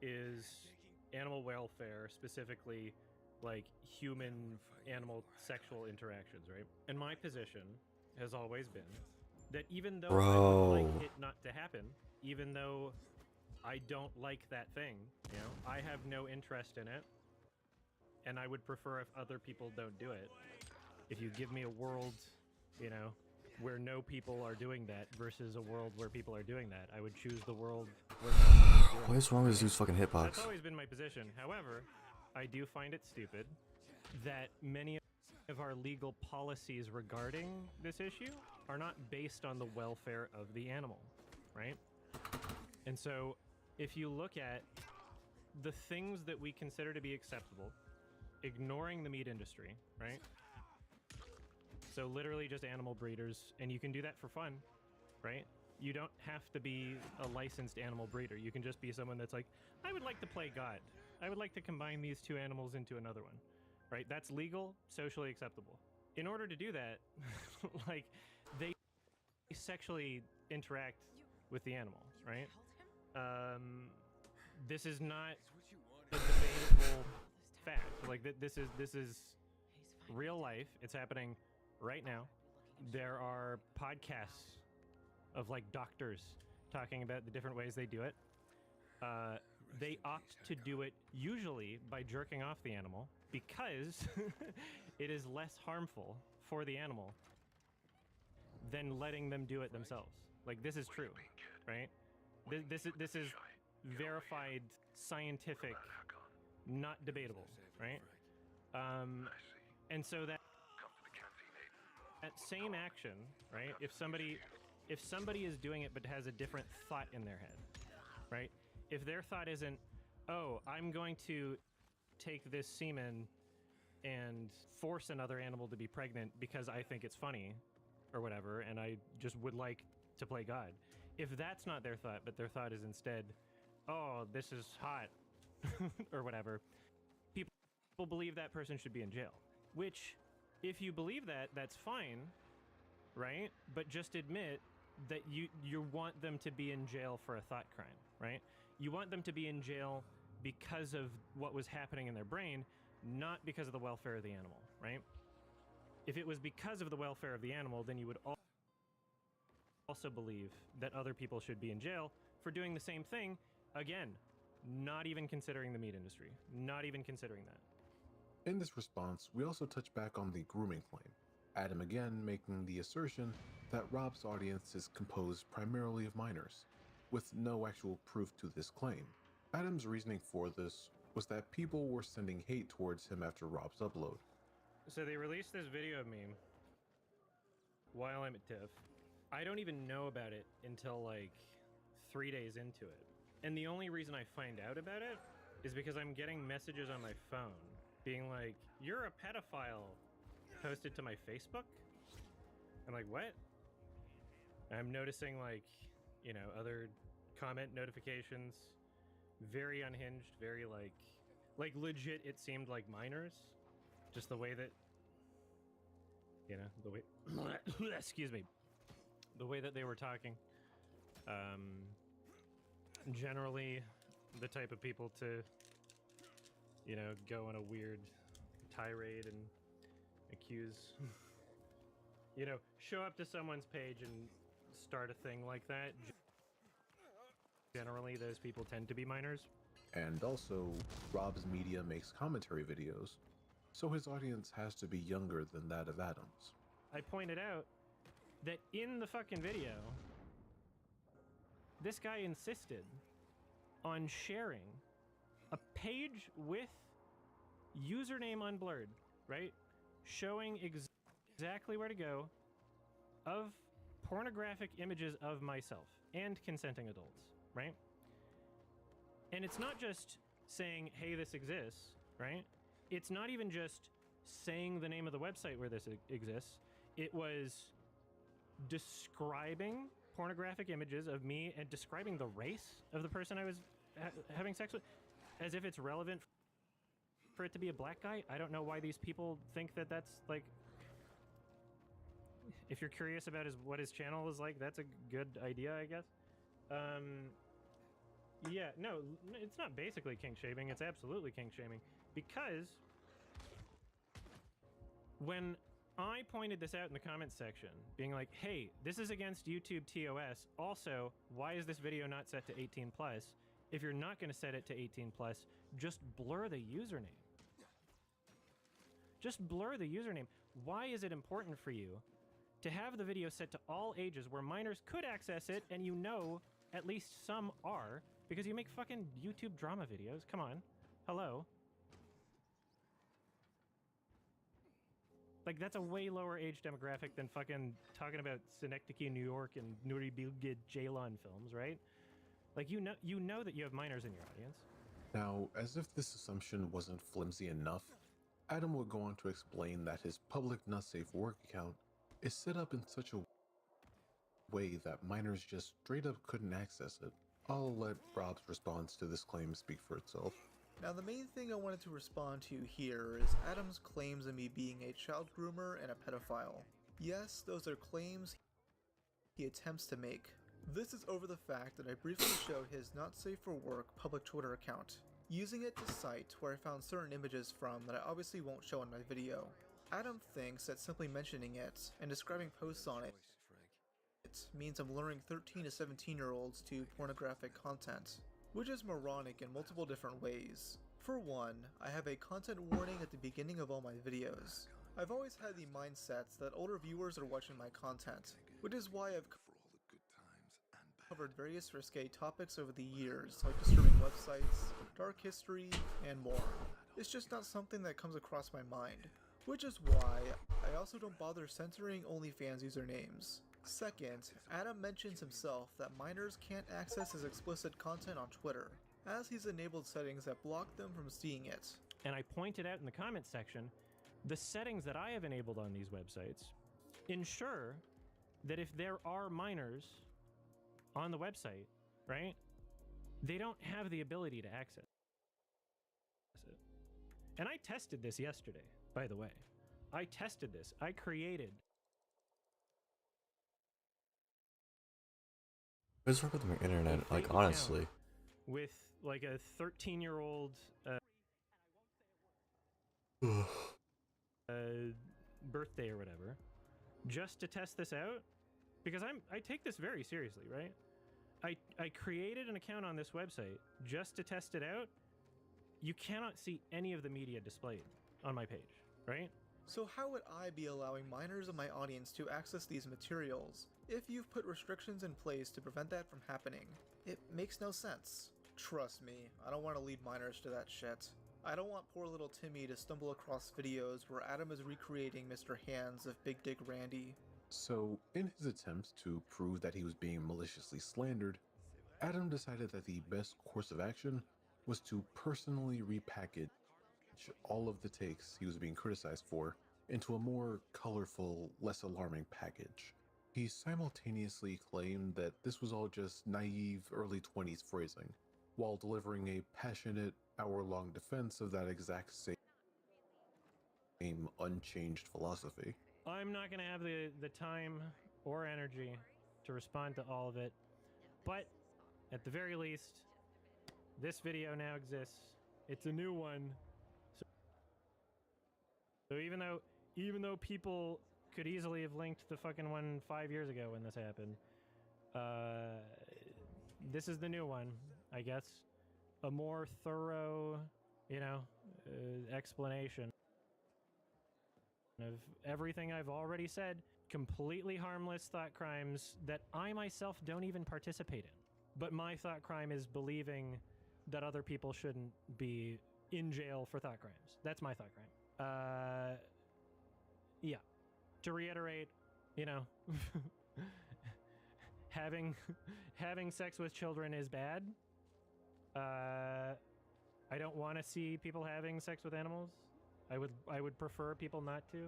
is animal welfare, specifically like human-animal sexual interactions, right? And my position has always been that even though I would like it not to happen, even though I don't like that thing, you know, I have no interest in it, and I would prefer if other people don't do it. If you give me a world, you know, where no people are doing that versus a world where people are doing that, I would choose the world where no people are doing What is wrong with this dude's fucking hitbox? That's always been my position. However, I do find it stupid that many of our legal policies regarding this issue are not based on the welfare of the animal, right? And so if you look at the things that we consider to be acceptable, ignoring the meat industry, right? So literally just animal breeders, and you can do that for fun, right? You don't have to be a licensed animal breeder. You can just be someone that's like, I would like to play God. I would like to combine these two animals into another one, right? That's legal, socially acceptable. In order to do that, like, they sexually interact with the animal, right? This is not a debatable fact. Like, this is real life. It's happening right now. There are podcasts of like doctors talking about the different ways they do it. They opt to do it usually by jerking off the animal because it is less harmful for the animal than letting them do it themselves. Like, this is true, right? This is verified, scientific, not debatable, right? And so that same action, right? If somebody is doing it but has a different thought in their head, right? If their thought isn't, oh, I'm going to take this semen and force another animal to be pregnant because I think it's funny or whatever, and I just would like to play God. If that's not their thought, but their thought is instead, oh, this is hot or whatever, people believe that person should be in jail. Which, if you believe that, that's fine, right? But just admit that you want them to be in jail for a thought crime, right? You want them to be in jail because of what was happening in their brain, not because of the welfare of the animal, right? If it was because of the welfare of the animal, then you would also believe that other people should be in jail for doing the same thing. Again, not even considering the meat industry, not even considering that. In this response, we also touch back on the grooming claim, Adam again making the assertion that Rob's audience is composed primarily of minors, with no actual proof to this claim. Adam's reasoning for this was that people were sending hate towards him after Rob's upload. So they released this video of me while I'm at TIFF. I don't even know about it until like 3 days into it. And the only reason I find out about it is because I'm getting messages on my phone being like, "You're a pedophile," posted to my Facebook. I'm like, what? I'm noticing like, you know, other comment notifications, very unhinged, very like legit it seemed like minors. Just the way that, you know, the way, excuse me, the way that they were talking. Generally the type of people to, you know, go on a weird tirade and accuse, you know, show up to someone's page and start a thing like that. Generally, those people tend to be minors. And also, Rob's media makes commentary videos, so his audience has to be younger than that of Adam's. I pointed out that in the fucking video, this guy insisted on sharing a page with username unblurred, right? Showing exactly where to go of pornographic images of myself and consenting adults, right? And it's not just saying, hey, this exists, right? It's not even just saying the name of the website where this exists. It was describing pornographic images of me and describing the race of the person I was having sex with, as if it's relevant for it to be a black guy. I don't know why these people think that that's like... If you're curious about what his channel is like, that's a good idea, I guess. Yeah, no, it's not basically kink shaming. It's absolutely kink shaming. Because when I pointed this out in the comments section, being like, hey, this is against YouTube TOS. Also, why is this video not set to 18 plus? If you're not going to set it to 18 plus, just blur the username. Just blur the username. Why is it important for you to have the video set to all ages where minors could access it, and you know at least some are, because you make fucking YouTube drama videos? Come on. Hello. Like, that's a way lower age demographic than fucking talking about Synecdoche, New York, and Nuri Bilge Ceylan films, right? Like, you know that you have minors in your audience. Now, as if this assumption wasn't flimsy enough, Adam would go on to explain that his public not safe work account is set up in such a way that minors just straight up couldn't access it. I'll let Rob's response to this claim speak for itself. Now, the main thing I wanted to respond to here is Adam's claims of me being a child groomer and a pedophile. Yes, those are claims he attempts to make. This is over the fact that I briefly showed his not safe for work public Twitter account, using it to cite where I found certain images from that I obviously won't show in my video. Adam thinks that simply mentioning it and describing posts on it means I'm luring 13 to 17-year-olds to pornographic content, which is moronic in multiple different ways. For one, I have a content warning at the beginning of all my videos. I've always had the mindsets that older viewers are watching my content, which is why I've covered various risque topics over the years, like disturbing websites, dark history, and more. It's just not something that comes across my mind, which is why I also don't bother censoring OnlyFans usernames. Second, Adam mentions himself that minors can't access his explicit content on Twitter. as he's enabled settings that block them from seeing it. And I pointed out in the comments section, the settings that I have enabled on these websites ensure that if there are minors on the website, right, they don't have the ability to access it. And I tested this yesterday, by the way. I tested this. I created. What's wrong with my internet? Like, honestly. With like a 13-year-old birthday or whatever, just to test this out, because I take this very seriously, right? I created an account on this website just to test it out. You cannot see any of the media displayed on my page, right? So how would I be allowing minors in my audience to access these materials if you've put restrictions in place to prevent that from happening? It makes no sense. Trust me, I don't want to lead minors to that shit. I don't want poor little Timmy to stumble across videos where Adam is recreating Mr. Hands of Big Dick Randy. So, in his attempt to prove that he was being maliciously slandered, Adam decided that the best course of action was to personally repackage all of the takes he was being criticized for into a more colorful, less alarming package. He simultaneously claimed that this was all just naive early 20s phrasing, while delivering a passionate, hour-long defense of that exact same unchanged philosophy. I'm not going to have the time or energy to respond to all of it, but at the very least, this video now exists. It's a new one. So even though people could easily have linked the fucking one 5 years ago when this happened, this is the new one, I guess. A more thorough, explanation of everything I've already said. Completely harmless thought crimes that I myself don't even participate in. But my thought crime is believing that other people shouldn't be in jail for thought crimes. That's my thought crime. Yeah. To reiterate, having sex with children is bad. I don't want to see people having sex with animals. I would prefer people not to.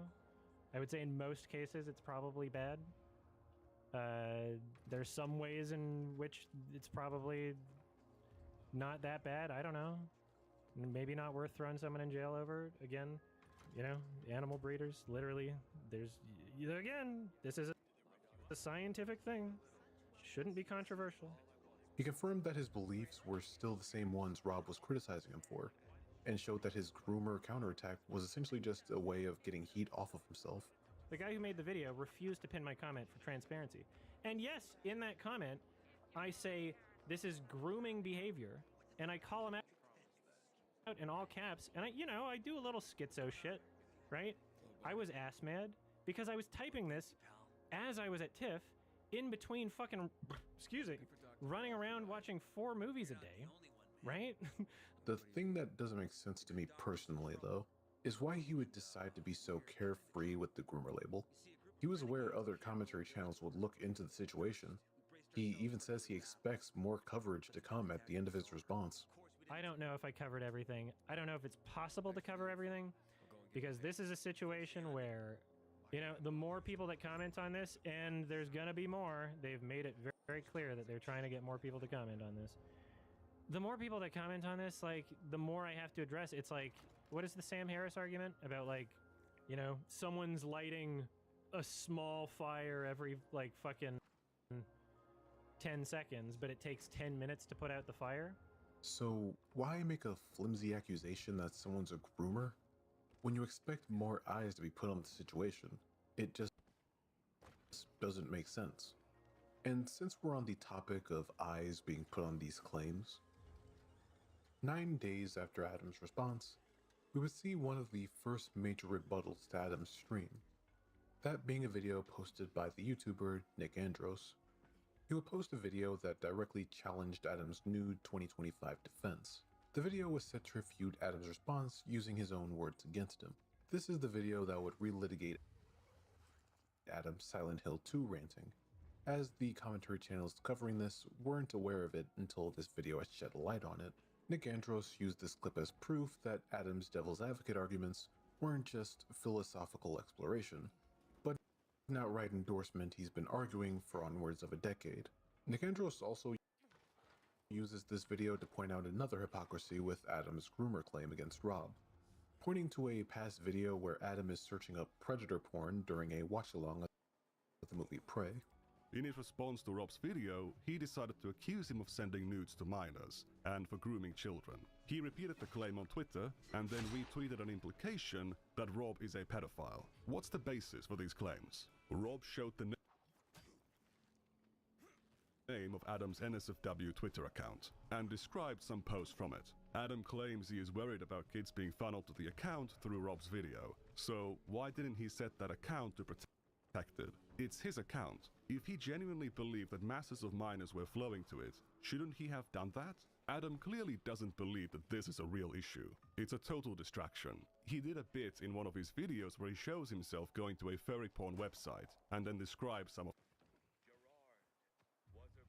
I would say in most cases it's probably bad. There's some ways in which it's probably not that bad. I don't know. Maybe not worth throwing someone in jail over. Again, animal breeders, literally, this is a scientific thing. Shouldn't be controversial. He confirmed that his beliefs were still the same ones Rob was criticizing him for, and showed that his groomer counterattack was essentially just a way of getting heat off of himself. The guy who made the video refused to pin my comment for transparency. And yes, in that comment, I say, this is grooming behavior, and I call him out in all caps, and I do a little schizo shit, right? I was ass mad because I was typing this as I was at TIFF in between fucking, running around watching 4 movies a day, right? The thing that doesn't make sense to me personally, though, is why he would decide to be so carefree with the groomer label. He was aware other commentary channels would look into the situation. He even says he expects more coverage to come at the end of his response. I don't know if I covered everything. I don't know if it's possible to cover everything, because this is a situation where, the more people that comment on this, and there's gonna be more, they've made it very, very clear that they're trying to get more people to comment on this. The more people that comment on this, the more I have to address. It's like, what is the Sam Harris argument about, someone's lighting a small fire every, fucking 10 seconds, but it takes 10 minutes to put out the fire? So why make a flimsy accusation that someone's a groomer when you expect more eyes to be put on the situation? It just doesn't make sense. And since we're on the topic of eyes being put on these claims, 9 days after Adam's response, we would see one of the first major rebuttals to Adam's stream, that being a video posted by the YouTuber Nick Andros. He would post a video that directly challenged Adam's new 2025 defense. The video was set to refute Adam's response using his own words against him. This is the video that would relitigate Adam's Silent Hill 2 ranting. as the commentary channels covering this weren't aware of it until this video has shed a light on it. Nick Andros used this clip as proof that Adam's devil's advocate arguments weren't just philosophical exploration, but an outright endorsement he's been arguing for onwards of a decade. Nick Andros also uses this video to point out another hypocrisy with Adam's groomer claim against Rob, pointing to a past video where Adam is searching up predator porn during a watch-along of the movie Prey. In his response to Rob's video, he decided to accuse him of sending nudes to minors and for grooming children. He repeated the claim on Twitter and then retweeted an implication that Rob is a pedophile. What's the basis for these claims? Rob showed the name of Adam's NSFW Twitter account and described some posts from it. Adam claims he is worried about kids being funneled to the account through Rob's video. So why didn't he set that account to protect it? It's his account. If he genuinely believed that masses of minors were flowing to it, shouldn't he have done that? Adam clearly doesn't believe that this is a real issue. It's a total distraction. He did a bit in one of his videos where he shows himself going to a furry porn website and then describes some of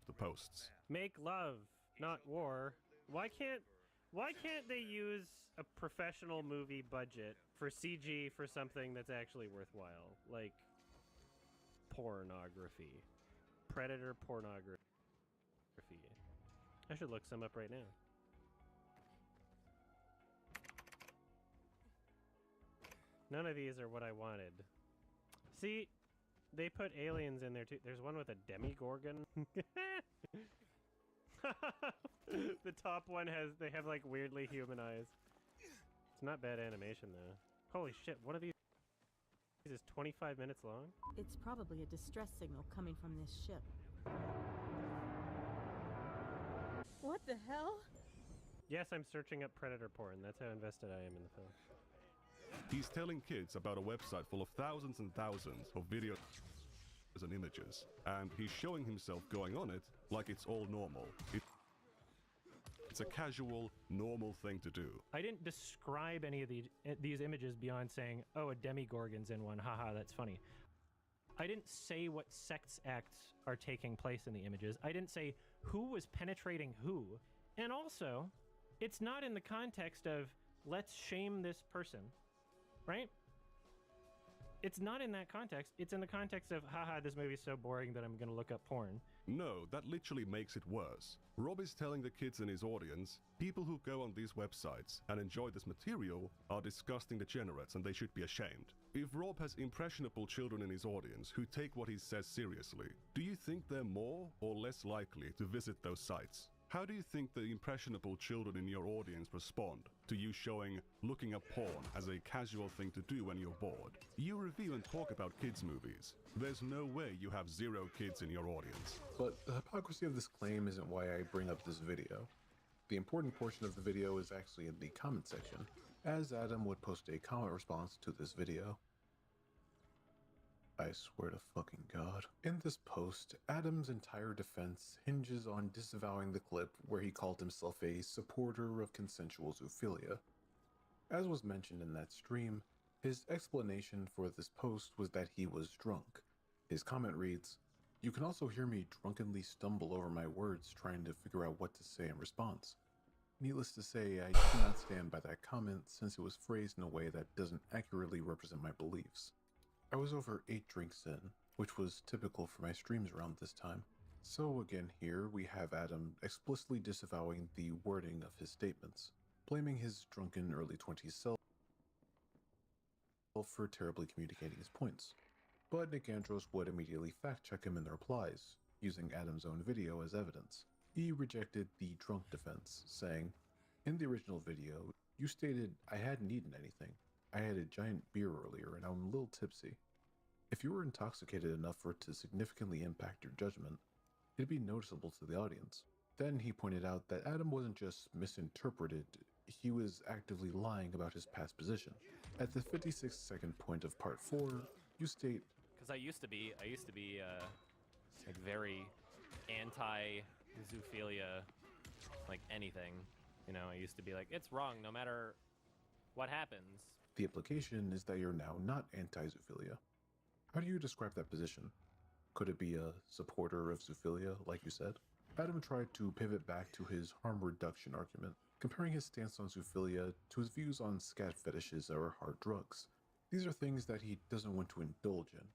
the posts. Make love, not war. Why can't they use a professional movie budget for CG for something that's actually worthwhile? Like pornography. Predator pornography. I should look some up right now. None of these are what I wanted. See, they put aliens in there too. There's one with a demigorgon. The top one they have like weirdly human eyes. It's not bad animation though. Holy shit, what are these? This is 25 minutes long? It's probably a distress signal coming from this ship. What the hell? Yes, I'm searching up predator porn. That's how invested I am in the film. He's telling kids about a website full of thousands and thousands of videos and images, and he's showing himself going on it like it's all normal. It's a casual, normal thing to do. I didn't describe any of these images beyond saying, oh, a demigorgon's in one, haha, that's funny. I didn't say what sex acts are taking place in the images. I didn't say who was penetrating who. And also, it's not in the context of, let's shame this person, right? It's not in that context. It's in the context of, haha, this movie's so boring that I'm gonna look up porn. No, that literally makes it worse. Rob is telling the kids in his audience, people who go on these websites and enjoy this material are disgusting degenerates and they should be ashamed. If Rob has impressionable children in his audience who take what he says seriously, do you think they're more or less likely to visit those sites? How do you think the impressionable children in your audience respond to you showing looking up porn as a casual thing to do when you're bored? You review and talk about kids' movies. There's no way you have 0 kids in your audience. But the hypocrisy of this claim isn't why I bring up this video. The important portion of the video is actually in the comment section, as Adam would post a comment response to this video. I swear to fucking God. In this post, Adam's entire defense hinges on disavowing the clip where he called himself a supporter of consensual zoophilia. As was mentioned in that stream, his explanation for this post was that he was drunk. His comment reads, "You can also hear me drunkenly stumble over my words trying to figure out what to say in response." Needless to say, I do not stand by that comment since it was phrased in a way that doesn't accurately represent my beliefs. I was over 8 drinks in, which was typical for my streams around this time. So again here, we have Adam explicitly disavowing the wording of his statements, blaming his drunken early 20s self for terribly communicating his points. But Nick Andros would immediately fact-check him in the replies, using Adam's own video as evidence. He rejected the drunk defense, saying, "In the original video, you stated I hadn't eaten anything. I had a giant beer earlier and I'm a little tipsy. If you were intoxicated enough for it to significantly impact your judgment, it'd be noticeable to the audience." Then he pointed out that Adam wasn't just misinterpreted, he was actively lying about his past position. At the 56-second point of part 4, you state, Because I used to be like very anti-zoophilia, like anything. You know, I used to be like, it's wrong no matter what happens. The implication is that you're now not anti-zoophilia. How do you describe that position? Could it be a supporter of zoophilia, like you said? Adam tried to pivot back to his harm reduction argument, comparing his stance on zoophilia to his views on scat fetishes or hard drugs. These are things that he doesn't want to indulge in,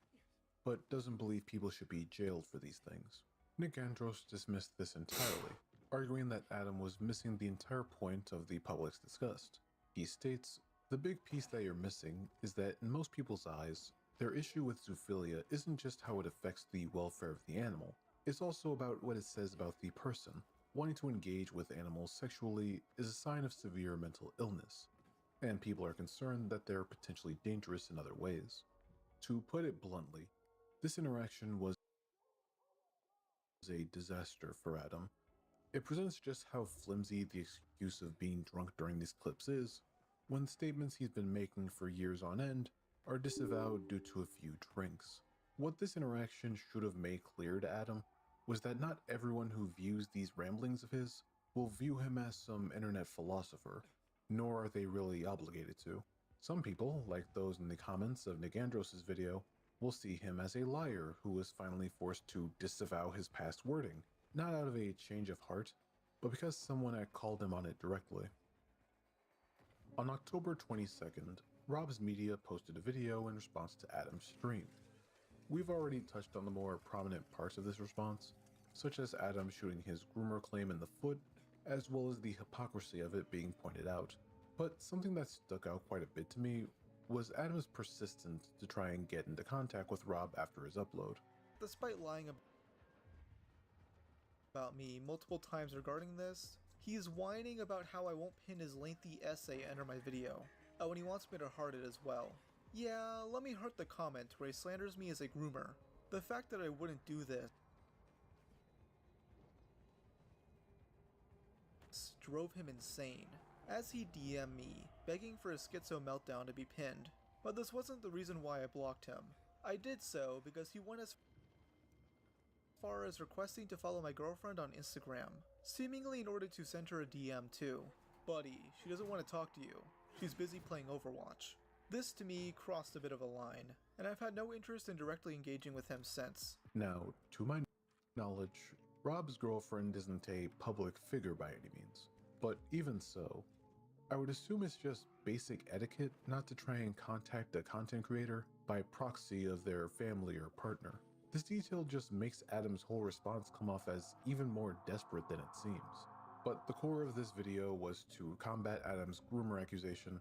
but doesn't believe people should be jailed for these things. Nick Andros dismissed this entirely, arguing that Adam was missing the entire point of the public's disgust. He states, "The big piece that you're missing is that in most people's eyes, their issue with zoophilia isn't just how it affects the welfare of the animal, it's also about what it says about the person. Wanting to engage with animals sexually is a sign of severe mental illness, and people are concerned that they're potentially dangerous in other ways." To put it bluntly, this interaction was a disaster for Adam. It presents just how flimsy the excuse of being drunk during these clips is, when the statements he's been making for years on end are disavowed due to a few drinks. What this interaction should have made clear to Adam was that not everyone who views these ramblings of his will view him as some internet philosopher, nor are they really obligated to. Some people, like those in the comments of Nick Andros' video, will see him as a liar who was finally forced to disavow his past wording, not out of a change of heart, but because someone had called him on it directly. On October 22nd, Rob's Media posted a video in response to Adam's stream. We've already touched on the more prominent parts of this response, such as Adam shooting his groomer claim in the foot, as well as the hypocrisy of it being pointed out. But something that stuck out quite a bit to me was Adam's persistence to try and get into contact with Rob after his upload. Despite lying about me multiple times regarding this, he's whining about how I won't pin his lengthy essay under my video. Oh, and he wants me to heart it as well. Yeah, let me heart the comment where he slanders me as a groomer. The fact that I wouldn't do this drove him insane, as he DM'd me, begging for his schizo meltdown to be pinned. But this wasn't the reason why I blocked him. I did so because he went as far as requesting to follow my girlfriend on Instagram, seemingly in order to send her a DM too. Buddy, she doesn't want to talk to you. She's busy playing Overwatch. This to me crossed a bit of a line, and I've had no interest in directly engaging with him since. Now, to my knowledge, Rob's girlfriend isn't a public figure by any means, but even so, I would assume it's just basic etiquette not to try and contact a content creator by proxy of their family or partner. This detail just makes Adam's whole response come off as even more desperate than it seems. But the core of this video was to combat Adam's groomer accusation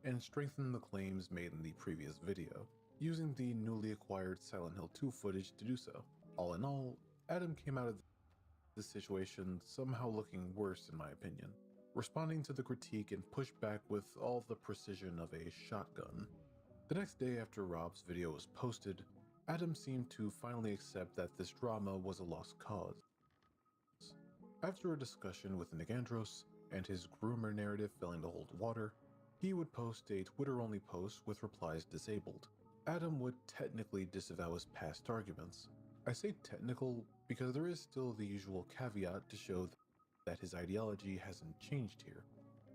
and strengthen the claims made in the previous video, using the newly acquired Silent Hill 2 footage to do so. All in all, Adam came out of this situation somehow looking worse in my opinion, responding to the critique and pushed back with all the precision of a shotgun. The next day after Rob's video was posted, Adam seemed to finally accept that this drama was a lost cause. After a discussion with Nick Andros and his groomer narrative failing to hold water, he would post a Twitter-only post with replies disabled. Adam would technically disavow his past arguments. I say technical because there is still the usual caveat to show that his ideology hasn't changed here.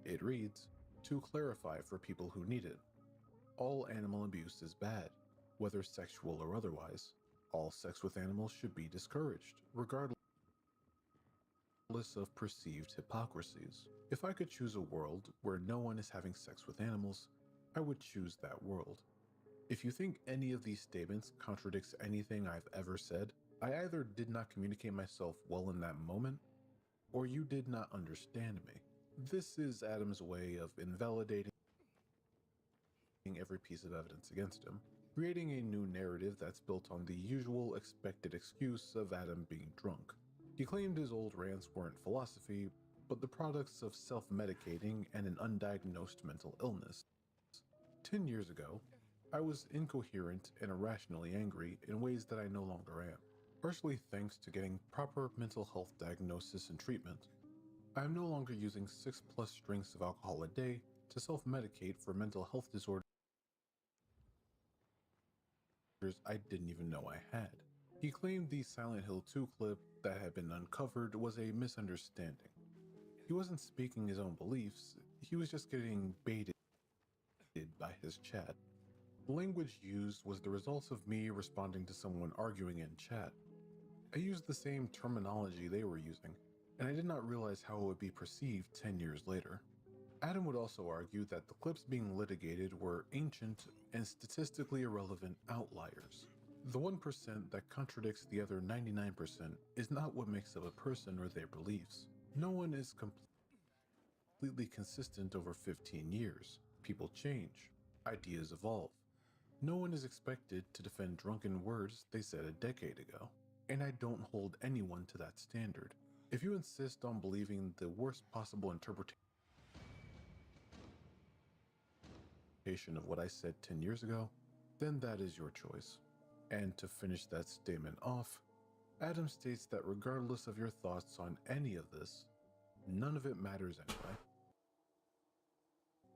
It reads, "To clarify for people who need it, all animal abuse is bad, whether sexual or otherwise. All sex with animals should be discouraged, regardless of perceived hypocrisies. If I could choose a world where no one is having sex with animals, I would choose that world." If you think any of these statements contradicts anything I've ever said, I either did not communicate myself well in that moment, or you did not understand me. This is Adam's way of invalidating every piece of evidence against him, creating a new narrative that's built on the usual expected excuse of Adam being drunk. He claimed his old rants weren't philosophy, but the products of self-medicating and an undiagnosed mental illness. 10 years ago, I was incoherent and irrationally angry in ways that I no longer am, partially thanks to getting proper mental health diagnosis and treatment. I am no longer using 6+ drinks of alcohol a day to self-medicate for mental health disorders I didn't even know I had. He claimed the Silent Hill 2 clip that had been uncovered was a misunderstanding. He wasn't speaking his own beliefs, he was just getting baited by his chat. The language used was the result of me responding to someone arguing in chat. I used the same terminology they were using, and I did not realize how it would be perceived 10 years later. Adam would also argue that the clips being litigated were ancient and statistically irrelevant outliers. The 1% that contradicts the other 99% is not what makes up a person or their beliefs. No one is completely consistent over 15 years. People change. Ideas evolve. No one is expected to defend drunken words they said a decade ago, and I don't hold anyone to that standard. If you insist on believing the worst possible interpretation of what I said 10 years ago, then that is your choice. And to finish that statement off, Adam states that regardless of your thoughts on any of this, none of it matters anyway.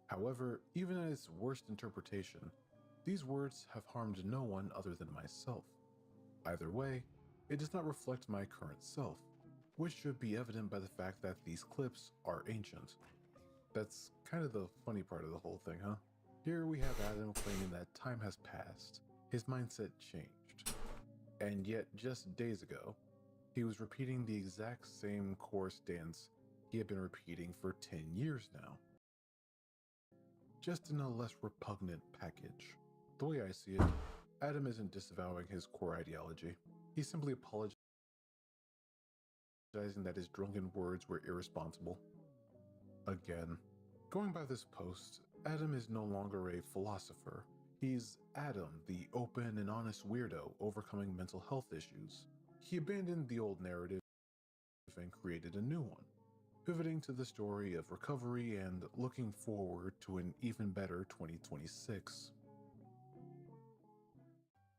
However, even at its worst interpretation, these words have harmed no one other than myself. Either way, it does not reflect my current self, which should be evident by the fact that these clips are ancient. That's kind of the funny part of the whole thing, huh? Here we have Adam claiming that time has passed, his mindset changed, and yet just days ago, he was repeating the exact same chorus dance he had been repeating for 10 years now. Just in a less repugnant package. The way I see it, Adam isn't disavowing his core ideology. He's simply apologizing that his drunken words were irresponsible. Again, going by this post, Adam is no longer a philosopher. He's Adam, the open and honest weirdo overcoming mental health issues. He abandoned the old narrative and created a new one, pivoting to the story of recovery and looking forward to an even better 2026.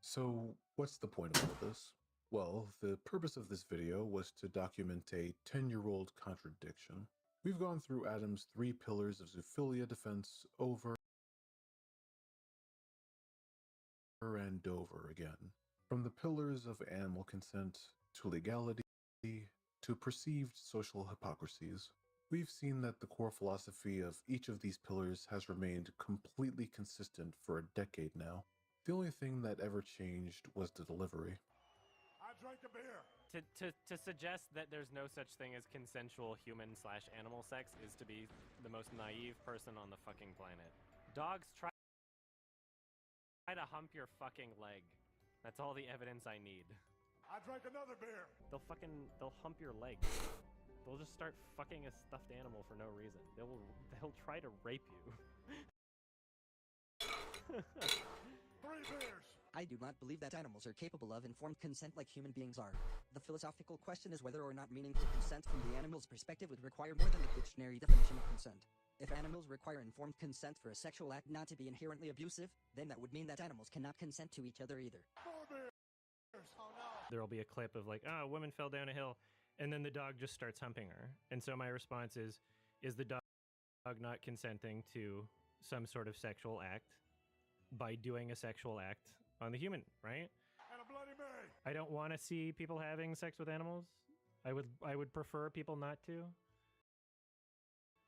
So, what's the point of all this? Well, the purpose of this video was to document a 10-year-old contradiction. We've gone through Adam's 3 pillars of zoophilia defense over and over again. From the pillars of animal consent to legality to perceived social hypocrisies. We've seen that the core philosophy of each of these pillars has remained completely consistent for a decade now. The only thing that ever changed was the delivery. I drank a beer. To suggest that there's no such thing as consensual human/animal sex is to be the most naive person on the fucking planet. Dogs try to hump your fucking leg. That's all the evidence I need. I drank another beer. They'll hump your leg. They'll just start fucking a stuffed animal for no reason. They'll try to rape you. 3 beers. I do not believe that animals are capable of informed consent like human beings are. The philosophical question is whether or not meaningful consent from the animal's perspective would require more than the dictionary definition of consent. If animals require informed consent for a sexual act not to be inherently abusive, then that would mean that animals cannot consent to each other either. 4 beers. Oh no. There'll be a clip of like, oh, a woman fell down a hill, and then the dog just starts humping her. And so my response is the dog not consenting to some sort of sexual act by doing a sexual act on the human, right? And a Bloody Mary. I don't want to see people having sex with animals. I would prefer people not to.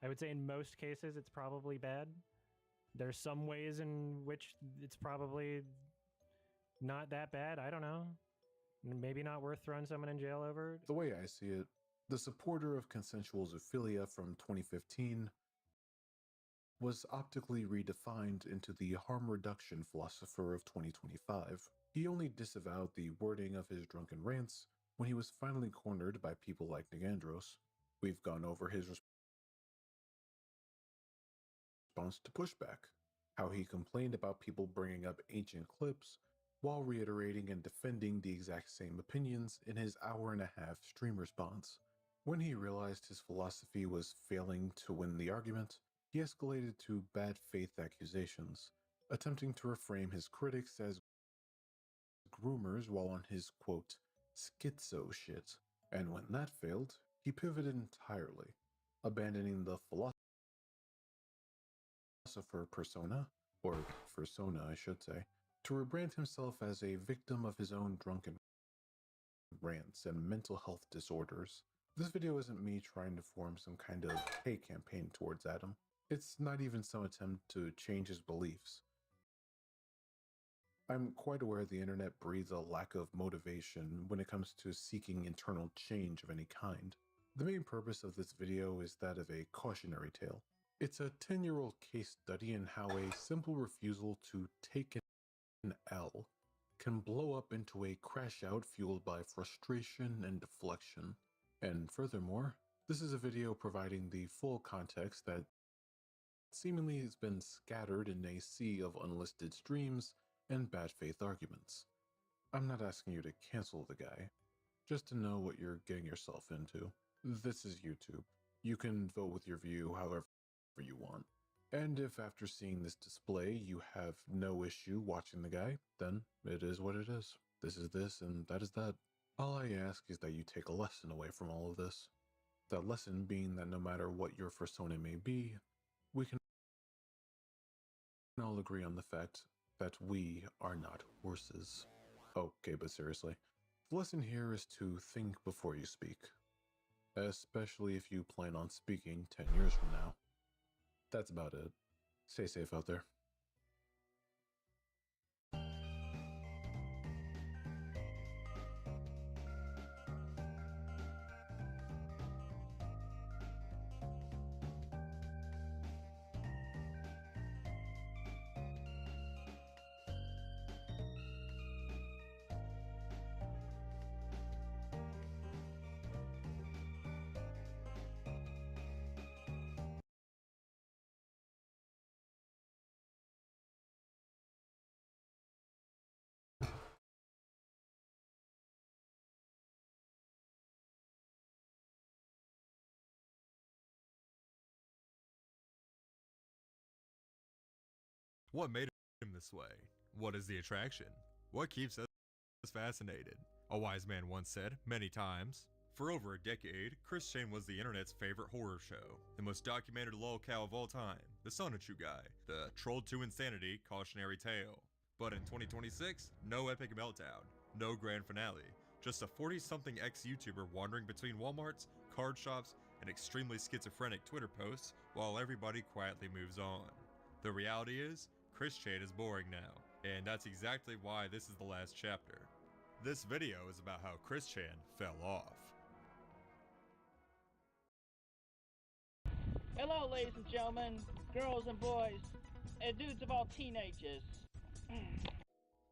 I would say in most cases it's probably bad. There's some ways in which it's probably not that bad. I don't know. Maybe not worth throwing someone in jail over it. The way I see it, the supporter of consensual zoophilia from 2015 was optically redefined into the harm reduction philosopher of 2025. He only disavowed the wording of his drunken rants when he was finally cornered by people like Nigandros. We've gone over his response to pushback, how he complained about people bringing up ancient clips while reiterating and defending the exact same opinions in his hour-and-a-half stream response. When he realized his philosophy was failing to win the argument, he escalated to bad faith accusations, attempting to reframe his critics as groomers while on his, quote, schizo shit. And when that failed, he pivoted entirely, abandoning the philosopher persona, or fursona I should say, to rebrand himself as a victim of his own drunken rants and mental health disorders. This video isn't me trying to form some kind of hate campaign towards Adam. It's not even some attempt to change his beliefs. I'm quite aware the internet breeds a lack of motivation when it comes to seeking internal change of any kind. The main purpose of this video is that of a cautionary tale. It's a 10-year-old case study in how a simple refusal to take an L can blow up into a crash out fueled by frustration and deflection. And furthermore, this is a video providing the full context that seemingly has been scattered in a sea of unlisted streams and bad faith arguments. I'm not asking you to cancel the guy, just to know what you're getting yourself into. This is YouTube. You can vote with your view however you want. And if after seeing this display you have no issue watching the guy, then it is what it is. This is this and that is that. All I ask is that you take a lesson away from all of this. That lesson being that no matter what your persona may be, we can all agree on the fact that we are not horses. Okay, but seriously, the lesson here is to think before you speak. Especially if you plan on speaking 10 years from now. That's about it. Stay safe out there. What made him this way? What is the attraction? What keeps us fascinated? A wise man once said, many times. For over a decade, Chris Shane was the internet's favorite horror show, the most documented lolcow of all time, the Sonichu guy, the trolled to insanity cautionary tale. But in 2026, no epic meltdown, no grand finale, just a 40-something ex-YouTuber wandering between Walmarts, card shops, and extremely schizophrenic Twitter posts while everybody quietly moves on. The reality is, Chris Shane is boring now, and that's exactly why this is the last chapter. This video is about how Chris Chan fell off. Hello, ladies and gentlemen, girls and boys, and dudes of all teenagers.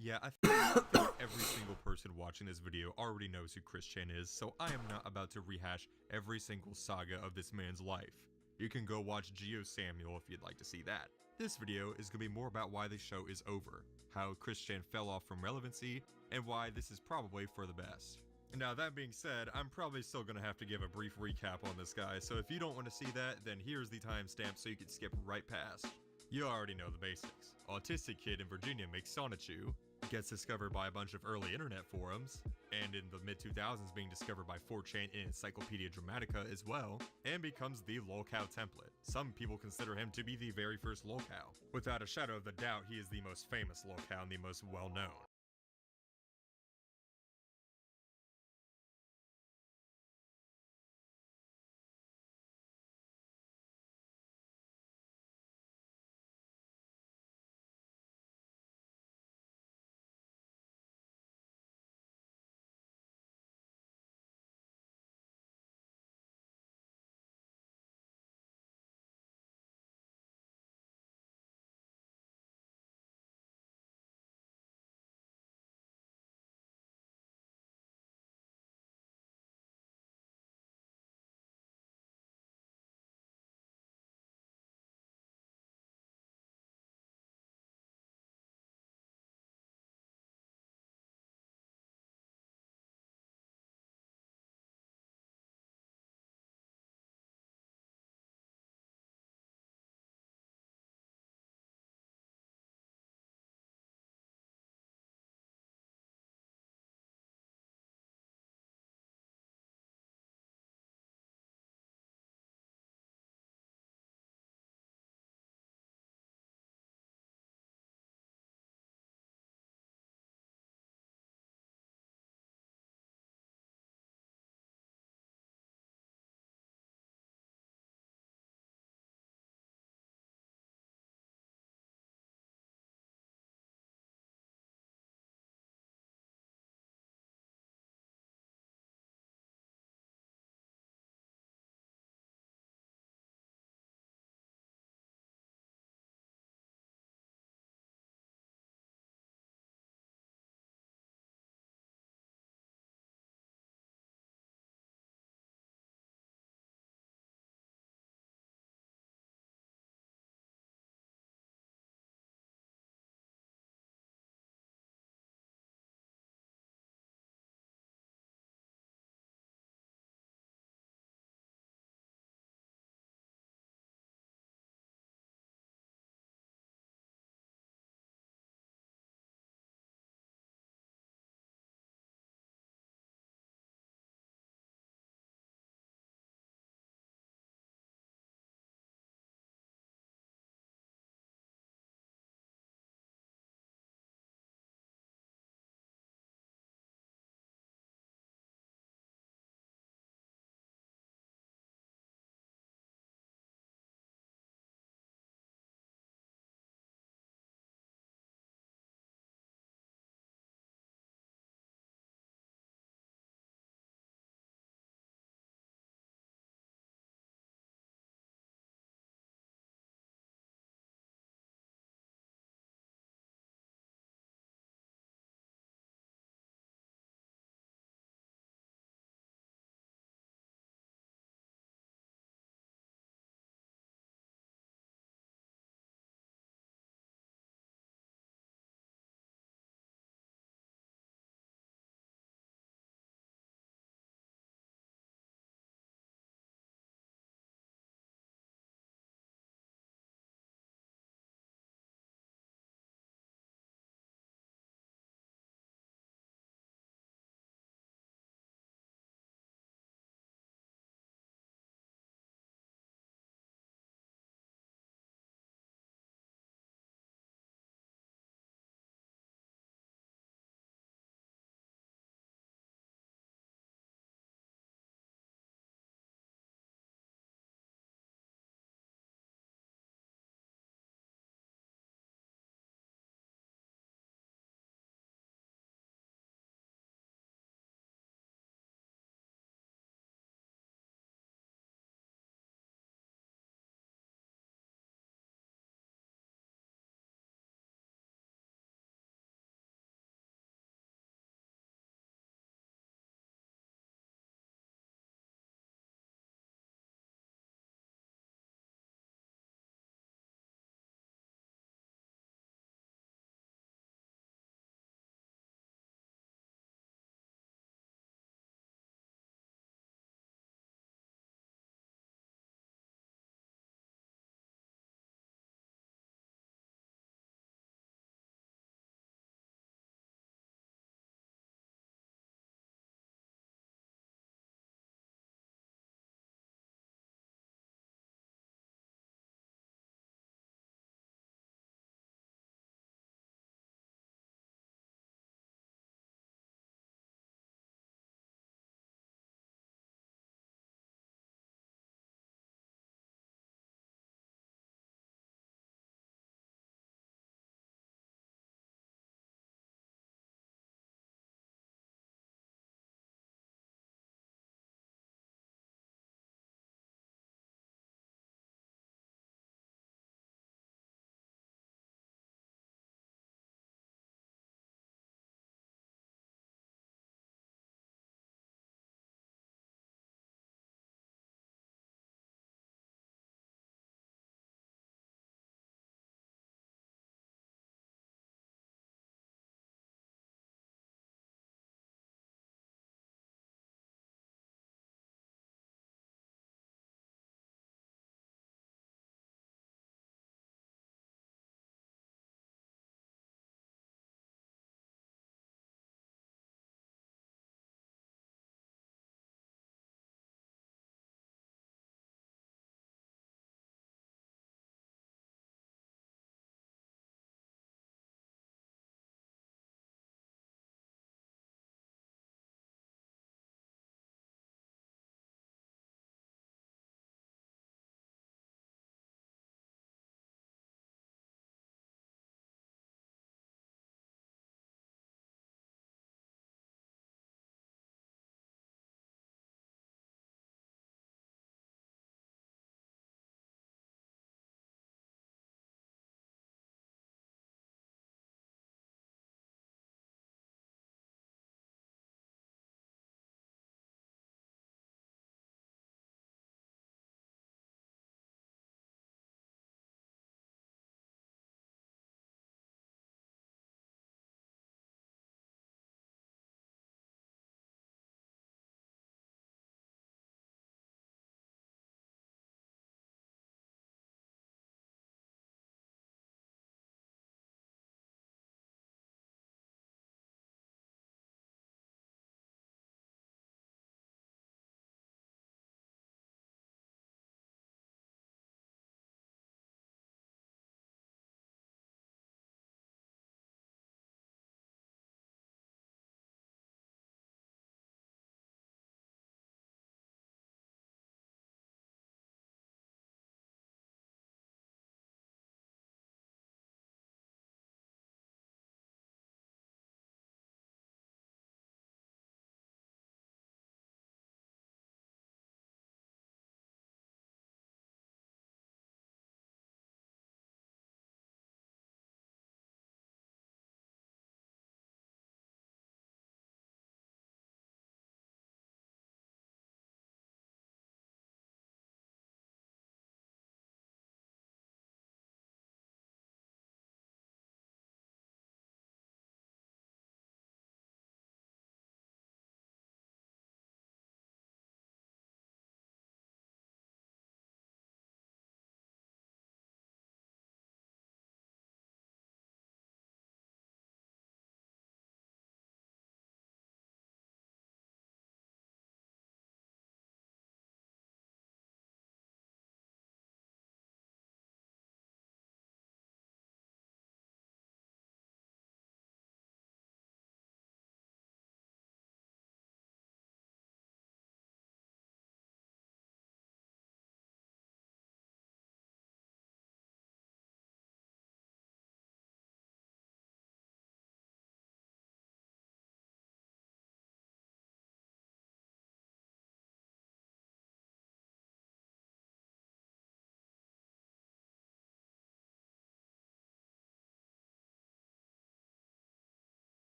Yeah, I think every single person watching this video already knows who Chris Chan is, so I am not about to rehash every single saga of this man's life. You can go watch Geo Samuel if you'd like to see that. This video is going to be more about why the show is over, how Chris Chan fell off from relevancy, and why this is probably for the best. Now that being said, I'm probably still going to have to give a brief recap on this guy, so if you don't want to see that, then here's the timestamp so you can skip right past. You already know the basics. Autistic kid in Virginia makes Sonichu, gets discovered by a bunch of early internet forums, and in the mid-2000s being discovered by 4chan and Encyclopedia Dramatica as well, and becomes the lolcow template. Some people consider him to be the very first lolcow. Without a shadow of a doubt, he is the most famous lolcow and the most well-known.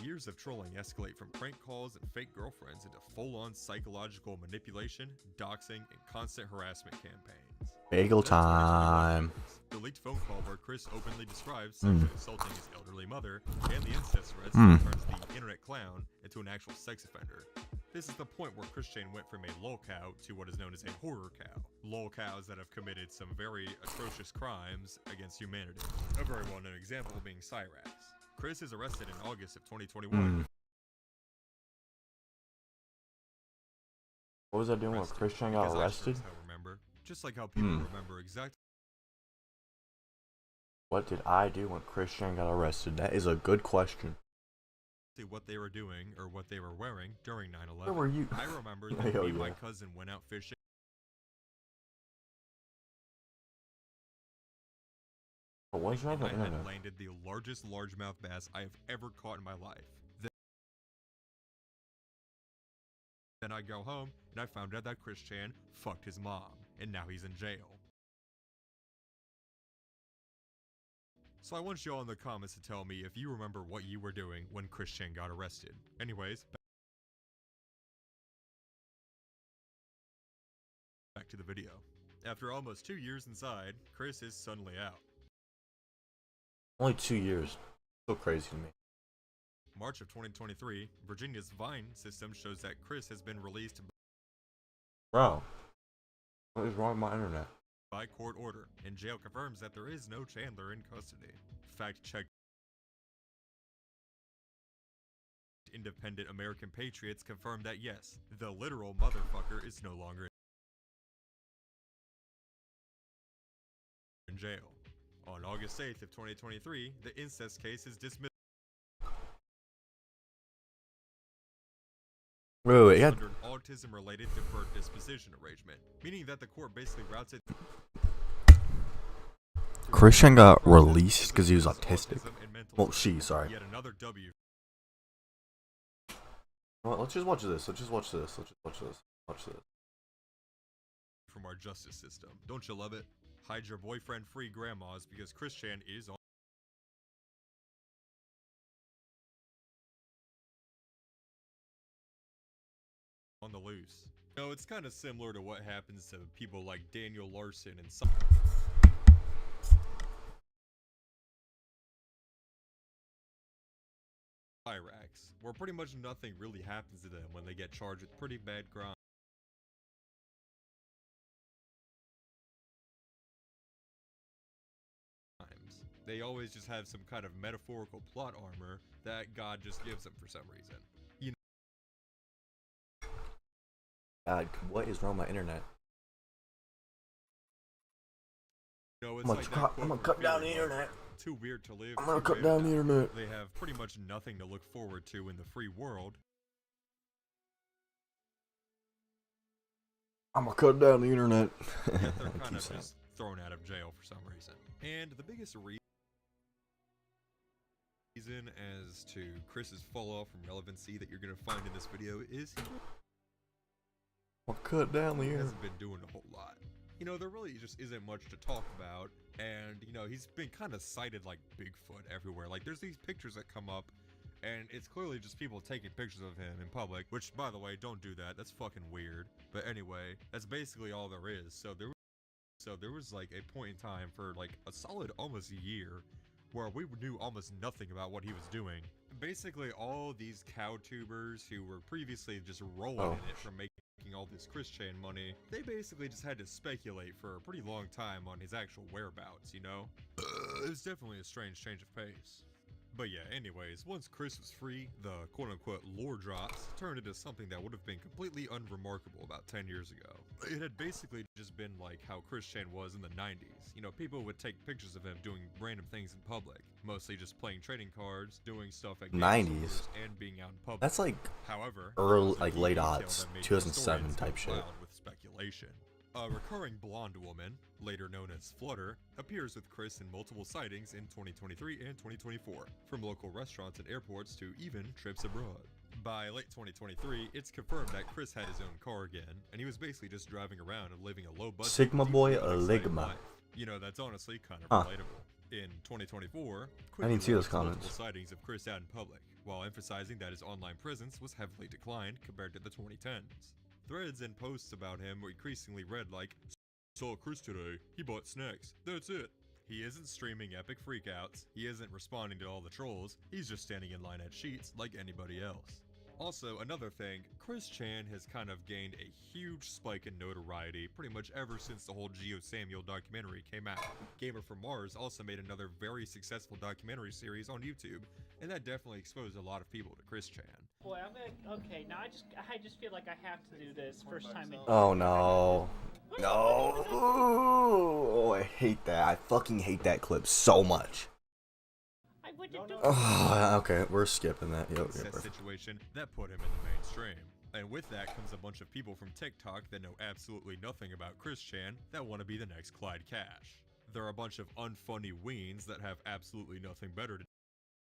years of trolling escalate from prank calls and fake girlfriends into full-on psychological manipulation, doxing, and constant harassment campaigns. Bagel time. The leaked phone call where Chris openly describes sexually assaulting his elderly mother and the incest threats turns the internet clown into an actual sex offender. This is the point where Chris Chan went from a lol cow to what is known as a horror cow. Lol cows that have committed some very atrocious crimes against humanity. A very well-known example being Cyrax. Chris is arrested in August of 2021. What was I doing when Chris Chan got arrested? I remember, just like how people remember exactly. What did I do when Chris Chan got arrested? That is a good question. What they were doing or what they were wearing during 9/11. Where were you? I remember that me and my cousin went out fishing. Why should I have I internet? had landed the largest largemouth bass I have ever caught in my life. Then I go home and I found out that Chris Chan fucked his mom and now he's in jail. So I want you all in the comments to tell me if you remember what you were doing when Chris Chan got arrested. Anyways, back to the video. After almost 2 years inside, Chris is suddenly out. Only 2 years. So crazy to me. March of 2023, Virginia's Vine system shows that Chris has been released Bro, what is wrong with my internet? by court order, and jail confirms that there is no Chandler in custody. Fact check. Independent American patriots confirm that yes, the literal motherfucker is no longer in jail. On August 8th of 2023, the incest case is dismissed. Wait, yeah. Under an autism-related deferred disposition arrangement, meaning that the court basically routes it. Christian got released because he was autistic. Well, sorry. Yet another W. Well, let's just watch this. Let's just watch this. Watch this. From our justice system. Don't you love it? Hide your boyfriend-free grandmas because Chris Chan is on the loose. You know, it's kind of similar to what happens to people like Daniel Larson and some Cyrax, where pretty much nothing really happens to them when they get charged with pretty bad crimes. They always just have some kind of metaphorical plot armor that God just gives them for some reason. You God, what is wrong with my internet? know, it's I'm gonna cut down the internet. Too weird to live. I'm gonna cut down the internet. They have pretty much nothing to look forward to in the free world. I'm gonna cut down the internet. Yet they're kind of just thrown out of jail for some reason. And the biggest reason as to Chris's fall off from relevancy that you're gonna find in this video is I'll cut down the he internet. hasn't been doing a whole lot. You know, there really just isn't much to talk about, and you know, he's been kind of cited like Bigfoot everywhere. Like, there's these pictures that come up, and it's clearly just people taking pictures of him in public, which, by the way, don't do that. That's fucking weird. But anyway, that's basically all there is. So there was like a point in time for like a solid almost a year where we knew almost nothing about what he was doing. Basically, all these cow tubers who were previously just rolling in it from making all this Chris Chan money, they basically just had to speculate for a pretty long time on his actual whereabouts, you know? It was definitely a strange change of pace. But yeah, anyways, once Chris was free, the quote-unquote lore drops turned into something that would have been completely unremarkable about 10 years ago. It had basically just been like how Chris Chan was in the 90s. You know, people would take pictures of him doing random things in public, mostly just playing trading cards, doing stuff at 90s. and being out in public. That's like however, early, like late odds, 2007 type shit. With speculation. A recurring blonde woman, later known as Flutter, appears with Chris in multiple sightings in 2023 and 2024, from local restaurants and airports to even trips abroad. By late 2023, it's confirmed that Chris had his own car again, and he was basically just driving around and living a low-budget, Sigma boy exciting Ligma. life. You know, that's honestly kind of relatable. In 2024, I didn't see those multiple comments. sightings of Chris out in public, while emphasizing that his online presence was heavily declined compared to the 2010s. Threads and posts about him were increasingly read like, "Saw Chris today, he bought snacks, that's it." He isn't streaming epic freakouts, he isn't responding to all the trolls, he's just standing in line at Sheets like anybody else. Also, another thing, Chris Chan has kind of gained a huge spike in notoriety pretty much ever since the whole Geo Samuel documentary came out. Gamer from Mars also made another very successful documentary series on YouTube, and that definitely exposed a lot of people to Chris Chan. Boy, I'm gonna. Okay, now I just feel like I have to do this first time in. Oh no. No. Oh, I hate that. I fucking hate that clip so much. Oh, okay, we're skipping that. Yep, Situation that put him in the mainstream. And with that comes a bunch of people from TikTok that know absolutely nothing about Chris Chan that want to be the next Clyde Cash. They're a bunch of unfunny weens that have absolutely nothing better to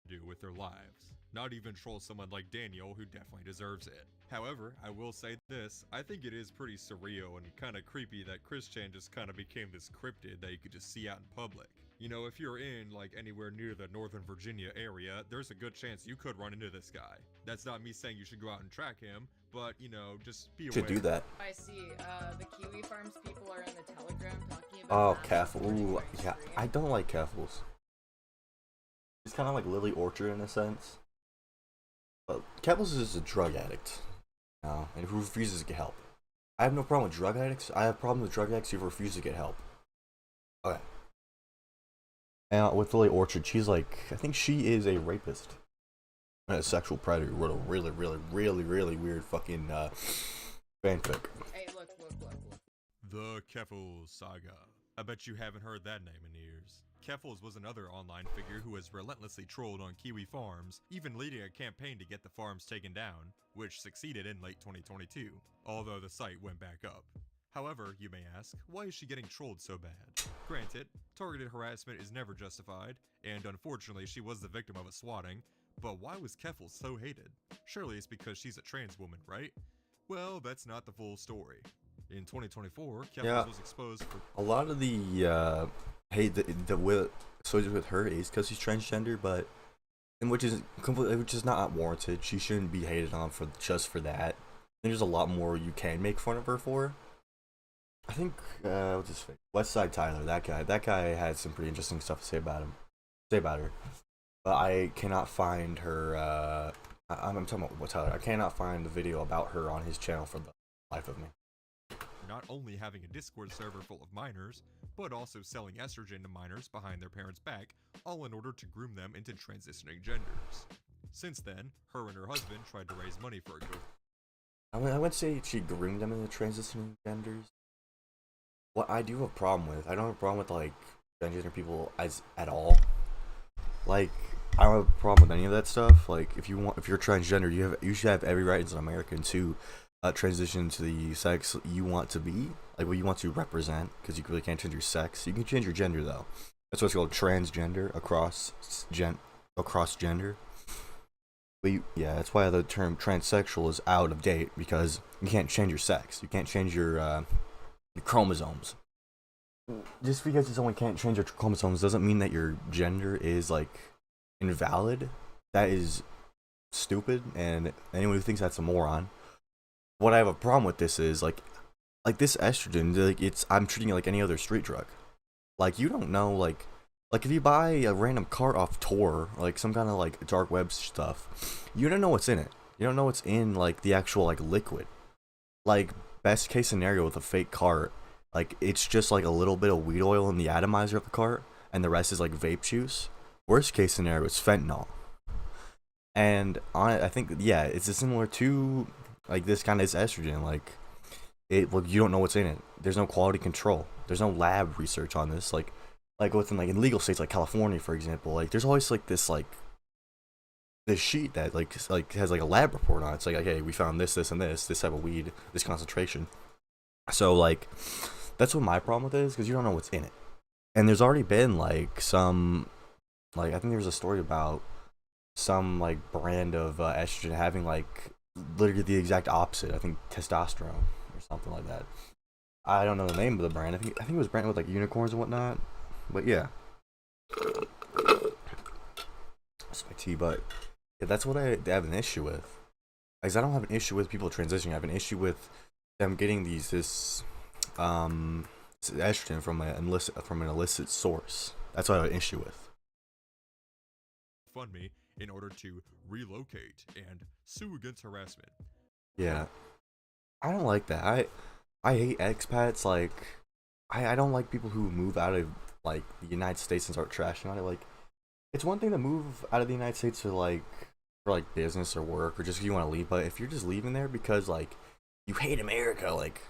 do with their lives. Not even troll someone like Daniel, who definitely deserves it. However, I will say this, I think it is pretty surreal and kind of creepy that Chris Chan just kind of became this cryptid that you could just see out in public. You know, if you're in, like, anywhere near the Northern Virginia area, there's a good chance you could run into this guy. That's not me saying you should go out and track him, but, you know, just be aware. Should do that. I see, the Kiwi Farms people are in the Telegram talking about Oh, Keffel. Ooh, yeah, I don't like Keffels. He's kind of like Lily Orchard in a sense. But Keffels is just a drug addict. And who refuses to get help. I have no problem with drug addicts. I have a problem with drug addicts who refuse to get help. Okay. And with Lily Orchard, she's like, I think she is a rapist. And a sexual predator who wrote a really, really, really, really weird fucking fanfic. Hey, look. The Keffels Saga. I bet you haven't heard that name in years. Keffels was another online figure who was relentlessly trolled on Kiwi Farms, even leading a campaign to get the farms taken down, which succeeded in late 2022, although the site went back up. However, you may ask, why is she getting trolled so bad? Granted, targeted harassment is never justified, and unfortunately she was the victim of a swatting, but why was Keffels so hated? Surely it's because she's a trans woman, right? Well, that's not the full story. In 2024, Keffels was exposed for a lot of the hate the associated with her is because she's transgender, but which is not warranted. She shouldn't be hated on just for that. There's a lot more you can make fun of her for. I think what's his face? Westside Tyler, that guy had some pretty interesting stuff to say about her. But I cannot find her. I'm talking about Tyler. I cannot find the video about her on his channel for the life of me. Not only having a Discord server full of minors, but also selling estrogen to minors behind their parents' back, all in order to groom them into transitioning genders. Since then, her and her husband tried to raise money for a go. I would say she groomed them into transitioning genders. What I do have a problem with, I don't have a problem with like transgender people at all. Like, I don't have a problem with any of that stuff. Like, if you're transgender, you should have every right as an American to transition to the sex you want to be, like what you want to represent, because you really can't change your sex. You can change your gender though. That's what's called transgender, across gender. But yeah, that's why the term transsexual is out of date, because you can't change your sex. You can't change your chromosomes. Just because you someone can't change your chromosomes doesn't mean that your gender is like invalid. That is stupid, and anyone who thinks that's a moron. What I have a problem with this is like this estrogen, like I'm treating it like any other street drug. Like, you don't know, like if you buy a random cart off Tor, like some kind of like dark web stuff, you don't know what's in it. You don't know what's in like the actual like liquid. Like, best case scenario with a fake cart, like it's just like a little bit of weed oil in the atomizer of the cart, and the rest is like vape juice. Worst case scenario is fentanyl. And on it, I think, yeah, it's similar to like this kind of estrogen. Like, you don't know what's in it. There's no quality control. There's no lab research on this. Like within like in legal states like California, for example, like there's always like this sheet that like has like a lab report on it. It's like, okay, we found this and this type of weed, this concentration. So like that's what my problem with it is, because you don't know what's in it. And there's already been like some, like I think there was a story about some like brand of estrogen having like literally the exact opposite. I think testosterone or something like that. I don't know the name of the brand. I think it was branded with like unicorns and whatnot. But yeah, That's my tea, but yeah, that's what I have an issue with. Because I don't have an issue with people transitioning. I have an issue with them getting this estrogen from an illicit source. That's what I have an issue with. Fund me in order to relocate and sue against harassment. Yeah, I don't like that. I hate expats. Like, I don't like people who move out of like the United States and start trashing on it. Like, it's one thing to move out of the United States for like business or work or just if you want to leave, but if you're just leaving there because like you hate America, like,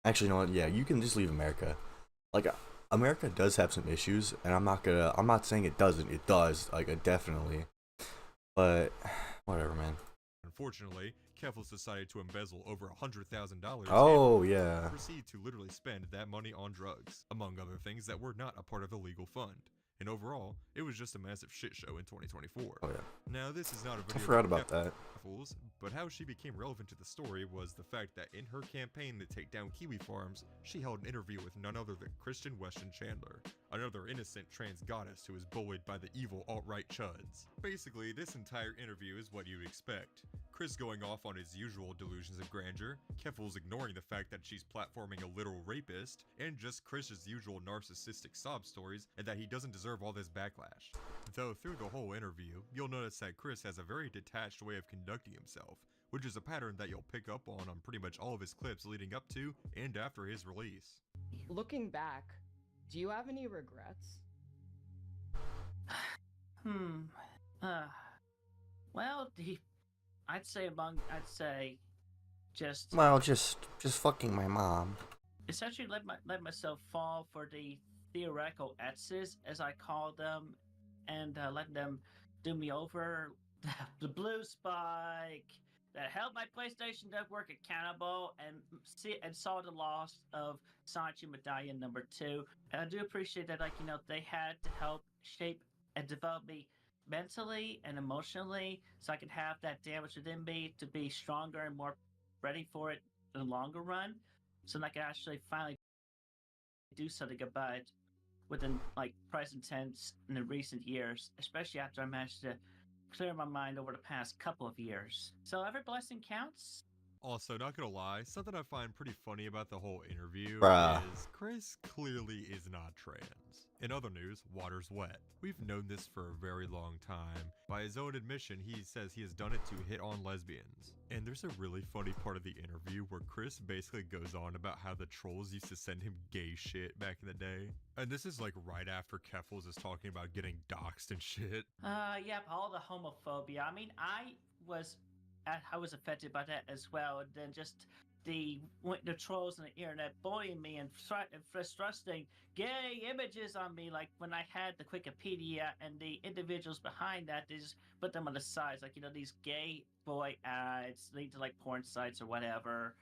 actually, you know what? Yeah, you can just leave America. Like, America does have some issues, and I'm not saying it doesn't. It does, like, definitely. But whatever, man. Unfortunately, Keffels decided to embezzle over $100,000. Oh, and yeah. proceed to literally spend that money on drugs, among other things that were not a part of the legal fund. And overall, it was just a massive shit show in 2024. Oh, yeah. Now, this is not a video I forgot about that. Keffels, but how she became relevant to the story was the fact that in her campaign to take down kiwi farms, she held an interview with none other than Christian Weston Chandler, another innocent trans goddess who was bullied by the evil alt-right chuds. Basically, this entire interview is what you'd expect. Chris going off on his usual delusions of grandeur, Keffels ignoring the fact that she's platforming a literal rapist, and just Chris's usual narcissistic sob stories and that he doesn't deserve all this backlash. Though through the whole interview, you'll notice that Chris has a very detached way of conducting himself, which is a pattern that you'll pick up on pretty much all of his clips leading up to and after his release. Looking back, do you have any regrets? Well, I'd say just Well, just fucking my mom. essentially let myself fall for the theoretical X's, as I call them, and let them do me over. The blue spike that held my PlayStation Network accountable and saw the loss of Sanchi Medallion #2. And I do appreciate that, they had to help shape and develop me mentally and emotionally so I could have that damage within me to be stronger and more ready for it in the longer run, so I could actually finally do something about it within present tense in the recent years, especially after I managed to clear my mind over the past couple of years. So every blessing counts. Also, not gonna lie, something I find pretty funny about the whole interview Bruh. is Chris clearly is not trans. In other news, water's wet. We've known this for a very long time. By his own admission, he says he has done it to hit on lesbians. And there's a really funny part of the interview where Chris basically goes on about how the trolls used to send him gay shit back in the day. And this is like right after Keffels is talking about getting doxxed and shit. Yep, all the homophobia. I mean, I was affected by that as well. And then just the trolls on the internet bullying me and thrusting gay images on me. Like when I had the Wikipedia and the individuals behind that, they just put them on the sides, these gay boy ads lead to porn sites or whatever.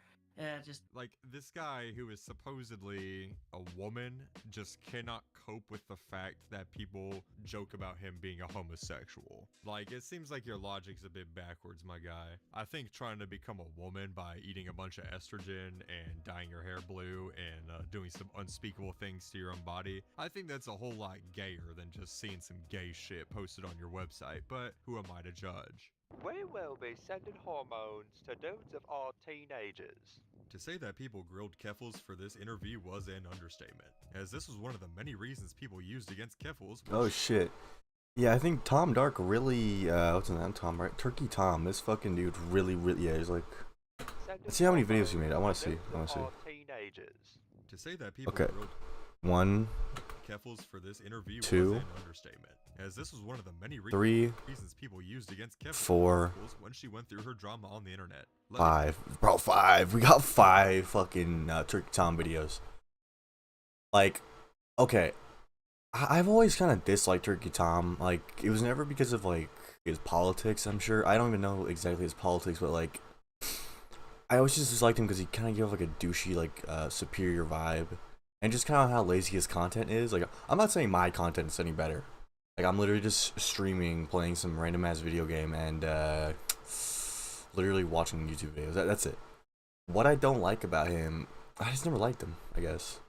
Just like this guy who is supposedly a woman just cannot cope with the fact that people joke about him being a homosexual. Like, it seems like your logic's a bit backwards, my guy. I think trying to become a woman by eating a bunch of estrogen and dyeing your hair blue and doing some unspeakable things to your own body, I think that's a whole lot gayer than just seeing some gay shit posted on your website, but who am I to judge? We will be sending hormones to dudes of all teenagers. To say that people grilled Keffels for this interview was an understatement, as this was one of the many reasons people used against Keffels. Oh shit. Yeah, I think Tom Dark really, what's his name? Tom, right? Turkey Tom. This fucking dude really, yeah, he's like, let's see how many videos he made. I want to see. Teenagers. To say that people Okay. grilled 1, Keffels for this interview 2, was an understatement, as this was one of the many 3, reasons people used against Keffels 4, when she went through her drama on the internet. 5. Bro, 5. We got 5 fucking Turkey Tom videos. Like, okay. I've always kind of disliked Turkey Tom. Like, it was never because of, his politics, I'm sure. I don't even know exactly his politics, but, I always just disliked him because he kind of gave, a douchey, superior vibe. And just kind of how lazy his content is. Like, I'm not saying my content is any better. Like, I'm literally just streaming, playing some random-ass video game, and, literally watching YouTube videos. That's it. What I don't like about him, I just never liked him, I guess.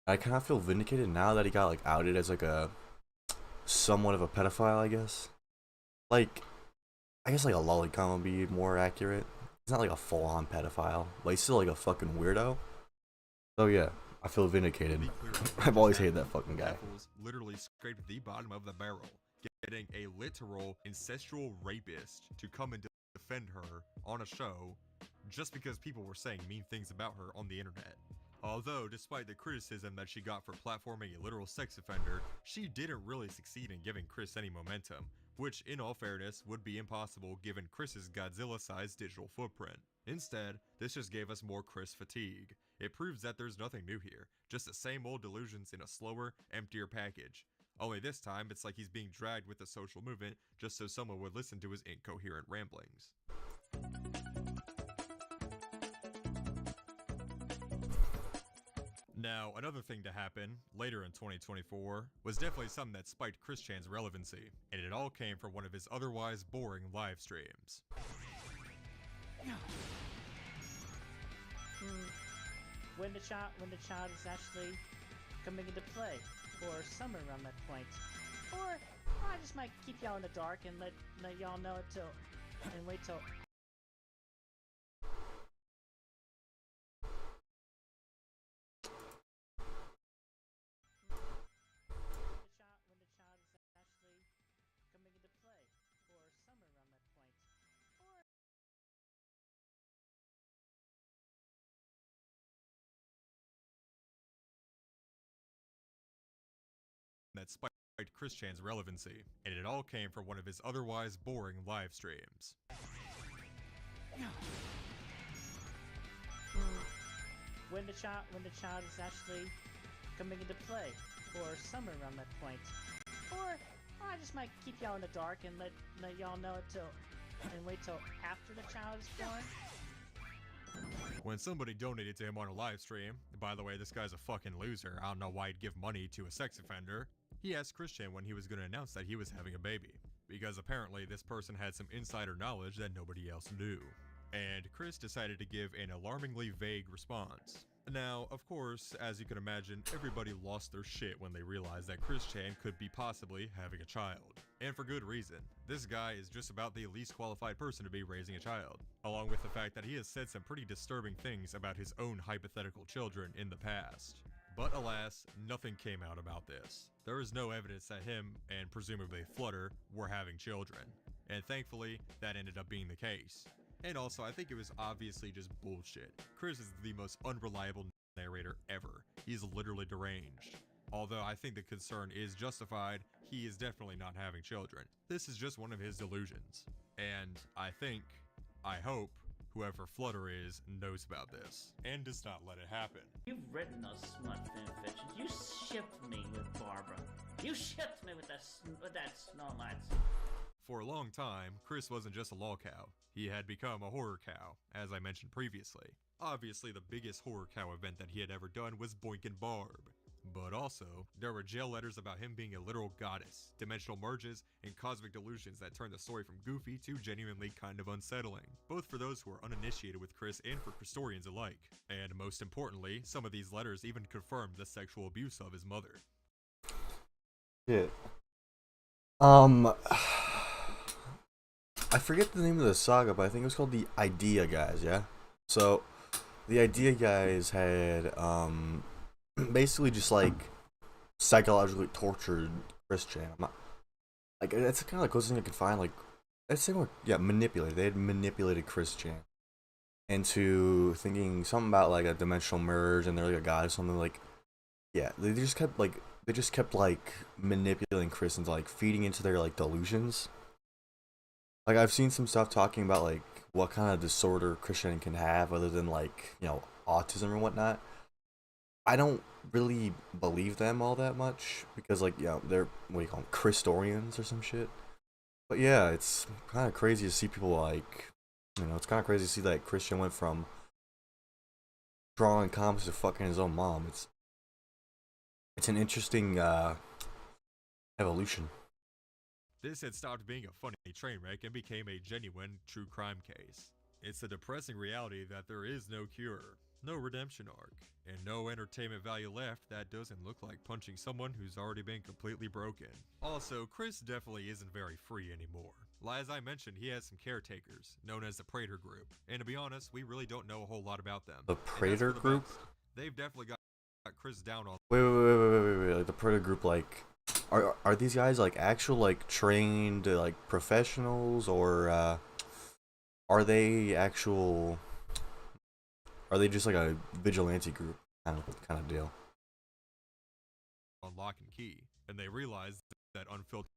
I kind of feel vindicated now that he got, outed as, somewhat of a pedophile, I guess. Like, I guess like a lolicon would be more accurate. He's not like a full-on pedophile, but he's still like a fucking weirdo. So yeah, I feel vindicated. I've always hated that fucking guy. Apples literally scraped the bottom of the barrel, getting a literal incestual rapist to come and defend her on a show just because people were saying mean things about her on the internet. Although, despite the criticism that she got for platforming a literal sex offender, she didn't really succeed in giving Chris any momentum, which, in all fairness, would be impossible given Chris's Godzilla-sized digital footprint. Instead, this just gave us more Chris fatigue. It proves that there's nothing new here, just the same old delusions in a slower, emptier package. Only this time, it's like he's being dragged with the social movement just so someone would listen to his incoherent ramblings. Now, another thing to happen later in 2024 was definitely something that spiked Chris Chan's relevancy, and it all came from one of his otherwise boring live streams. When the child is actually coming into play, or somewhere around that point, or I just might keep y'all in the dark and let y'all know it and wait till. That spiked Chris Chan's relevancy, and it all came from one of his otherwise boring live streams. When the child is actually coming into play, or somewhere around that point, or I just might keep y'all in the dark and let y'all know it and wait till after the child is born. When somebody donated to him on a live stream, by the way, this guy's a fucking loser, I don't know why he'd give money to a sex offender, he asked Chris Chan when he was going to announce that he was having a baby, because apparently this person had some insider knowledge that nobody else knew. And Chris decided to give an alarmingly vague response. Now, of course, as you can imagine, everybody lost their shit when they realized that Chris Chan could be possibly having a child. And for good reason. This guy is just about the least qualified person to be raising a child, along with the fact that he has said some pretty disturbing things about his own hypothetical children in the past. But alas, nothing came out about this. There is no evidence that him, and presumably Flutter, were having children. And thankfully, that ended up being the case. And also, I think it was obviously just bullshit. Chris is the most unreliable narrator ever. He's literally deranged. Although I think the concern is justified, he is definitely not having children. This is just one of his delusions. And I hope, whoever Flutter is knows about this, and does not let it happen. You've written those smut fanfiction. You shipped me with Barbara. You shipped me with that Snow Lights. For a long time, Chris wasn't just a lol cow. He had become a horror cow, as I mentioned previously. Obviously, the biggest horror cow event that he had ever done was Boinkin' Barb. But also, there were jail letters about him being a literal goddess, dimensional merges, and cosmic delusions that turned the story from goofy to genuinely kind of unsettling, both for those who are uninitiated with Chris and for Christorians alike. And most importantly, some of these letters even confirmed the sexual abuse of his mother. Shit. I forget the name of the saga, but I think it was called the Idea Guys, yeah? So, the Idea Guys had, basically just, like, psychologically tortured Chris Chan. Like, that's the kind of, like, closest thing I could find, like, that's similar, yeah, manipulated. They had manipulated Chris Chan into thinking something about, like, a dimensional merge, and they're, like, a god or something, like, yeah, they just kept, like, manipulating Chris into, like, feeding into their, like, delusions. Like, I've seen some stuff talking about, like, what kind of disorder Christian can have other than, like, you know, autism or whatnot. I don't really believe them all that much because, like, you know, they're, what do you call them, Christorians or some shit. But yeah, it's kind of crazy to see people, like, you know, it's kind of crazy to see that Christian went from drawing comics to fucking his own mom. It's an interesting, evolution. This had stopped being a funny train wreck and became a genuine true crime case. It's a depressing reality that there is no cure. no redemption arc, and no entertainment value left that doesn't look like punching someone who's already been completely broken. Also, Chris definitely isn't very free anymore. As I mentioned, he has some caretakers, known as the Praetor Group, and to be honest, we really don't know a whole lot about them. The Praetor Group? They've definitely got Chris down on. Wait. Like the Praetor Group, like, are these guys like actual like trained like professionals, or are they actual? Are they just like a vigilante group kind of deal? On lock and key, and they realized that unfiltered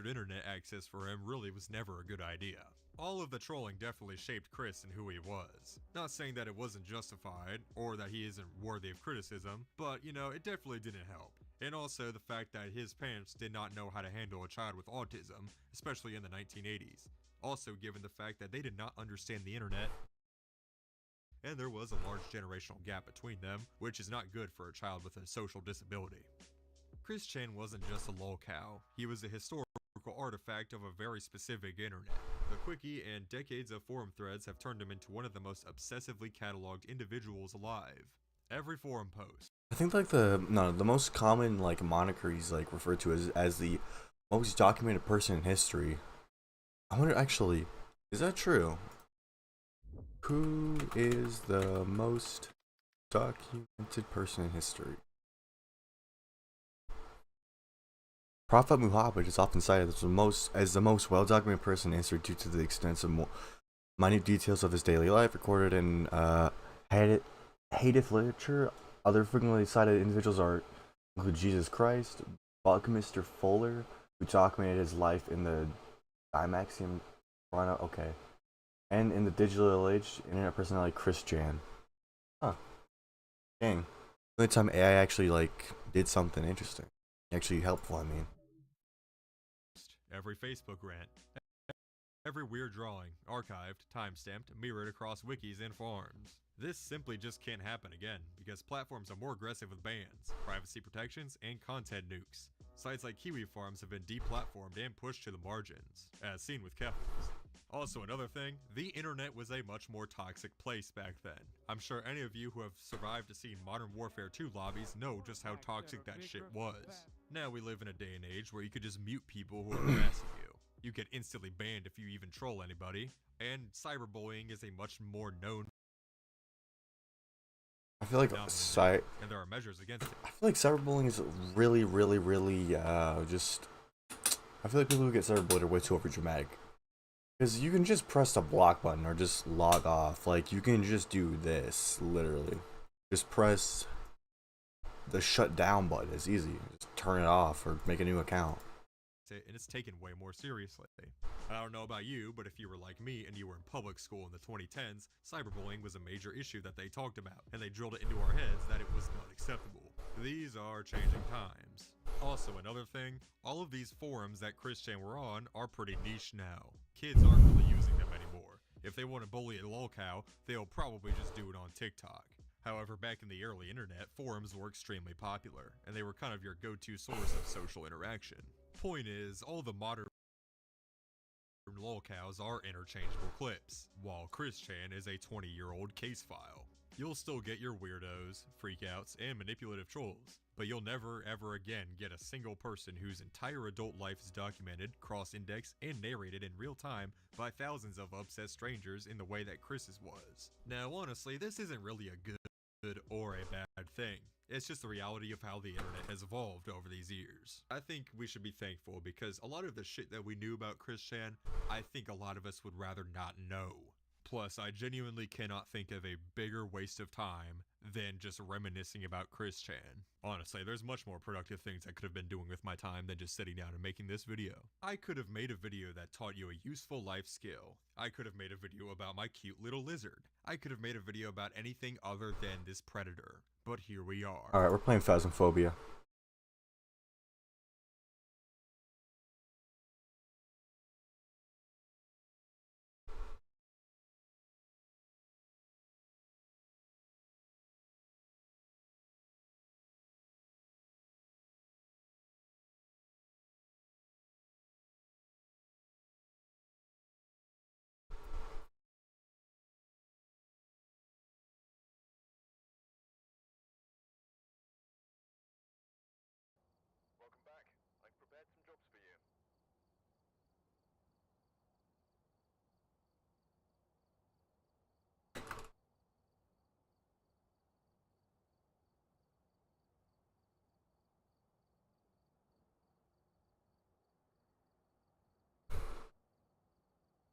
internet access for him really was never a good idea. All of the trolling definitely shaped Chris and who he was. Not saying that it wasn't justified, or that he isn't worthy of criticism, but you know, it definitely didn't help. And also the fact that his parents did not know how to handle a child with autism, especially in the 1980s. Also given the fact that they did not understand the internet, and there was a large generational gap between them, which is not good for a child with a social disability. Chris Chan wasn't just a lolcow, he was a historical artifact of a very specific internet. The quickie and decades of forum threads have turned him into one of the most obsessively cataloged individuals alive. Every forum post. I think like the most common like moniker he's like referred to as the most documented person in history. I wonder actually, is that true? Who is the most documented person in history? Prophet Muhammad is often cited as the most well-documented person in history due to the extensive minute details of his daily life recorded in Hadith literature. Other frequently cited individuals include Jesus Christ, Buckminster Fuller, who documented his life in the Dymaxium Rhino, okay, and in the digital age, internet personality Chris Chan. Huh. Dang. The only time AI actually like did something interesting, actually helpful. I mean. Every Facebook rant, every weird drawing, archived, timestamped, mirrored across wikis and forums. This simply just can't happen again, because platforms are more aggressive with bans, privacy protections, and content nukes. Sites like Kiwi Farms have been deplatformed and pushed to the margins, as seen with Keffals. Also another thing, the internet was a much more toxic place back then. I'm sure any of you who have survived to see Modern Warfare 2 lobbies know just how toxic that shit was. Now we live in a day and age where you could just mute people who are harassing you. You get instantly banned if you even troll anybody, and cyberbullying is a much more known. I feel like and there are measures against it. I feel like cyberbullying is really just. I feel like people who get cyberbullied are way too overdramatic. Because you can just press the block button or just log off. Like, you can just do this, literally. Just press the shut down button. It's easy. Just turn it off or make a new account. And it's taken way more seriously. I don't know about you, but if you were like me and you were in public school in the 2010s, cyberbullying was a major issue that they talked about, and they drilled it into our heads that it was not acceptable. These are changing times. Also, another thing, all of these forums that Chris Chan were on are pretty niche now. Kids aren't really using them anymore. If they want to bully a lolcow, they'll probably just do it on TikTok. However, back in the early internet, forums were extremely popular, and they were kind of your go-to source of social interaction. Point is, all the modern lolcows are interchangeable clips, while Chris Chan is a 20-year-old case file. You'll still get your weirdos, freakouts, and manipulative trolls, but you'll never ever again get a single person whose entire adult life is documented, cross-indexed, and narrated in real time by thousands of obsessed strangers in the way that Chris's was. Now honestly, this isn't really a good or a bad thing. It's just the reality of how the internet has evolved over these years. I think we should be thankful because a lot of the shit that we knew about Chris Chan, I think a lot of us would rather not know. Plus, I genuinely cannot think of a bigger waste of time than just reminiscing about Chris Chan. Honestly, there's much more productive things I could have been doing with my time than just sitting down and making this video. I could have made a video that taught you a useful life skill. I could have made a video about my cute little lizard. I could have made a video about anything other than this predator. But here we are. Alright, we're playing Phasmophobia.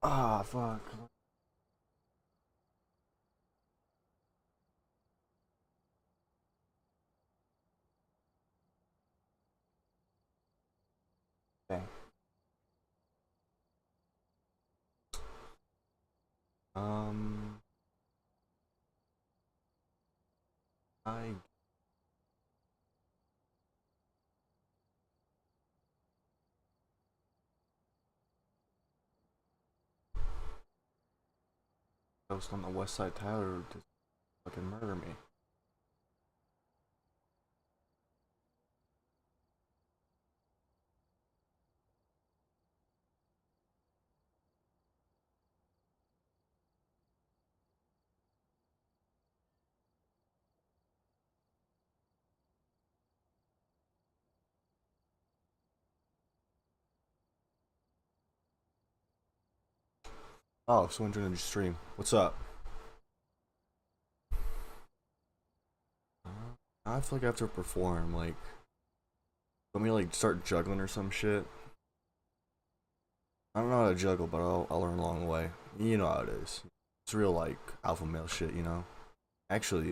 Ah, fuck. Okay. I Ghost on the West Side Tower to fucking murder me. Oh, someone joined the stream. What's up? I feel like I have to perform, like, let me like start juggling or some shit. I don't know how to juggle, but I'll learn along the way. You know how it is. It's real like alpha male shit, you know. Actually,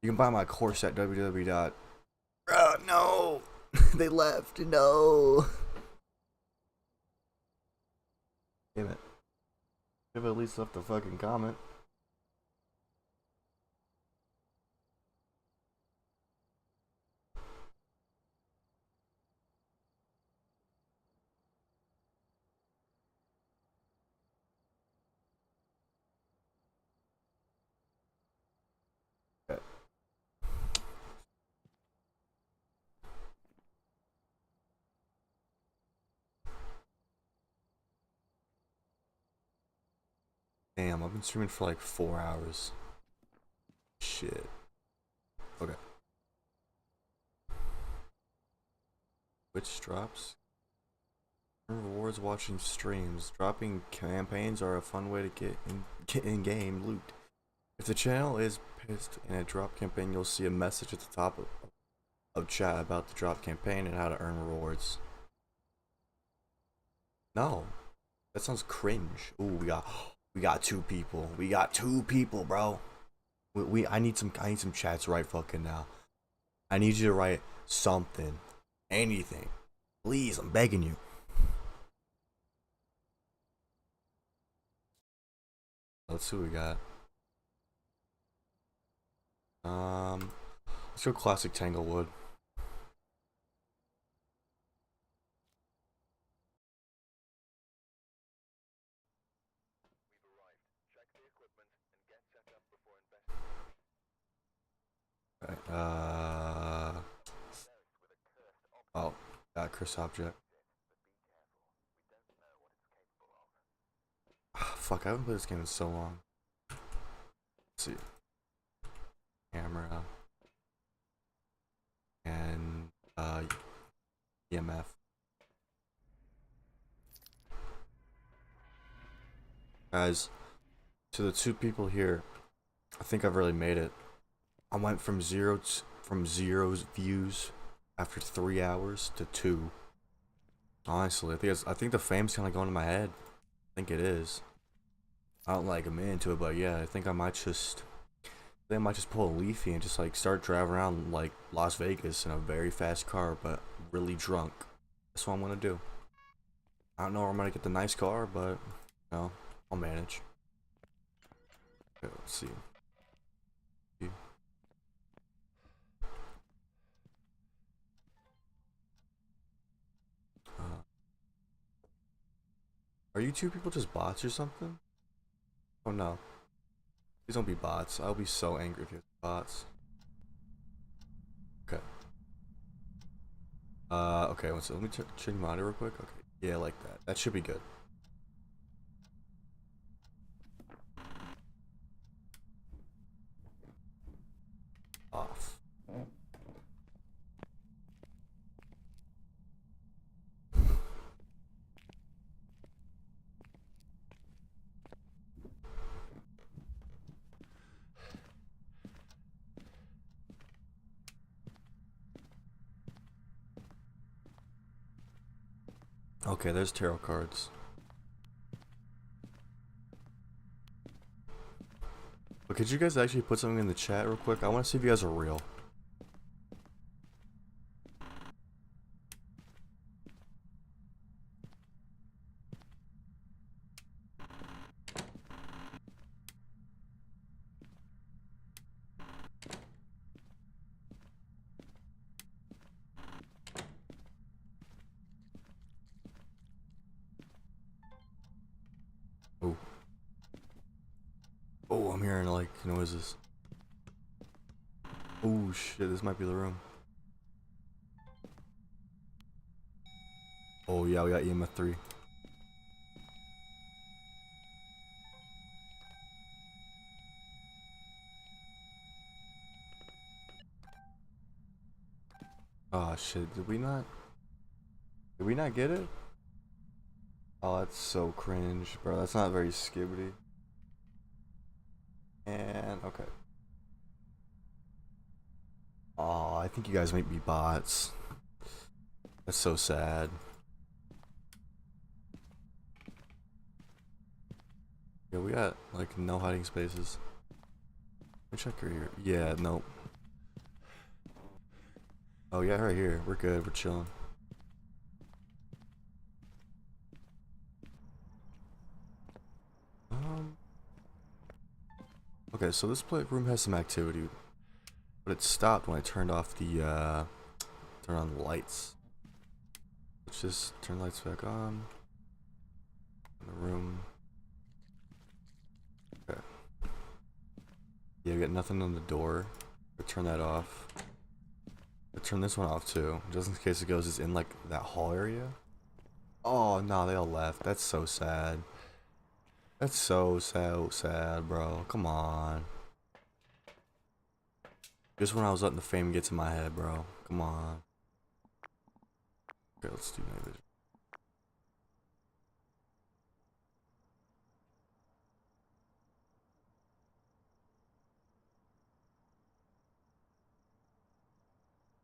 you can buy my course at www. No, they left. No. Damn it. Should have at least left a fucking comment. Damn, I've been streaming for like 4 hours. Shit. Okay. Which drops? Rewards watching streams. Dropping campaigns are a fun way to get in-game loot. If the channel is pissed in a drop campaign, you'll see a message at the top of chat about the drop campaign and how to earn rewards. No. That sounds cringe. Ooh, we got 2 people. We got 2 people, bro. I need some chats right fucking now. I need you to write something. Anything. Please, I'm begging you. Let's see what we got. Let's go classic Tanglewood. Alright, oh, got Chris object. Fuck, I haven't played this game in so long. Let's see. Camera. And, EMF. Guys, to the 2 people here, I think I've really made it. I went from zero views after 3 hours to 2. Honestly, I think the fame's kind of going to my head. I think it is. I don't like I'm into it, but yeah, I think I might just pull a Leafy and just like start driving around like Las Vegas in a very fast car, but really drunk. That's what I'm gonna do. I don't know where I'm gonna get the nice car, but you know, I'll manage. Okay, let's see. Are you 2 people just bots or something? Oh no. Please don't be bots. I'll be so angry if you're bots. Okay. Okay, let me check my audio real quick. Okay. Yeah, like that. That should be good. Off. Okay, there's tarot cards. But could you guys actually put something in the chat real quick? I want to see if you guys are real. Oh. Oh, I'm hearing like noises. Oh shit, this might be the room. Oh yeah, we got EMF 3. Oh shit, did we not get it? Oh, that's so cringe, bro. That's not very skibbity. And okay. Oh, I think you guys might be bots. That's so sad. Yeah, we got like no hiding spaces. Let me check her here. Yeah, nope. Oh yeah, right here. We're good. We're chilling. Okay, so this room has some activity, but it stopped when I turned off the turn on the lights. Let's just turn the lights back on. In the room. Okay. Yeah, we got nothing on the door. I'll turn that off. I'll turn this one off too, just in case it goes is in like that hall area. Oh no, they all left. That's so sad. That's so sad, bro. Come on. Just when I was letting the fame get to my head, bro. Come on. Okay, let's do night vision.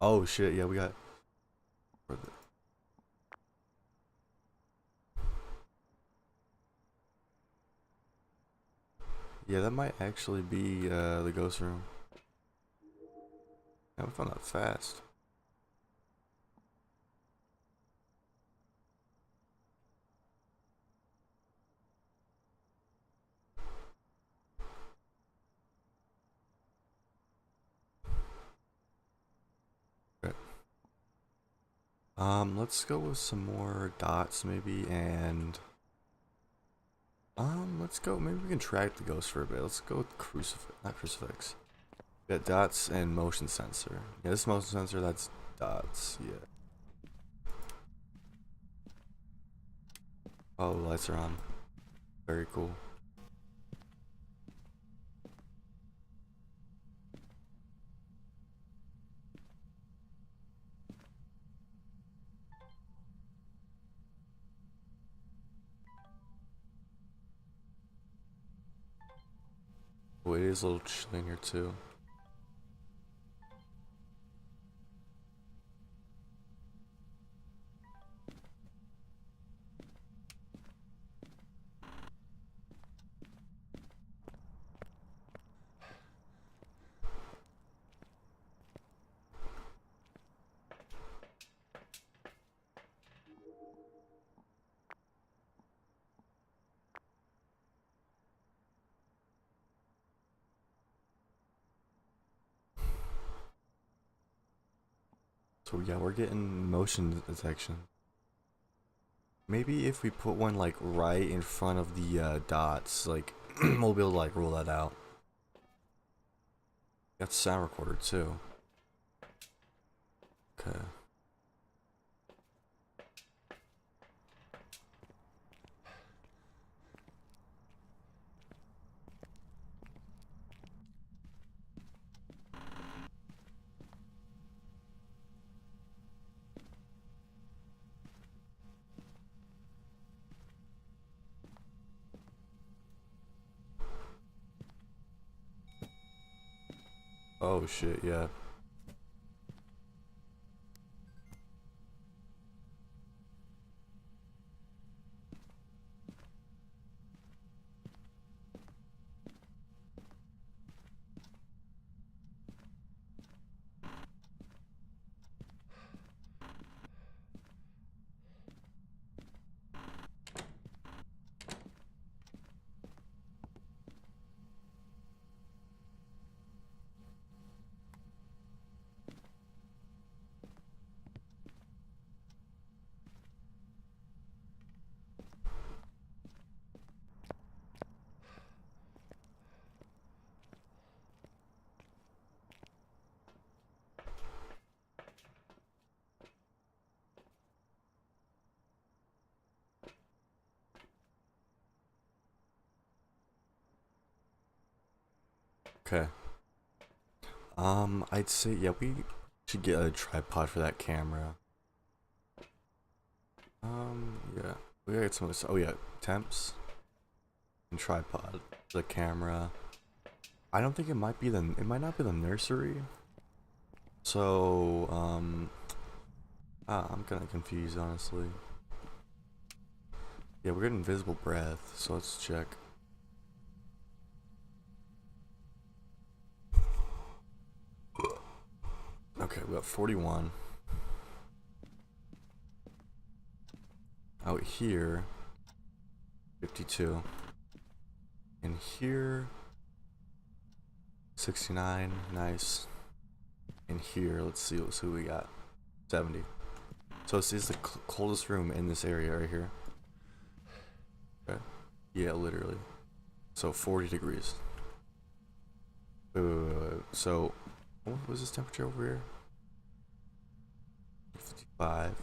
Oh shit, yeah, we got. Yeah, that might actually be the ghost room. Yeah, we found that fast. Okay. Let's go with some more dots maybe, and let's go. Maybe we can track the ghost for a bit. Let's go with crucifix, not crucifix. We got dots and motion sensor. Yeah, this motion sensor, that's dots. Yeah. Oh, the lights are on. Very cool. Oh, it is a little chilly in here too. So yeah, we're getting motion detection. Maybe if we put one like right in front of the dots, like we'll be able to like rule that out. Got sound recorder too. Okay. Oh shit, yeah. Okay. I'd say, yeah, we should get a tripod for that camera. Yeah. We gotta get some of this. Oh, yeah. Temps. And tripod. The camera. I don't think it might be it might not be the nursery. So, I'm kind of confused, honestly. Yeah, we're getting invisible breath, so let's check. Okay, we got 41. Out here, 52. In here, 69. Nice. In here, let's see who we got. 70. So this is the coldest room in this area right here. Okay. Yeah, literally. So 40 degrees. Wait. So, what was this temperature over here? 55.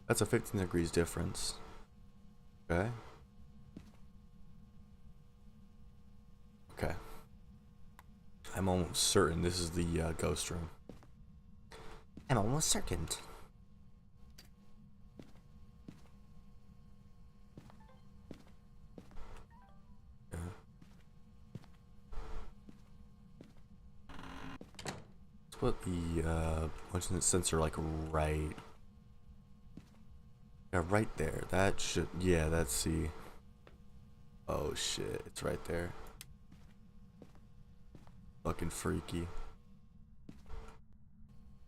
That's a 15 degrees difference. Okay. Okay. I'm almost certain this is the ghost room. I'm almost certain. Let's put the motion sensor like right. Yeah, right there. That should. Yeah, that's C. Oh shit! It's right there. Fucking freaky.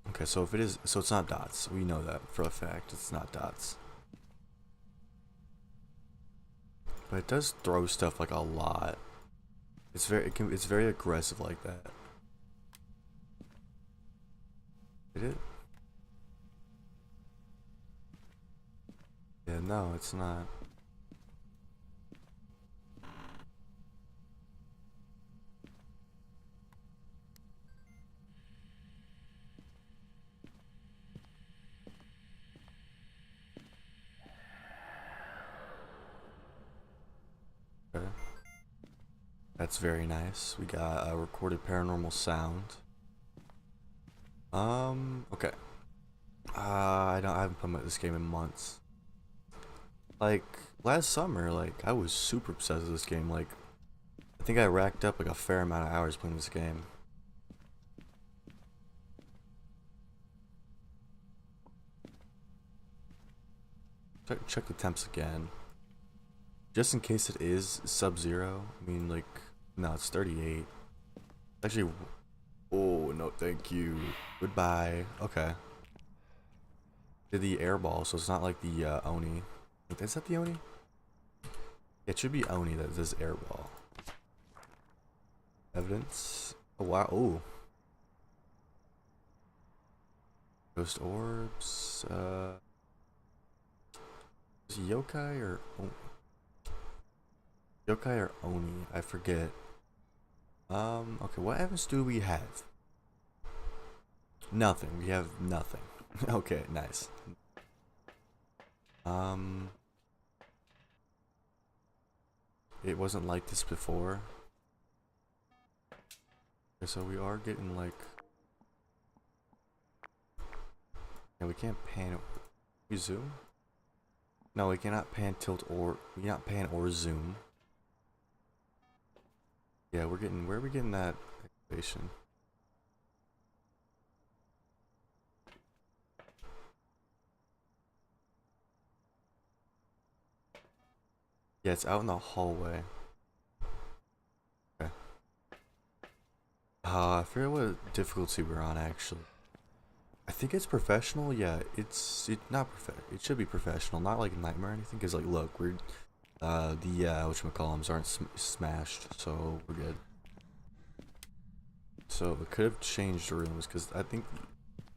Okay, so if it is, so it's not dots. We know that for a fact. It's not dots. But it does throw stuff like a lot. It's very aggressive like that. Did it? Yeah, no, it's not. Okay. That's very nice. We got a recorded paranormal sound. Okay. I haven't played this game in months. Like last summer, like I was super obsessed with this game. Like I think I racked up like a fair amount of hours playing this game. Check the temps again. Just in case it is sub-zero. I mean, like, no, it's 38. Actually, oh, no, thank you. Goodbye. Okay. Did the air ball, so it's not like the Oni. Is that the Oni? It should be Oni that does air ball. Evidence. Oh, wow. Oh. Ghost orbs. Is it yokai or... Oh. Yokai or Oni, I forget. Okay, what evidence do we have? Nothing. We have nothing. Okay, nice. It wasn't like this before. Okay, so we are getting like... Yeah, we can't pan it. We zoom? No, we cannot pan, tilt, or... We cannot pan or zoom. Yeah, we're getting... Where are we getting that activation? Yeah, it's out in the hallway. Okay. I forget what difficulty we're on, actually. I think it's professional. Yeah, it's not perfect. It should be professional, not like nightmare or anything. Cause like, look, we're the whatchamacallums aren't smashed, so we're good. So it could have changed rooms, cause I think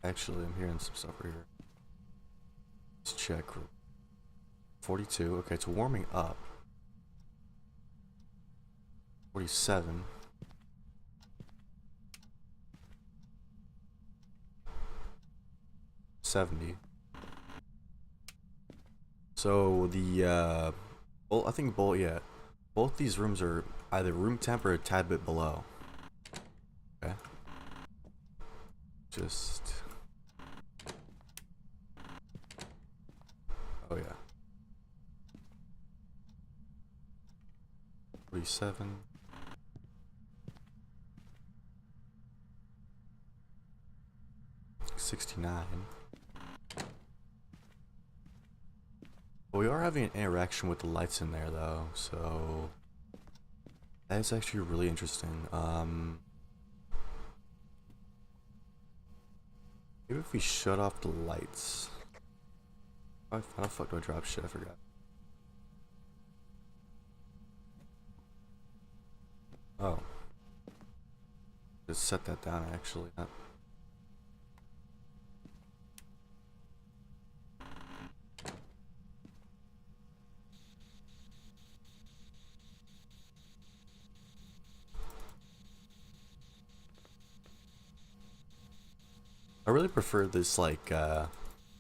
actually I'm hearing some stuff right here. Let's check. 42. Okay, it's warming up. 47. $70. So the well, I think both these rooms are either room temp or a tad bit below. Just. Oh, yeah. 47. $69. Well, we are having an interaction with the lights in there, though, so that is actually really interesting. Maybe if we shut off the lights. How the fuck do I drop shit? I forgot. Oh. Just set that down, actually. I really prefer this, like, the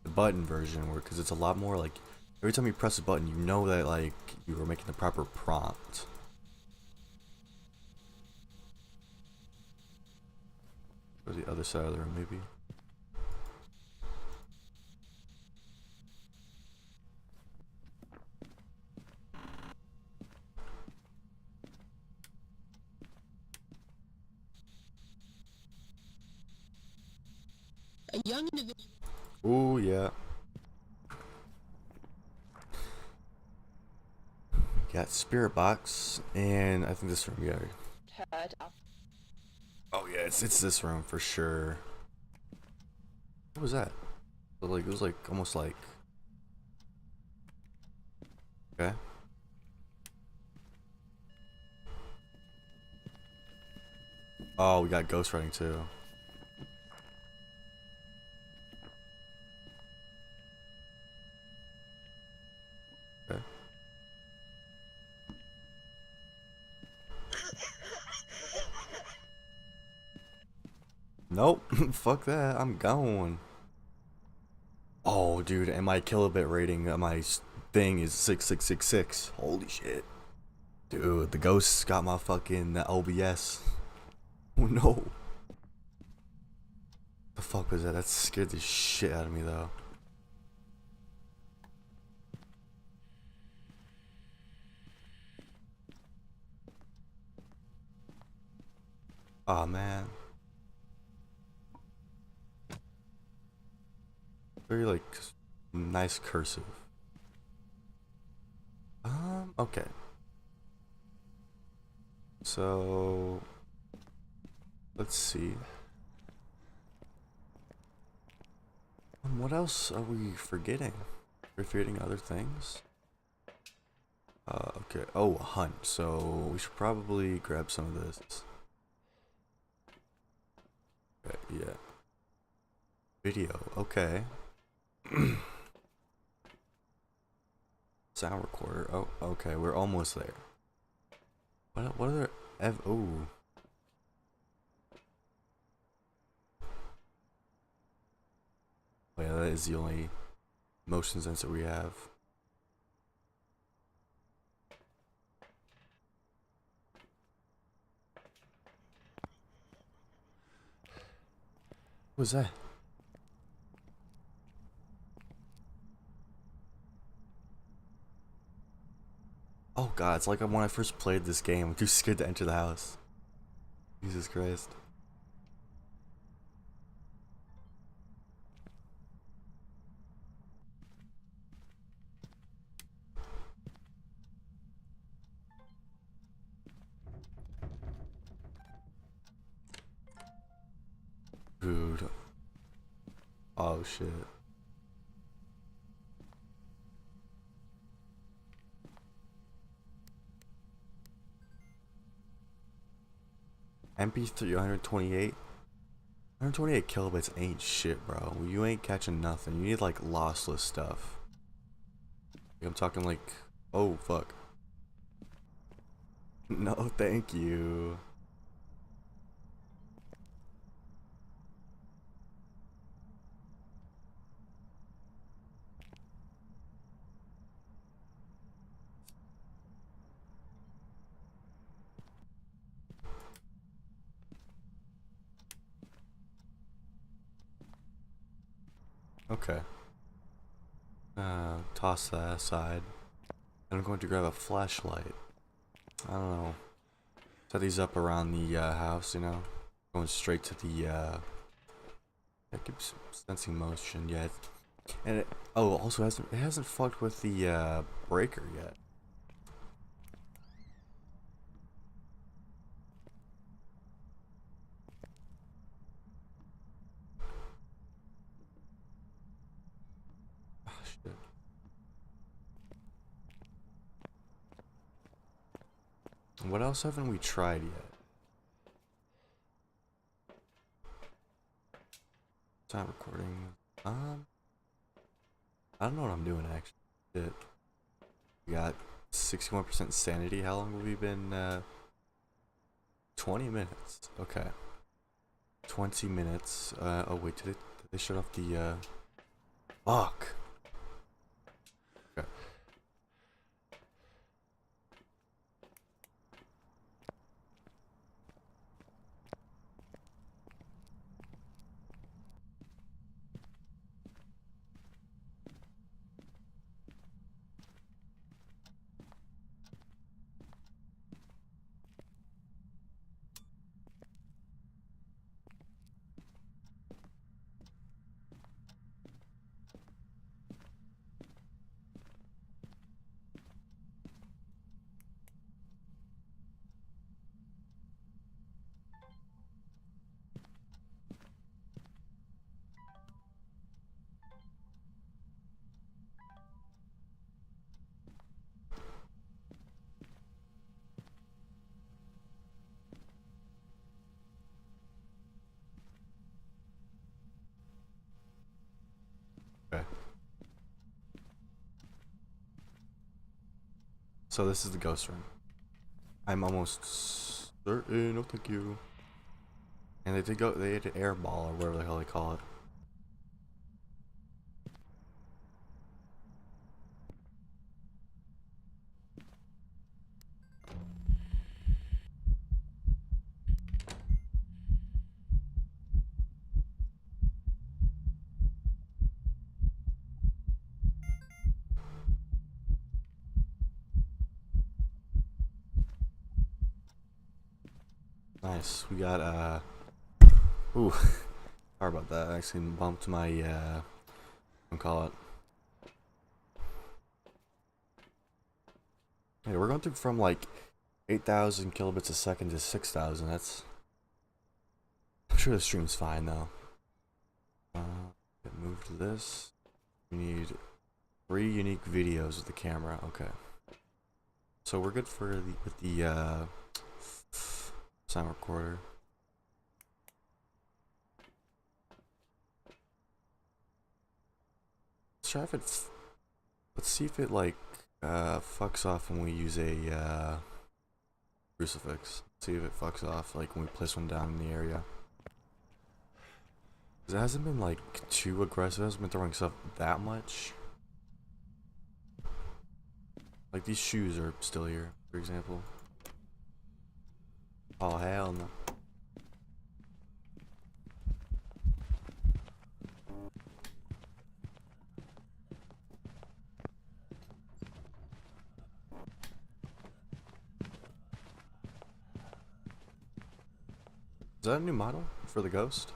button version, where, because it's a lot more, like, every time you press a button, you know that, like, you were making the proper prompt. Or the other side of the room, maybe. A young individual. Ooh, yeah. Got spirit box, and I think this room, yeah. Oh yeah, it's this room for sure. What was that? Like, it was like almost like. Okay. Oh, we got ghost running too. Okay. Nope. Fuck that. I'm going. Oh, dude, and my kilobit rating on my thing is 6666. Holy shit. Dude, the ghosts got my fucking OBS. Oh no. The fuck was that? That scared the shit out of me though. Oh man. Very like nice cursive. Okay. So let's see. What else are we forgetting? We're forgetting other things. Okay. Oh, a hunt. So we should probably grab some of this. Okay, yeah. Video. Okay. Sound recorder. Oh, okay. We're almost there. What other oh. Oh yeah, that is the only motion sensor we have. What was that? Oh god, it's like when I first played this game, I'm too scared to enter the house. Jesus Christ. Dude. Oh shit. MP3 128? 128 kilobits ain't shit, bro. You ain't catching nothing. You need like lossless stuff. I'm talking like, oh fuck. No, thank you. Okay. Toss that aside. And I'm going to grab a flashlight. I don't know. Set these up around the house, you know? Going straight to the I keep sensing motion yet. And it also hasn't fucked with the breaker yet. Shit. What else haven't we tried yet? Time recording. I don't know what I'm doing actually. Shit. We got 61% sanity. How long have we been? 20 minutes. Okay. 20 minutes. Oh wait, did they shut off the fuck? Okay. Okay. So this is the ghost room. I'm almost certain. No, thank you. And they had an air ball or whatever the hell they call it. Nice. We got ooh. Sorry about that. I actually bumped my call it. Hey, we're going through from like 8,000 kilobits a second to 6,000. That's. I'm sure the stream's fine though. Move to this. We need 3 unique videos with the camera. Okay. So we're good for the sound recorder. Let's try if it. Let's see if it like fucks off when we use a crucifix. See if it fucks off like when we place one down in the area. Cause it hasn't been like too aggressive. It hasn't been throwing stuff that much. Like these shoes are still here, for example. Oh hell no. Is that a new model for the Ghost?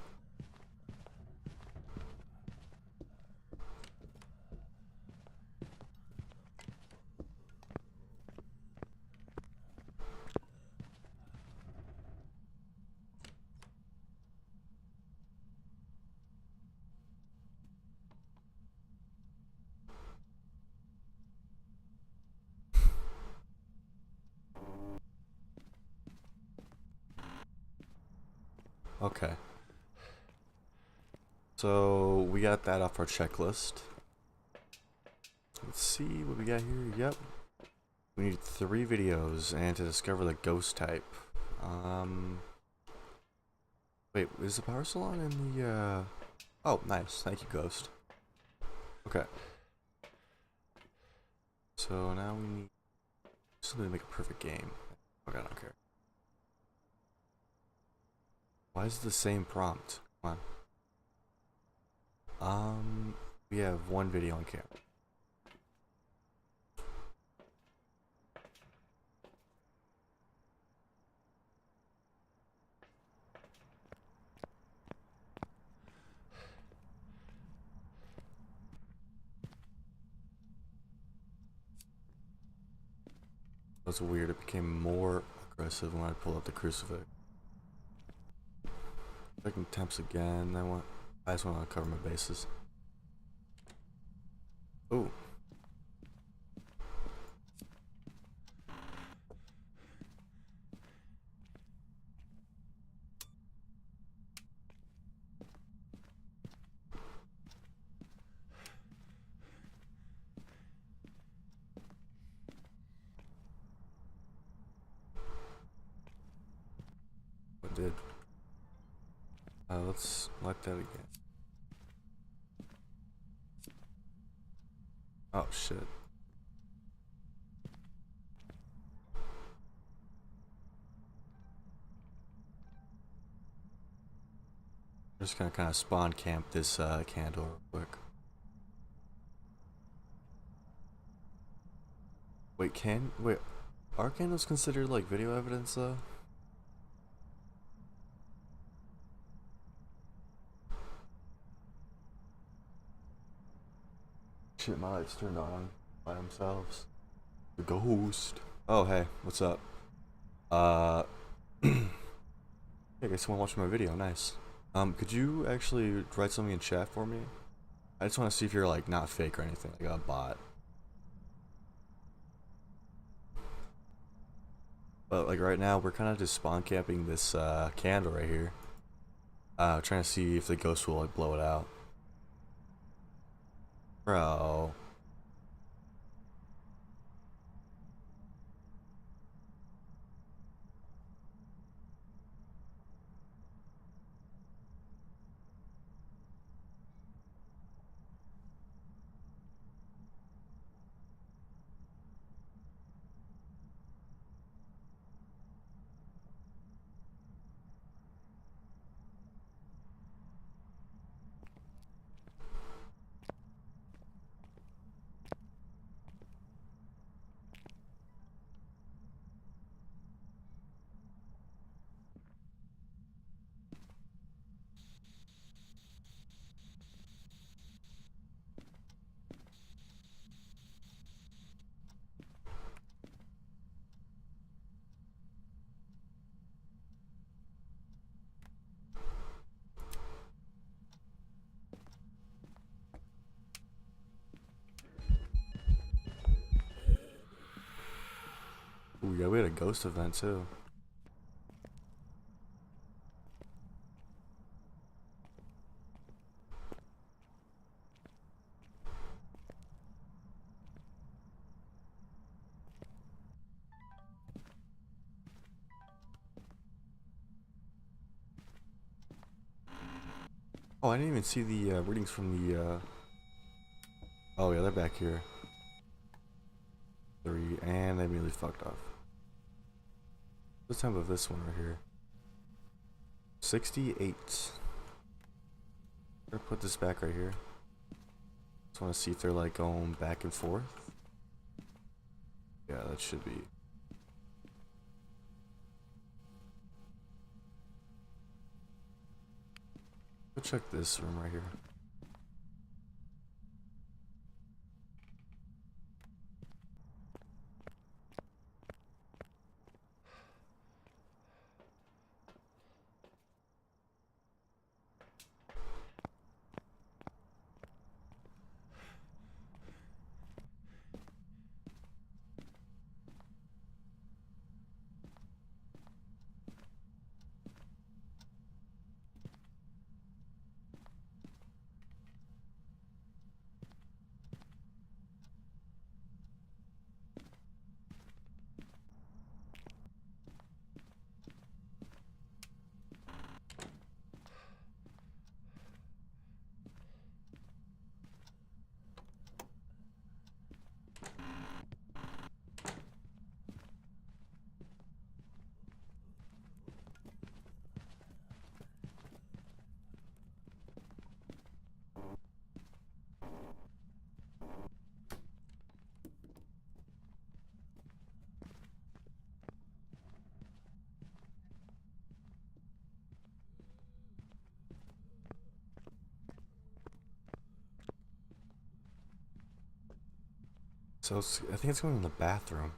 Okay. So we got that off our checklist. Let's see what we got here. Yep. We need 3 videos and to discover the ghost type. Wait, is the power salon in the oh, nice. Thank you, Ghost. Okay. So now we need something to make a perfect game. Okay, I don't care. Why is it the same prompt? Come on. We have one video on camera. That's weird. It became more aggressive when I pulled up the crucifix. Checking temps again. I just want to cover my bases. Ooh. What did? Let's like that again. Oh shit. I'm just gonna kind of spawn camp this candle real quick. Wait, are candles considered like video evidence though? Shit, my lights turned on by themselves. The ghost. Oh hey, what's up? Hey guys, someone watching my video, nice. Could you actually write something in chat for me? I just want to see if you're like not fake or anything, like a bot. But like right now, we're kind of just spawn camping this candle right here. Trying to see if the ghost will like blow it out. Bro. Ooh, yeah, we had a ghost event too. Oh, I didn't even see the readings from the oh yeah, they're back here. 3, and they immediately fucked off. What's the time of this one right here? 68. I'm gonna put this back right here. Just want to see if they're like going back and forth. Yeah, that should be. Go check this room right here. So I think it's going in the bathroom.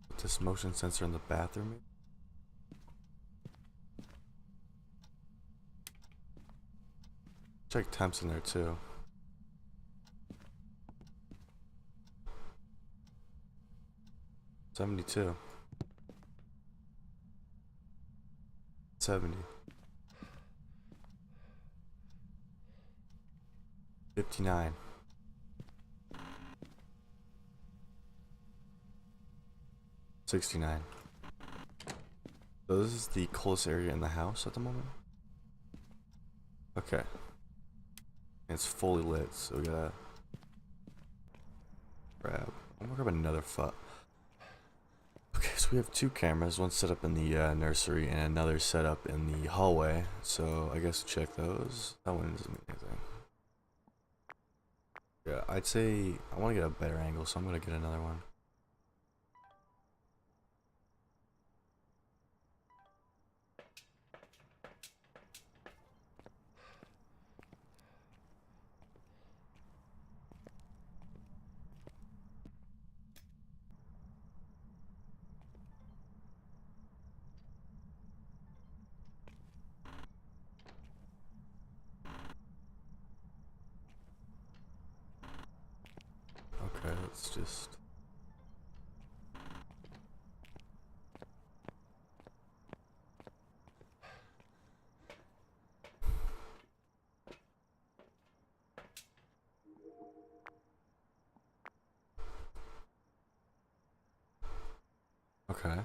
Put this motion sensor in the bathroom. Check temps in there too. $72. 70. 59. 69. So this is the coolest area in the house at the moment. Okay. It's fully lit, so we gotta grab. I'm gonna grab another foot. Okay, so we have two cameras, one set up in the nursery and another set up in the hallway. So I guess check those. That one doesn't mean anything. Yeah, I'd say I want to get a better angle, so I'm gonna get another one. Okay, let's just. Okay.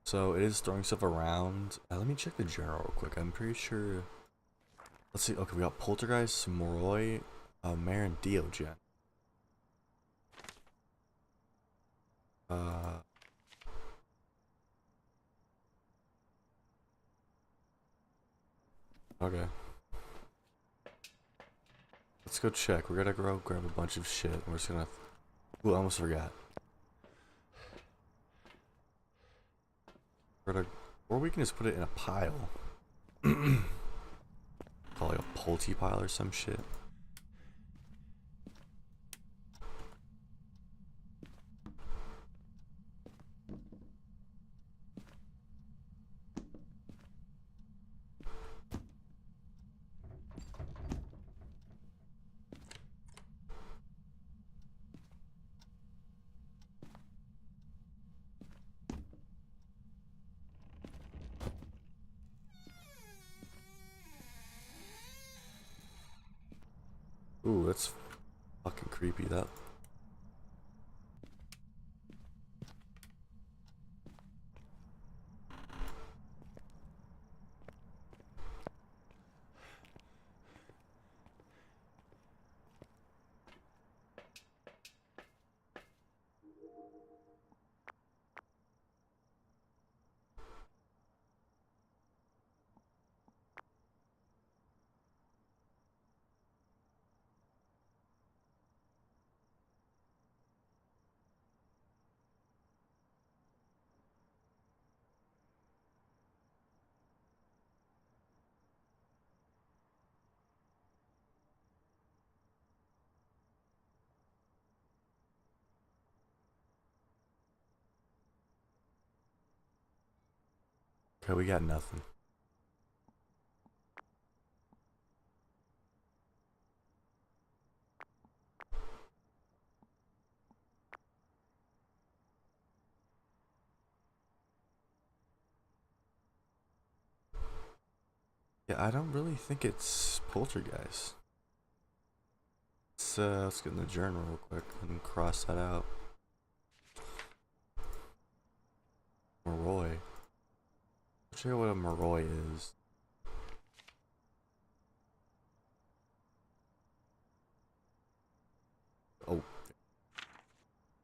So it is throwing stuff around. Let me check the general real quick. I'm pretty sure. Let's see. Okay, we got Poltergeist, Moroi, Mare, and Diogen. Okay. Let's go check. We're gonna go grab a bunch of shit. We're just gonna. Ooh, I almost forgot. We're gonna, or we can just put it in a pile. Call it a Polty pile or some shit. Ooh, that's fucking creepy, that. Okay, we got nothing. Yeah, I don't really think it's Poltergeist. Let's get in the journal real quick and cross that out. Moroi. I'll show you what a Moroi is. Oh.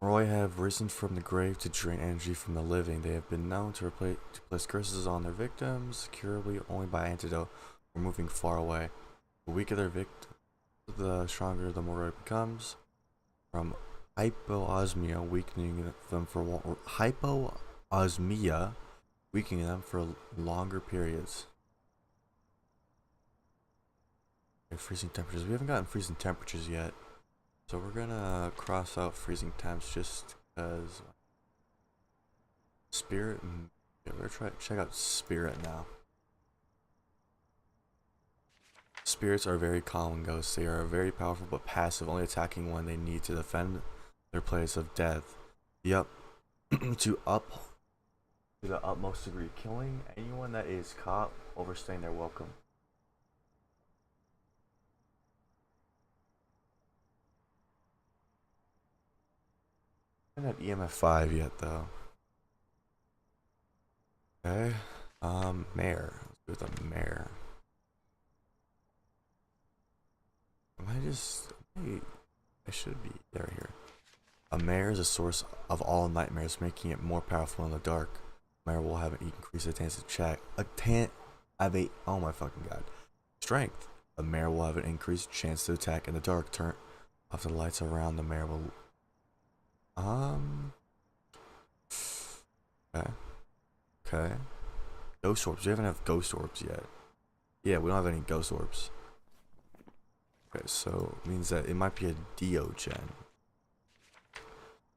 Moroi have risen from the grave to drain energy from the living. They have been known to place curses on their victims, curably only by antidote or moving far away. The weaker their victim, the stronger the Moroi becomes. From hypoosmia, weakening them for hypoosmia, weakening them for longer periods. Okay, freezing temperatures. We haven't gotten freezing temperatures yet, so we're gonna cross out freezing temps just because. Spirit. Yeah, we're gonna check out Spirit now. Spirits are very common ghosts. They are very powerful but passive, only attacking when they need to defend their place of death. Yep. to the utmost degree, killing anyone that is caught overstaying their welcome. I haven't had EMF 5 yet though. Okay. Mayor. Let's do the mayor. I should be there here. A mare is a source of all nightmares, making it more powerful in the dark. Mare will have an increased chance to check. Oh my fucking god. Strength. A mare will have an increased chance to attack in the dark. Turn off the lights around the mare will. Okay. Ghost orbs. We haven't have ghost orbs yet. Yeah, we don't have any ghost orbs. Okay, so it means that it might be a Diogen.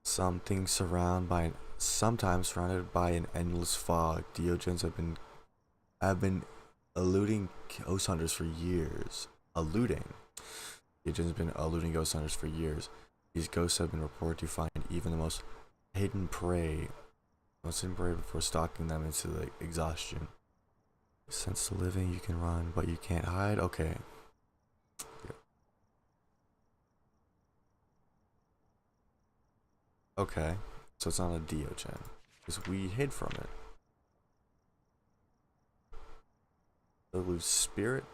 Something sometimes surrounded by an endless fog. Diogens have been eluding ghost hunters for years. Diogens have been eluding ghost hunters for years. These ghosts have been reported to find even the most hidden prey before stalking them into the exhaustion. Since living, you can run, but you can't hide. Okay. Okay, so it's not a Diogen, because we hid from it. They'll lose spirit,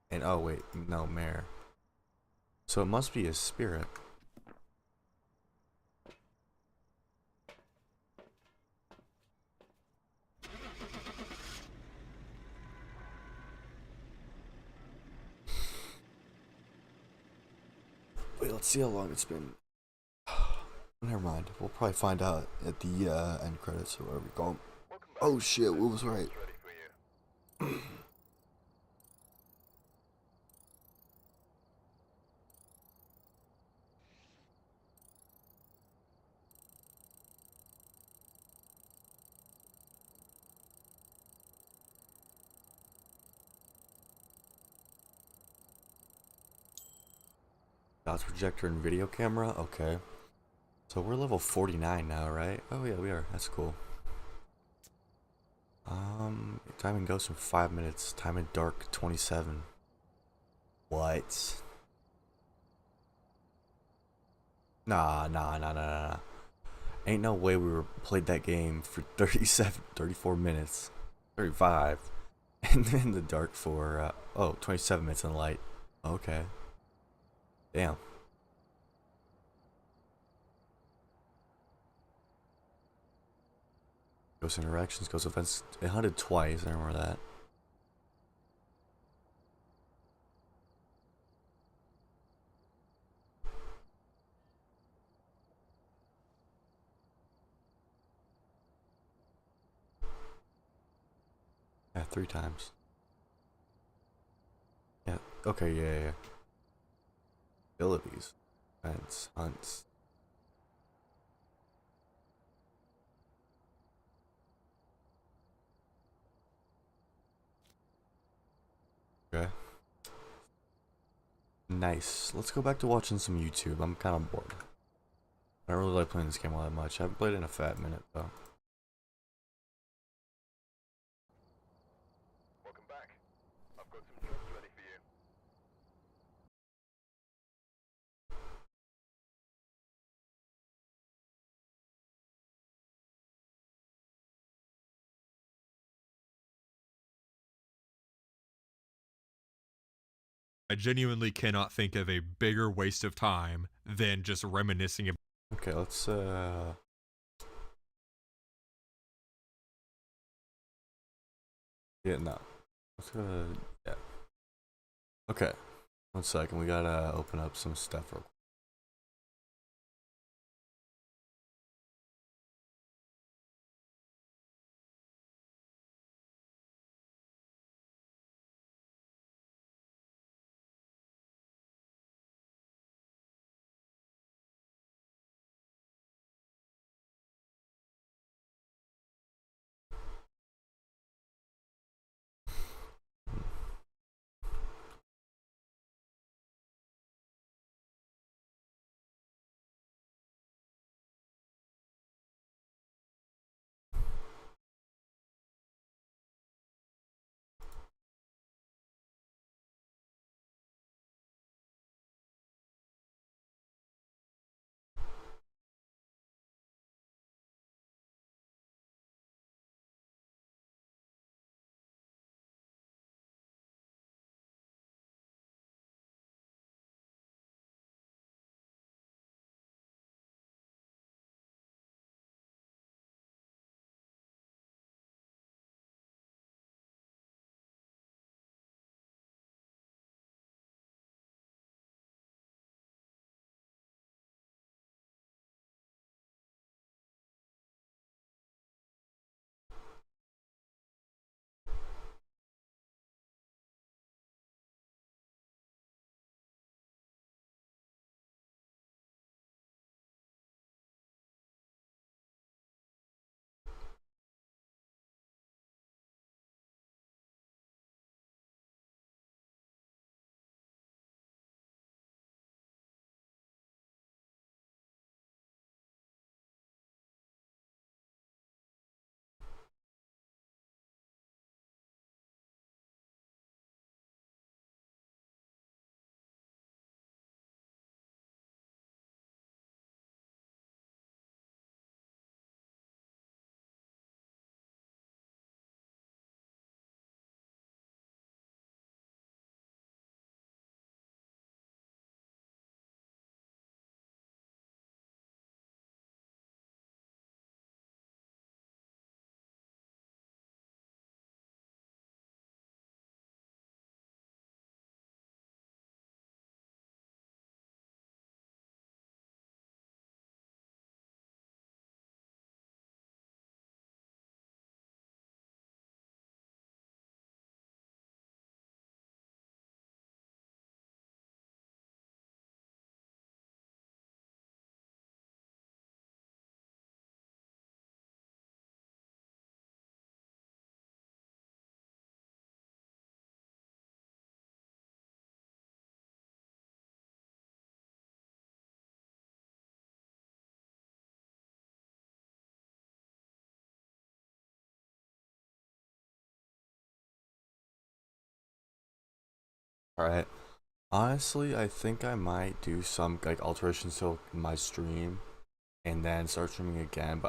and oh wait, no, mare. So it must be a spirit. Wait, let's see how long it's been. Never mind. We'll probably find out at the end credits or whatever we call them. Oh shit, what was right? Dots projector and video camera? Okay. So we're level 49 now, right? Oh yeah, we are. That's cool. Time in ghost in 5 minutes. Time in dark 27. What? Nah. Ain't no way we played that game for 34 minutes. 35. And then the dark for, 27 minutes in the light. Okay. Damn. Ghost interactions, ghost events. It hunted twice. I remember that. Yeah, 3 times. Yeah. Okay. Yeah. Abilities. Events. Hunts. Okay. Nice. Let's go back to watching some YouTube. I'm kind of bored. I don't really like playing this game all that much. I haven't played it in a fat minute though. Welcome back. I've got some jobs ready for you. I genuinely cannot think of a bigger waste of time than just reminiscing about. Okay, let's yeah, no. Let's go yeah. Okay. 1 second, we gotta open up some stuff real quick. Alright. Honestly, I think I might do some like alterations to my stream and then start streaming again, but